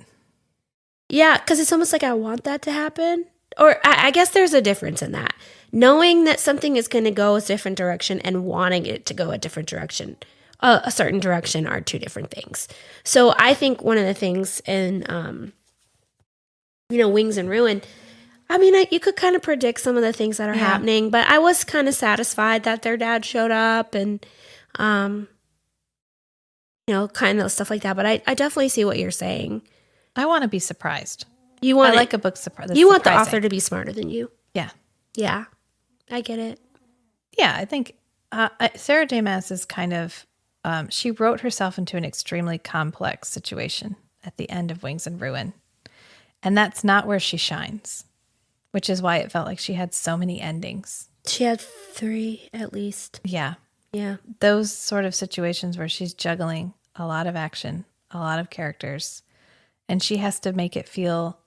Yeah, because it's almost like I want that to happen. Or I guess there's a difference in that. Knowing that something is going to go a different direction and wanting it to go a different direction, a certain direction, are two different things. So I think one of the things in, Wings and Ruin, I mean, you could kind of predict some of the things that are happening, but I was kind of satisfied that their dad showed up and, kind of stuff like that. But I definitely see what you're saying. I want to be surprised. I like a book surprise. You want the author to be smarter than you. Yeah. Yeah. I get it. Yeah, I think Sarah J. Maas is kind of, she wrote herself into an extremely complex situation at the end of Wings and Ruin. And that's not where she shines, which is why it felt like she had so many endings. She had 3 at least. Yeah. Yeah. Those sort of situations where she's juggling a lot of action, a lot of characters, and she has to make it feel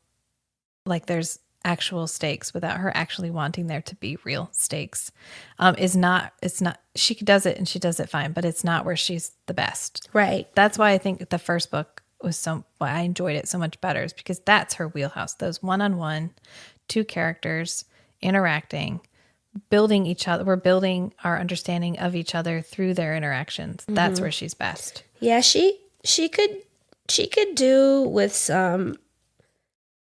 like there's actual stakes without her actually wanting there to be real stakes. She does it and she does it fine, but it's not where she's the best. Right. That's why I think the first book was why I enjoyed it so much better, is because that's her wheelhouse. Those one-on-one, 2 characters interacting, building each other. We're building our understanding of each other through their interactions. That's where she's best. Yeah, she could do with some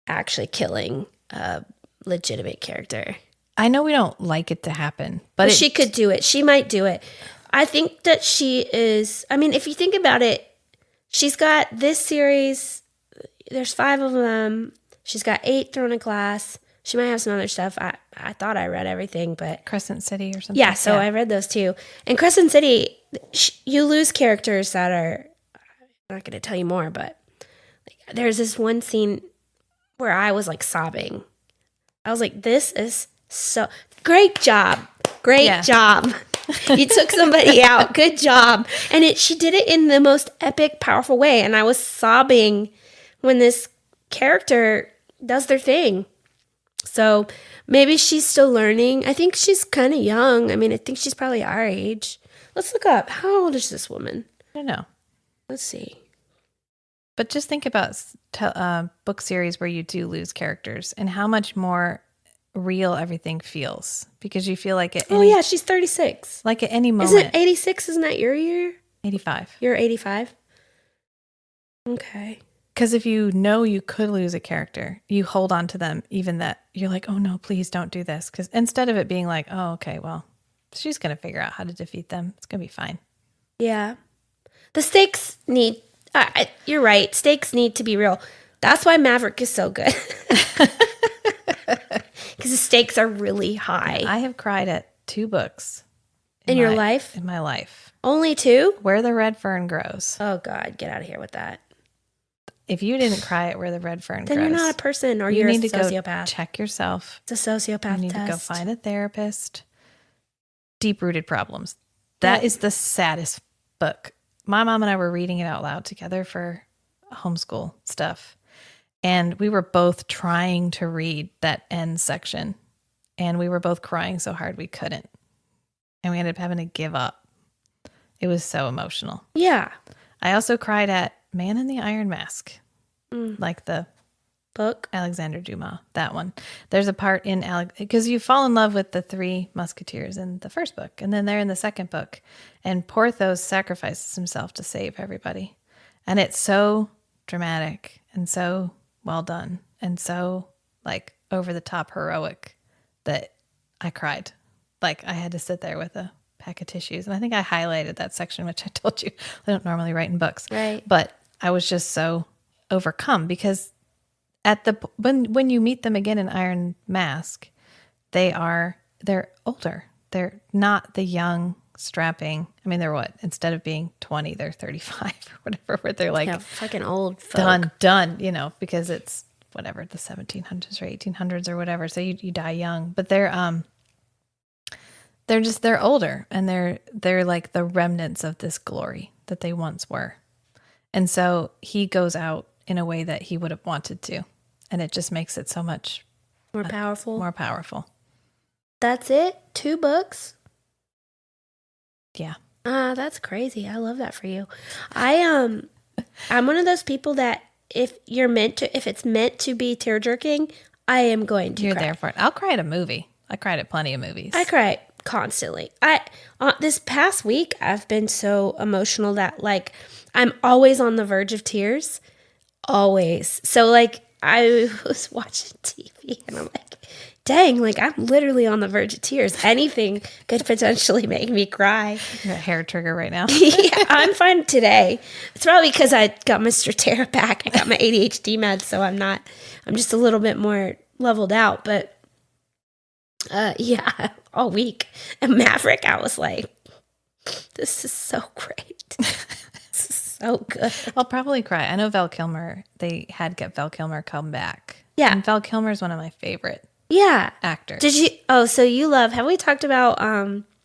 actually killing a legitimate character. I know we don't like it to happen, but she could do it. She might do it. I think that she is, I mean, if you think about it, she's got this series, there's 5 of them. She's got 8 thrown in class. She might have some other stuff. I thought I read everything, but... Crescent City or something. Yeah, so I read those too. And Crescent City, you lose characters that are... I'm not going to tell you more, but there's this one scene where I was like sobbing. I was like, this is so... Great job. Great job. You took somebody out. Good job. And she did it in the most epic, powerful way. And I was sobbing when this character does their thing. So maybe she's still learning. I think she's kind of young. I mean, I think she's probably our age. Let's look up. How old is this woman? I don't know. Let's see. But just think about book series where you do lose characters and how much more real everything feels, because you feel like she's 36. Like at any moment. Is it 86? Isn't that your year? 85. You're 85? Okay. Because if you know you could lose a character, you hold on to them, even that you're like, oh no, please don't do this. Because instead of it being like, oh, okay, well, she's going to figure out how to defeat them. It's going to be fine. Yeah. The stakes need, you're right, stakes need to be real. That's why Maverick is so good. Because the stakes are really high. I have cried at 2 books. In your life? In my life. Only 2? Where the Red Fern Grows. Oh, God, get out of here with that. If you didn't cry at Where the Red Fern Grows, then you're not a person, or you're a sociopath. Go check yourself. It's a sociopath You need test. to go find a therapist. Deep-rooted problems. That is the saddest book. My mom and I were reading it out loud together for homeschool stuff. And we were both trying to read that end section. And we were both crying so hard we couldn't. And we ended up having to give up. It was so emotional. Yeah. I also cried at Man in the Iron Mask. Like the book. Alexander Dumas, that one. There's a part in because you fall in love with the 3 musketeers in the first book. And then they're in the second book. And Porthos sacrifices himself to save everybody. And it's so dramatic and so well done and so like over the top heroic that I cried. Like I had to sit there with a pack of tissues. And I think I highlighted that section, which I told you I don't normally write in books. Right. But I was just so overcome because when you meet them again in Iron Mask, they're older. They're not the young strapping. I mean, they're what? Instead of being 20, they're 35 or whatever, where they're like fucking old folk. Done, because it's whatever, the 1700s or 1800s or whatever. So you die young, but they're older and they're like the remnants of this glory that they once were. And so he goes out in a way that he would have wanted to. And it just makes it so much more powerful. That's it? 2 books? Yeah. That's crazy. I love that for you. I'm one of those people that if it's meant to be tear jerking, I am going to You're cry. there for it. I'll cry at a movie. I cried at plenty of movies. I cry constantly. This past week I've been so emotional that like I'm always on the verge of tears. Always. So like I was watching TV and I'm like, dang, like I'm literally on the verge of tears. Anything could potentially make me cry. You're a hair trigger right now. Yeah, I'm fine today. It's probably because I got my Strattera back. I got my ADHD meds, so I'm just a little bit more leveled out. But yeah, all week. And Maverick, I was like, this is so great. This is so good. I'll probably cry. I know Val Kilmer, they had get Val Kilmer come back. Yeah. And Val Kilmer is one of my favorite actors. Did you? Oh, so you love? Have we talked about?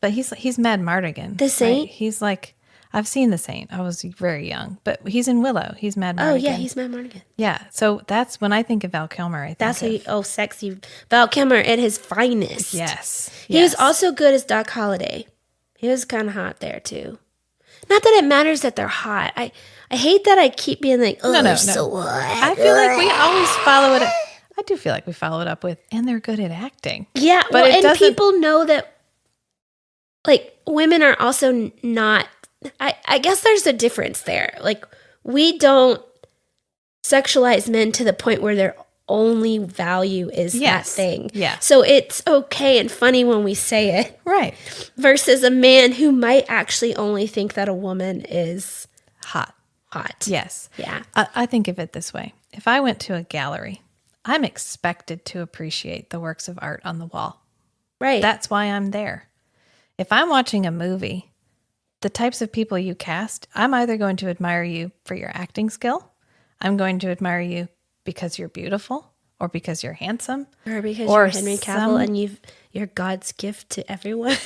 But he's Mad Mardigan. The Saint. Right? He's like, I've seen The Saint. I was very young, but he's in Willow. He's Mad Mardigan. Oh yeah, he's Mad Mardigan. Yeah. So that's when I think of Val Kilmer. I think sexy Val Kilmer at his finest. Yes. He was also good as Doc Holliday. He was kind of hot there too. Not that it matters that they're hot. I hate that I keep being like, oh, no. So hot. I feel like we always follow it. I do feel like we follow it up with, and they're good at acting. Yeah, but and people know that, like, women are also not. I guess there's a difference there. Like, we don't sexualize men to the point where they're only value is that Yes. thing. Yeah. So it's okay and funny when we say it Right. versus a man who might actually only think that a woman is Hot. hot. Yes. Yeah. I think of it this way. If I went to a gallery, I'm expected to appreciate the works of art on the wall. Right. That's why I'm there. If I'm watching a movie, the types of people you cast, I'm either going to admire you for your acting skill, I'm going to admire you because you're beautiful or because you're handsome. or because or you're Henry Cavill and you're God's gift to everyone.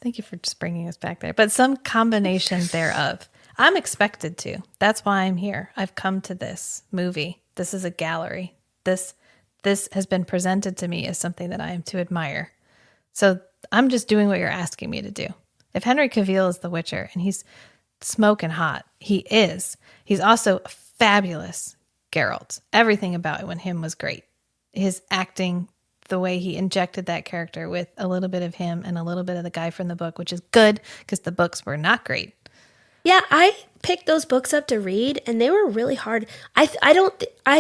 Thank you for just bringing us back there. But some combination thereof. I'm expected to. That's why I'm here. I've come to this movie. This is a gallery. This has been presented to me as something that I am to admire. So I'm just doing what you're asking me to do. If Henry Cavill is the Witcher and he's smoking hot, he is. He's also a fabulous Geralt. Everything about it when him was great. His acting, the way he injected that character with a little bit of him and a little bit of the guy from the book, which is good because the books were not great. Yeah, I picked those books up to read, and they were really hard. I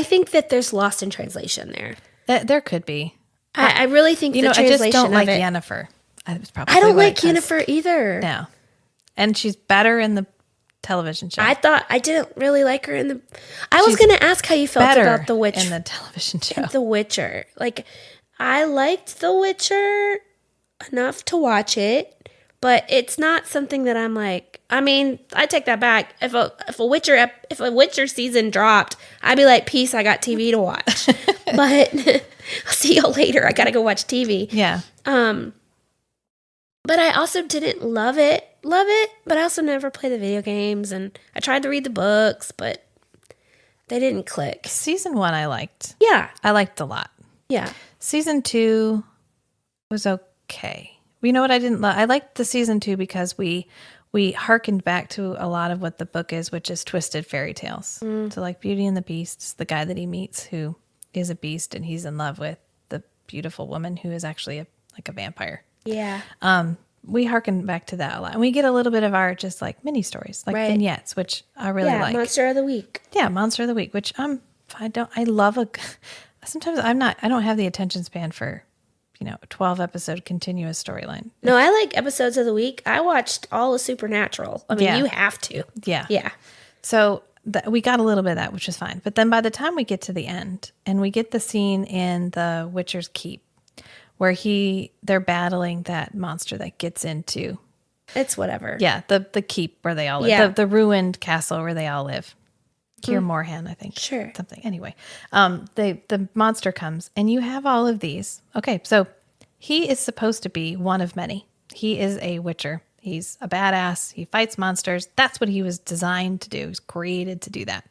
think that there's lost in translation there. There could be. I really think the I translation just don't like of it. Yennefer. I don't like Yennefer either. No. And she's better in the television show. I thought I didn't really like her in the. I was going to ask how you felt Better about The Witcher. in the television show. The Witcher. Like, I liked The Witcher enough to watch it, but it's not something that I'm like. I mean, I take that back. If a Witcher season dropped, I'd be like, peace, I got TV to watch. But I'll see y'all later. I gotta go watch TV. Yeah. But I also didn't love it, but I also never played the video games, and I tried to read the books, but they didn't click. Season 1 I liked. Yeah. I liked a lot. Yeah. Season 2 was okay. You know what I didn't love? I liked the season 2 because we hearkened back to a lot of what the book is, which is twisted fairy tales. So like Beauty and the Beast, it's the guy that he meets who is a beast and he's in love with the beautiful woman who is actually like a vampire. Yeah. We hearken back to that a lot. And we get a little bit of our just like mini stories, like Right. vignettes, which I really Yeah, like. Monster of the Week. Yeah, Monster of the Week, which I love sometimes I don't have the attention span for, a 12 episode continuous storyline. No, I like episodes of the week. I watched all of Supernatural. I mean, Yeah. you have to. Yeah. Yeah. So we got a little bit of that, which was fine. But then by the time we get to the end and we get the scene in the Witcher's Keep where they're battling that monster that gets into, It's whatever. yeah, the keep where they all live, Yeah. the ruined castle where they all live. Kier Morhan, I think. Sure. Something. Anyway, the monster comes and you have all of these. Okay, so he is supposed to be one of many. He is a witcher. He's a badass. He fights monsters. That's what he was designed to do. He was created to do that.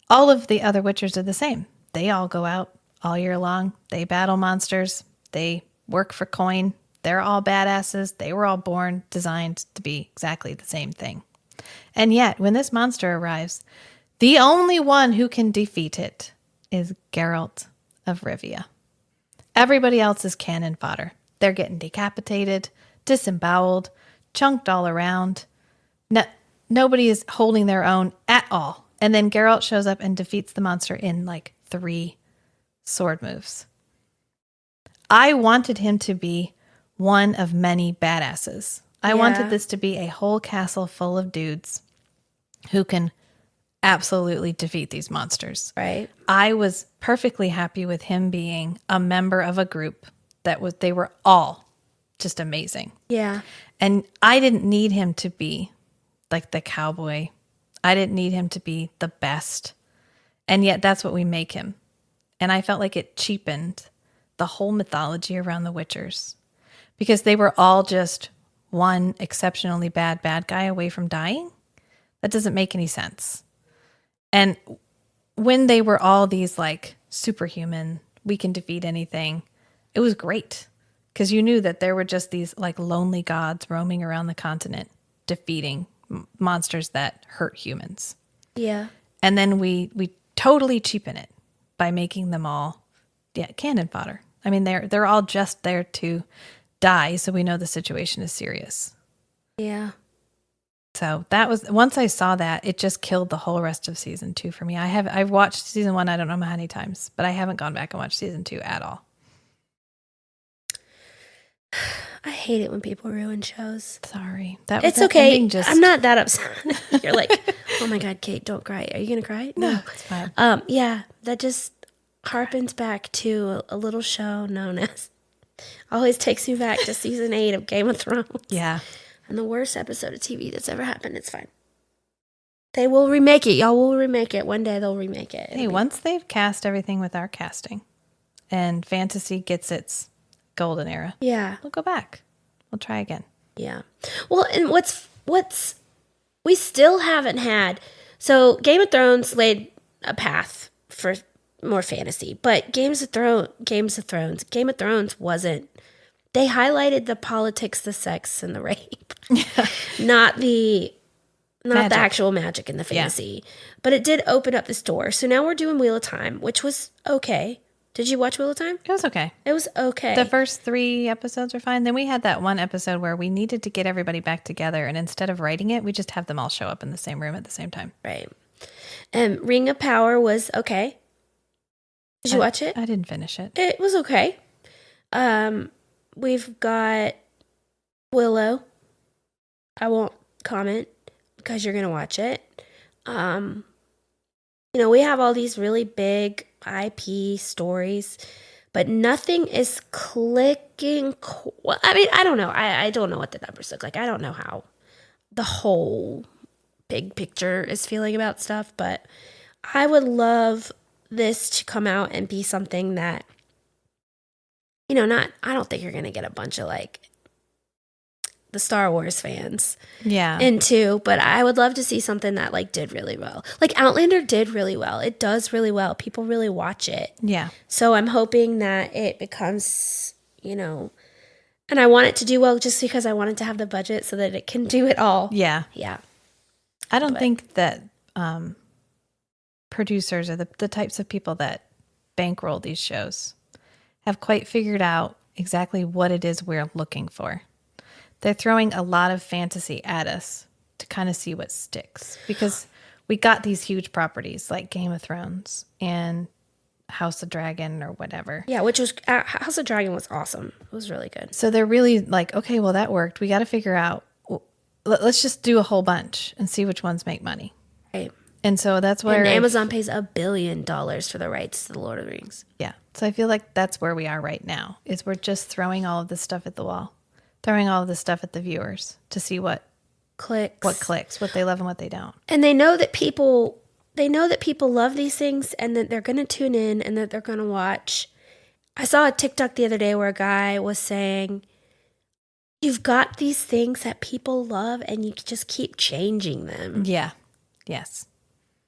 All of the other witchers are the same. They all go out all year long. They battle monsters. They work for coin. They're all badasses. They were all born, designed to be exactly the same thing. And yet, when this monster arrives, the only one who can defeat it is Geralt of Rivia. Everybody else is cannon fodder. They're getting decapitated, disemboweled, chunked all around. Nobody is holding their own at all. And then Geralt shows up and defeats the monster in like 3 sword moves. I wanted him to be one of many badasses. I wanted this to be a whole castle full of dudes who can absolutely defeat these monsters. Right. I was perfectly happy with him being a member of a group they were all just amazing. Yeah. And I didn't need him to be like the cowboy. I didn't need him to be the best. And yet that's what we make him. And I felt like it cheapened the whole mythology around the Witchers because they were all just one exceptionally bad guy away from dying. That doesn't make any sense. And when they were all these like superhuman, we can defeat anything, it was great because you knew that there were just these like lonely gods roaming around the continent defeating monsters that hurt humans. Yeah. And then we totally cheapen it by making them all cannon fodder. I mean, they're all just there to die, so we know the situation is serious. Yeah. So that was, once I saw that, it just killed the whole rest of season 2 for me. I've watched season 1, I don't know how many times, but I haven't gone back and watched season 2 at all. I hate it when people ruin shows. Sorry. It's okay. I'm not that upset. You're like, oh my God, Kate, don't cry. Are you going to cry? No, it's fine. Yeah, that just harpens back to a little show known as, always takes me back to season 8 of Game of Thrones. Yeah. And the worst episode of TV that's ever happened. It's fine. They will remake it. Y'all will remake it. One day they'll remake it. Hey, once they've cast everything with our casting and fantasy gets its golden era, yeah, we'll go back. We'll try again. Yeah. Well, and what's we still haven't had. So Game of Thrones laid a path for more fantasy, but Game of Thrones wasn't. They highlighted the politics, the sex, and the rape, not the actual magic and the fantasy. Yeah. But it did open up this door. So now we're doing Wheel of Time, which was okay. Did you watch Wheel of Time? It was okay. It was okay. The first 3 episodes were fine. Then we had that one episode where we needed to get everybody back together, and instead of writing it, we just have them all show up in the same room at the same time. Right. Ring of Power was okay. Did you watch it? I didn't finish it. It was okay. We've got Willow. I won't comment because you're going to watch it. We have all these really big IP stories, but nothing is clicking. I mean, I don't know. I don't know what the numbers look like. I don't know how the whole big picture is feeling about stuff, but I would love this to come out and be something that, I don't think you're going to get a bunch of the Star Wars fans into, but I would love to see something that did really well. Outlander did really well. It does really well. People really watch it. Yeah. So I'm hoping that it becomes, and I want it to do well just because I want it to have the budget so that it can do it all. Yeah. Yeah. I don't think that producers or the types of people that bankroll these shows have quite figured out exactly what it is we're looking for. They're throwing a lot of fantasy at us to kind of see what sticks, because we got these huge properties like Game of Thrones and House of Dragon or whatever. Yeah, which was House of Dragon was awesome. It was really good. So they're really like, okay, well, that worked. We got to figure out, let's just do a whole bunch and see which ones make money. Right. And so that's where Amazon pays $1 billion for the rights to the Lord of the Rings. Yeah. So I feel like that's where we are right now, is we're just throwing all of this stuff at the wall, throwing all of this stuff at the viewers to see what clicks, what they love and what they don't. And they know that people love these things and that they're going to tune in and that they're going to watch. I saw a TikTok the other day where a guy was saying, you've got these things that people love and you just keep changing them. Yeah. Yes.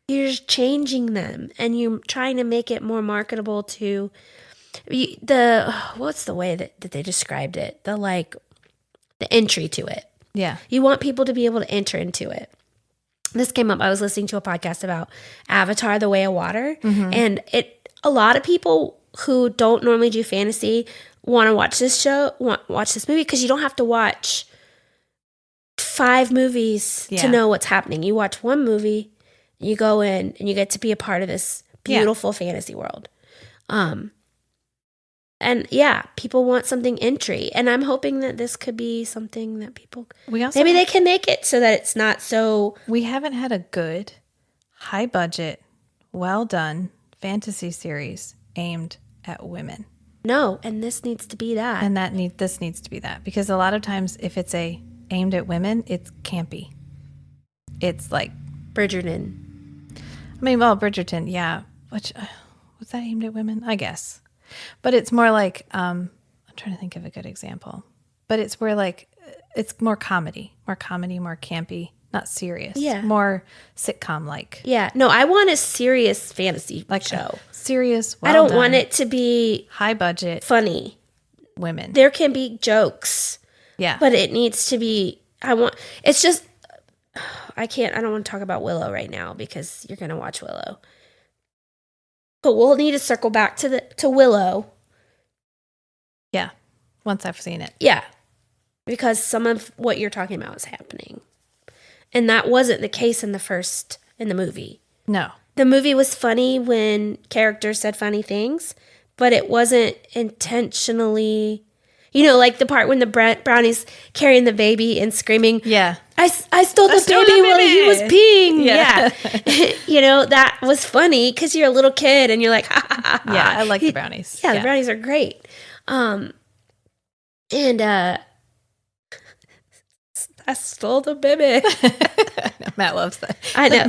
You're just changing them and you're trying to make it more marketable to what's the way that they described it? The entry to it. Yeah. You want people to be able to enter into it. This came up. I was listening to a podcast about Avatar, The Way of Water. Mm-hmm. And a lot of people who don't normally do fantasy want to watch this movie because you don't have to watch 5 movies to know what's happening. You watch one movie, you go in, and you get to be a part of this beautiful fantasy world. And people want something entry, and I'm hoping that this could be something that people maybe they can make it so that it's not so. We haven't had a good, high budget, well done fantasy series aimed at women. No, and this needs to be that. And this needs to be that, because a lot of times if it's aimed at women, it's campy. It's like Bridgerton. I mean, well, Bridgerton, yeah. Which was that aimed at women? I guess. But it's more like, I'm trying to think of a good example. But it's where it's more comedy, more campy, not serious. Yeah. More sitcom-like. Yeah. No, I want a serious fantasy show. Serious, I don't want it to be high budget, funny. Women. There can be jokes. Yeah. But it needs to be, I don't want to talk about Willow right now because you're going to watch Willow. But we'll need to circle back to Willow. Yeah. Once I've seen it. Yeah. Because some of what you're talking about is happening. And that wasn't the case in the movie. No. The movie was funny when characters said funny things, but it wasn't intentionally, like the part when the brownie's carrying the baby and screaming, Yeah. I stole the baby while he was peeing. Yeah. That was funny because you're a little kid and you're like, ha, ha, ha, ha. Yeah, I like the brownies. Yeah, the brownies are great. And I stole the baby. Matt loves that. I know.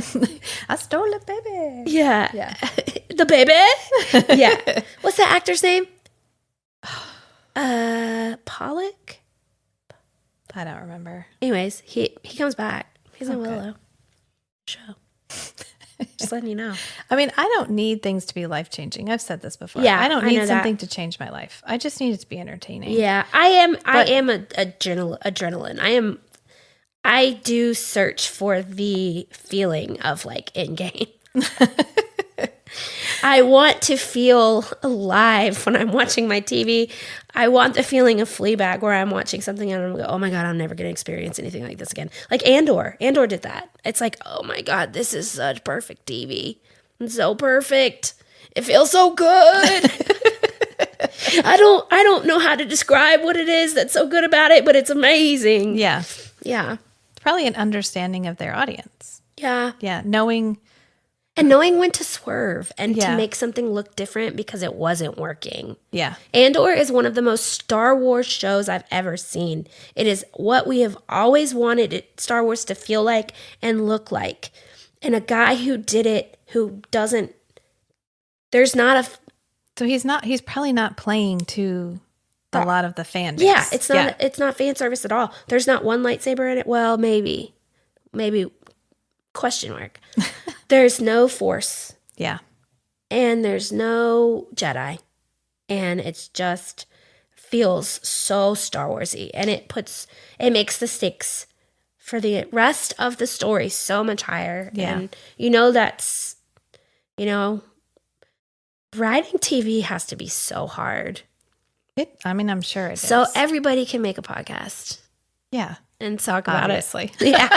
I stole the baby. Yeah. Yeah. The baby? Yeah. What's that actor's name? Pollock? I don't remember. Anyways, he comes back. He's in Willow. Show. Just letting you know. I mean, I don't need things to be life-changing. I've said this before. Yeah, I don't I need know something to change my life. I just need it to be entertaining. Yeah, I am adrenaline. I do search for the feeling of like in game. I want to feel alive when I'm watching my TV. I want the feeling of Fleabag where I'm watching something and I'm go, oh my God, I'm never going to experience anything like this again. Like Andor. Andor did that. It's like, oh my God, this is such perfect TV. It's so perfect. It feels so good. I don't know how to describe what it is that's so good about it, but it's amazing. Yeah. Yeah. It's probably an understanding of their audience. Yeah. Yeah. Knowing when to swerve and Yeah. to make something look different because it wasn't working. Yeah. Andor is one of the most Star Wars shows I've ever seen. It is what we have always wanted Star Wars to feel like and look like. And a guy who did it, who doesn't, there's not a... So he's probably not playing to a lot of the fan base. Yeah, it's not fan service at all. There's not one lightsaber in it. Well, maybe question mark. There's no Force. Yeah. And there's no Jedi. And it's just feels so Star Warsy. And it makes the stakes for the rest of the story so much higher. Yeah. And that's writing TV has to be so hard. I'm sure it is. So everybody can make a podcast yeah. and talk about Obviously. it. Yeah.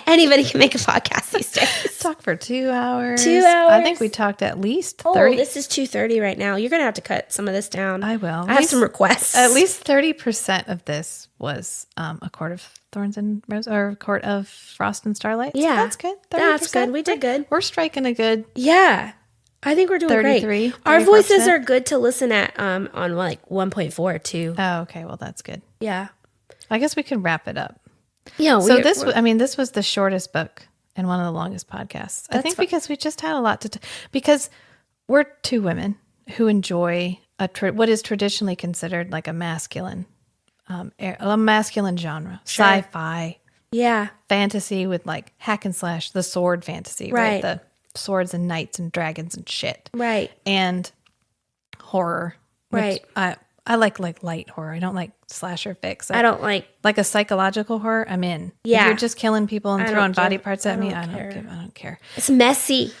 Anybody can make a podcast these days. Talk for 2 hours. 2 hours. I think we talked at least 30. Oh, this is 2:30 right now. You're going to have to cut some of this down. I will. I have some requests. At least 30% of this was a Court of Thorns and Rose, or a Court of Frost and Starlight. So Yeah. that's good. 30%. That's good. We did good. We're striking a good Yeah. I think we're doing 33, great. Our voices 34%. are good to listen at on like 1.4 too. Oh, okay. Well, that's good. Yeah. I guess we can wrap it up. Yeah. So this was the shortest book and one of the longest podcasts. I think because we just had a lot to because we're two women who enjoy what is traditionally considered like a masculine genre, Sure. sci-fi, Yeah. fantasy with like hack and slash, the sword fantasy, right? The swords and knights and dragons and shit, Right. and horror, which Right. I like light horror. I don't like slasher fix. I don't like. Like a psychological horror, I'm in. Yeah. If you're just killing people and I throwing don't body give- parts I at me, don't I care. don't care. It's messy.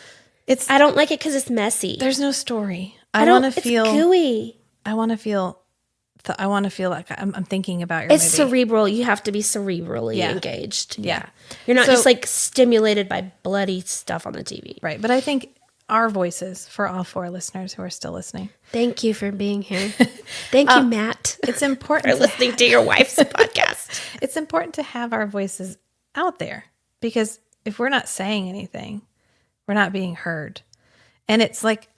I don't like it because it's messy. There's no story. I want to It's feel gooey. I want to feel like I'm thinking about your It's movie. cerebral. You have to be cerebrally Yeah. engaged. Yeah. You're not So- just like stimulated by bloody stuff on the TV. Right. But I think our voices, for all 4 listeners who are still listening, Thank you for being here. Thank you, Matt. it's important for listening to your wife's podcast. it's important to have our voices out there, because if we're not saying anything, we're not being heard. And it's like,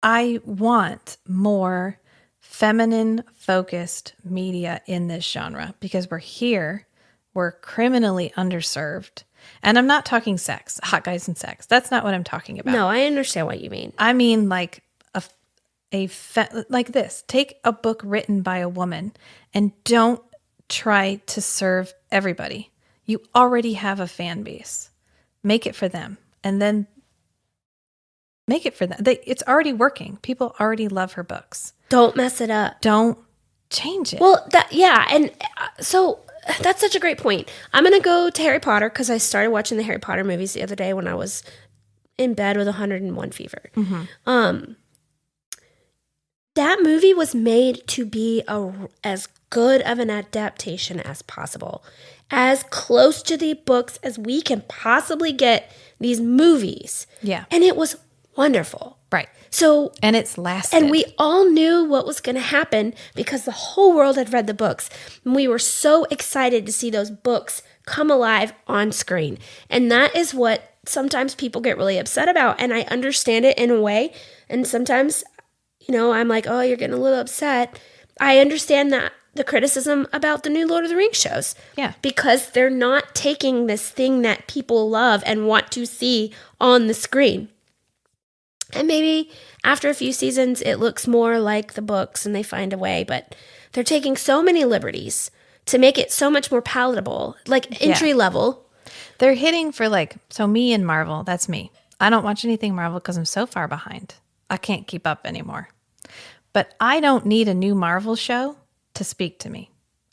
I want more feminine focused media in this genre, because we're criminally underserved. And I'm not talking sex, hot guys and sex. That's not what I'm talking about. No, I understand what you mean. I mean like like this. Take a book written by a woman and don't try to serve everybody. You already have a fan base. Make it for them. And then make it for them. It's already working. People already love her books. Don't mess it up. Don't change it. Well, and so that's such a great point. I'm going to go to Harry Potter because I started watching the Harry Potter movies the other day when I was in bed with 101 fever. Mm-hmm. That movie was made to be as good of an adaptation as possible. as close to the books as we can possibly get these movies. Yeah. And it was wonderful. Right. So, and it's lasted. and we all knew what was going to happen because the whole world had read the books. And we were so excited to see those books come alive on screen. And that is what sometimes people get really upset about. And I understand it in a way. And sometimes, I'm like, oh, you're getting a little upset. I understand that the criticism about the new Lord of the Rings shows. Yeah. Because they're not taking this thing that people love and want to see on the screen. And maybe after a few seasons, it looks more like the books and they find a way. But they're taking so many liberties to make it so much more palatable, like entry level. They're hitting for so me and Marvel, that's me. I don't watch anything Marvel because I'm so far behind. I can't keep up anymore. But I don't need a new Marvel show to speak to me.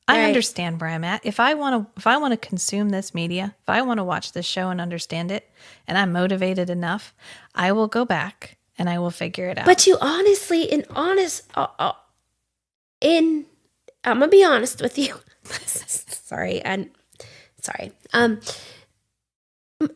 I understand where I'm at. If I want to consume this media, if I want to watch this show and understand it, and I'm motivated enough, I will go back and I will figure it out. But you honestly, I'm gonna be honest with you. Sorry.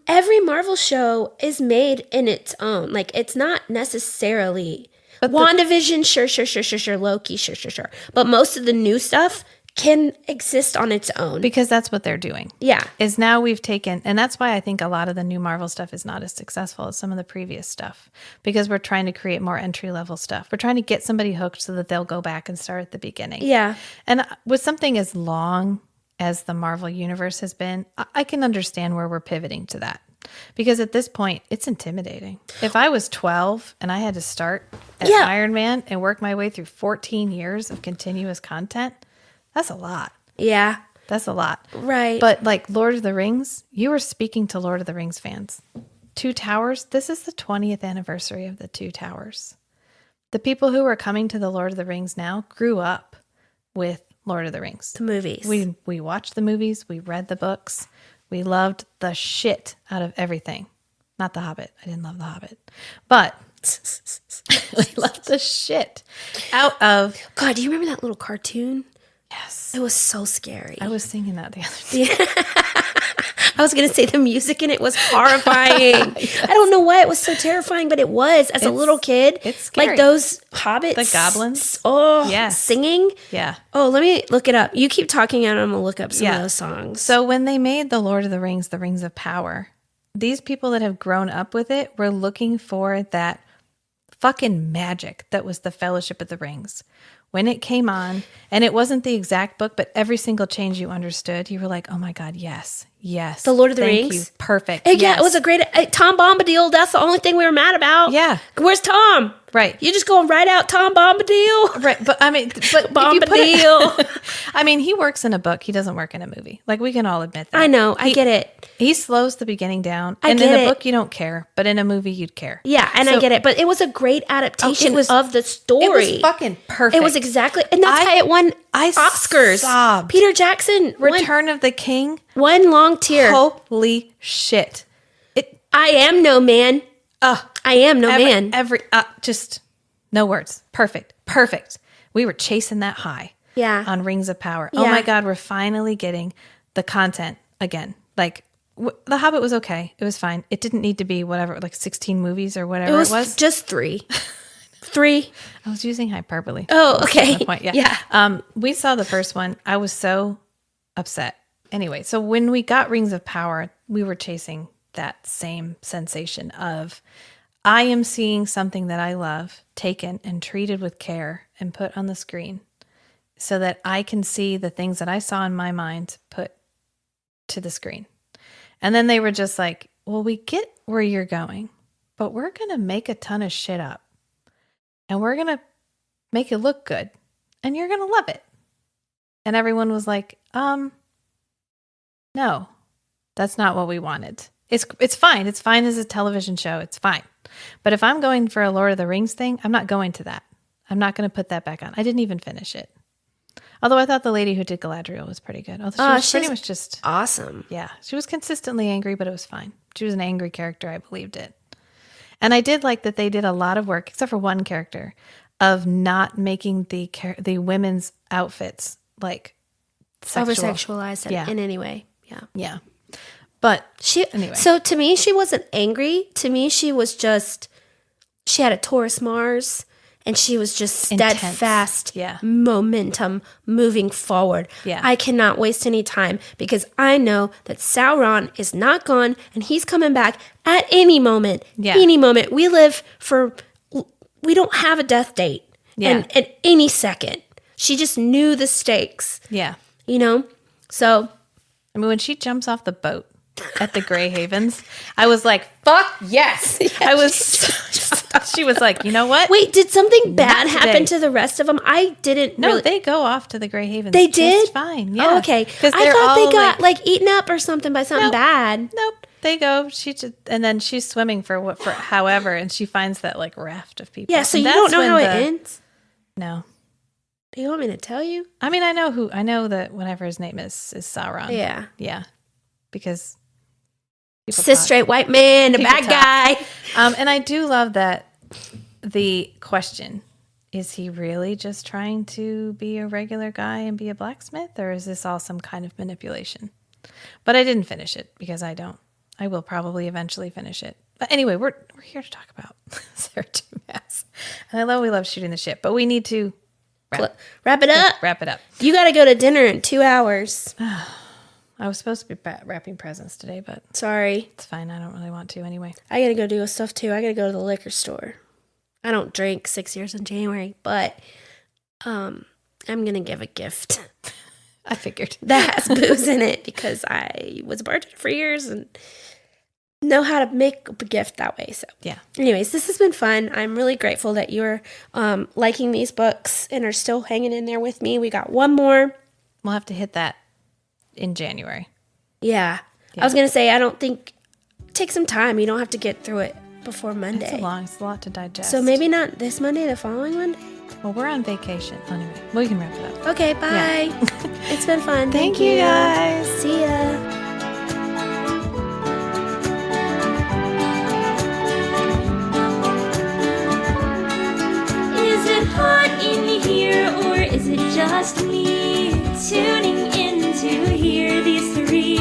Every Marvel show is made in its own. It's not necessarily WandaVision, sure. Loki, sure. But most of the new stuff can exist on its own. Because that's what they're doing. Yeah. Is now we've taken, and that's why I think a lot of the new Marvel stuff is not as successful as some of the previous stuff. Because we're trying to create more entry-level stuff. We're trying to get somebody hooked so that they'll go back and start at the beginning. Yeah. And with something as long as the Marvel universe has been, I can understand where we're pivoting to that. Because at this point, it's intimidating. If I was 12 and I had to start at Iron Man and work my way through 14 years of continuous content, that's a lot. Yeah. That's a lot. Right. But Lord of the Rings, you were speaking to Lord of the Rings fans. Two Towers, this is the 20th anniversary of the Two Towers. The people who are coming to the Lord of the Rings now grew up with Lord of the Rings. The movies. We watched the movies. We read the books. We loved the shit out of everything. Not The Hobbit. I didn't love The Hobbit. But we loved the shit out of... God, do you remember that little cartoon? Yes. It was so scary. I was singing that the other day. I was going to say the music in it was horrifying. Yes. I don't know why it was so terrifying, but it was as a little kid. It's scary. Those hobbits. The goblins. Oh, yes. Singing. Yeah. Oh, let me look it up. You keep talking and I'm going to look up some of those songs. So when they made the Lord of the Rings, the Rings of Power, these people that have grown up with it were looking for that fucking magic that was the Fellowship of the Rings. When it came on, and it wasn't the exact book, but every single change you understood, you were like, oh my God, yes. The Lord of the Thank Rings? You. Perfect. Hey, yeah, it was a great... Tom Bombadil, that's the only thing we were mad about. Yeah. Where's Tom? Right. You just going right out Tom Bombadil? Right. But I mean... But Bombadil. He works in a book. He doesn't work in a movie. We can all admit that. I know. I get it. He slows the beginning down. And in a book, you don't care. But in a movie, you'd care. Yeah, and I get it. But it was a great adaptation of the story. It was fucking perfect. It was exactly... And that's why it won Oscars. Sobbed. Peter Jackson. Return of the King. One long tear. Holy shit. I am no man. I am no man. Just no words. Perfect. We were chasing that high. Yeah. On Rings of Power. Yeah. Oh my God, we're finally getting the content again. The Hobbit was okay. It was fine. It didn't need to be 16 movies or whatever it was. Just 3. 3. I was using hyperbole. Oh, okay. Yeah. We saw the first one. I was so upset. Anyway, so when we got Rings of Power, we were chasing that same sensation of, I am seeing something that I love taken and treated with care and put on the screen so that I can see the things that I saw in my mind put to the screen. And then they were just like, well, we get where you're going, but we're going to make a ton of shit up and we're going to make it look good and you're going to love it. And everyone was like, no, that's not what we wanted. It's fine. It's fine as a television show. It's fine. But if I'm going for a Lord of the Rings thing, I'm not going to that. I'm not going to put that back on. I didn't even finish it. Although I thought the lady who did Galadriel was pretty good. Although she was pretty much just... awesome. Yeah. She was consistently angry, but it was fine. She was an angry character. I believed it. And I did like that they did a lot of work, except for one character, of not making the women's outfits sexual. Over-sexualized in any way. Yeah. Yeah. But anyway. So to me, she wasn't angry. To me, she was just, she had a Taurus Mars and she was just steadfast momentum moving forward. Yeah. I cannot waste any time because I know that Sauron is not gone and he's coming back at any moment. Yeah. Any moment. We don't have a death date. Yeah. And at any second. She just knew the stakes. Yeah. You know? So. I mean, when she jumps off the boat at the Grey Havens, I was like, fuck yes. I was, she was like, you know what? Wait, did something bad happen to the rest of them? I didn't No, they go off to the Grey Havens. They did? Just fine. Yeah. Oh, okay. I thought they got like eaten up or something by something bad. Nope. They go. And then she's swimming for however, and she finds that like raft of people. Yeah, so you don't know how it ends? No. Do you want me to tell you? I mean, I know that whatever his name is Sauron. Yeah. Yeah. Because cis straight white man, the bad guy. And I do love that the question, is he really just trying to be a regular guy and be a blacksmith, or is this all some kind of manipulation? But I didn't finish it because I will probably eventually finish it. But anyway, we're here to talk about Sarah J. Maas. And we love shooting the shit, but we need to wrap it up. Wrap it up. You got to go to dinner in 2 hours. I was supposed to be wrapping presents today, but sorry. It's fine. I don't really want to anyway. I got to go do stuff too. I got to go to the liquor store. I don't drink 6 years in January, but I'm going to give a gift. I figured. That has booze in it because I was a bartender for years and know how to make a gift that way. So yeah. Anyways, this has been fun. I'm really grateful that you're liking these books and are still hanging in there with me. We got one more. We'll have to hit that in January. Yeah. I was going to say, I don't think, take some time. You don't have to get through it before Monday. It's a lot to digest. So maybe not this Monday, the following Monday? Well, we're on vacation. Anyway, we can wrap it up. Okay, bye. Yeah. It's been fun. Thank you, guys. See ya. Is it hot in here or is it just me tuning in to hear these three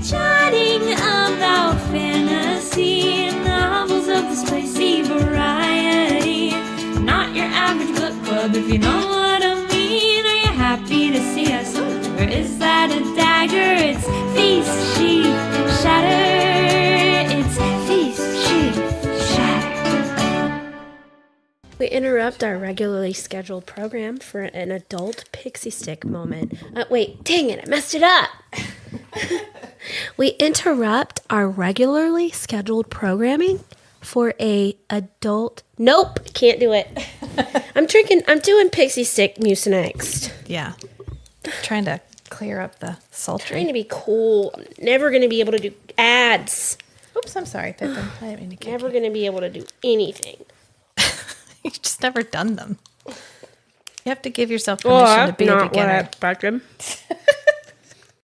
chatting about fantasy novels of the spicy variety? Not your average book club, if you know what I mean. Are you happy to see us? Or is that a dagger? It's Feast, Sheath, Shatter. It's Feast, Sheath, Shatter. We interrupt our regularly scheduled program for an adult pixie stick moment. Wait, dang it, I messed it up. We interrupt our regularly scheduled programming for a adult. Nope, can't do it. I'm doing pixie stick news next. Yeah. Trying to clear up the sultry. Trying to be cool. I'm never going to be able to do ads. Oops, I'm sorry, Pippin. I didn't mean to kick Never going to be able to do anything. You've just never done them. You have to give yourself permission to be a beginner. What I expected.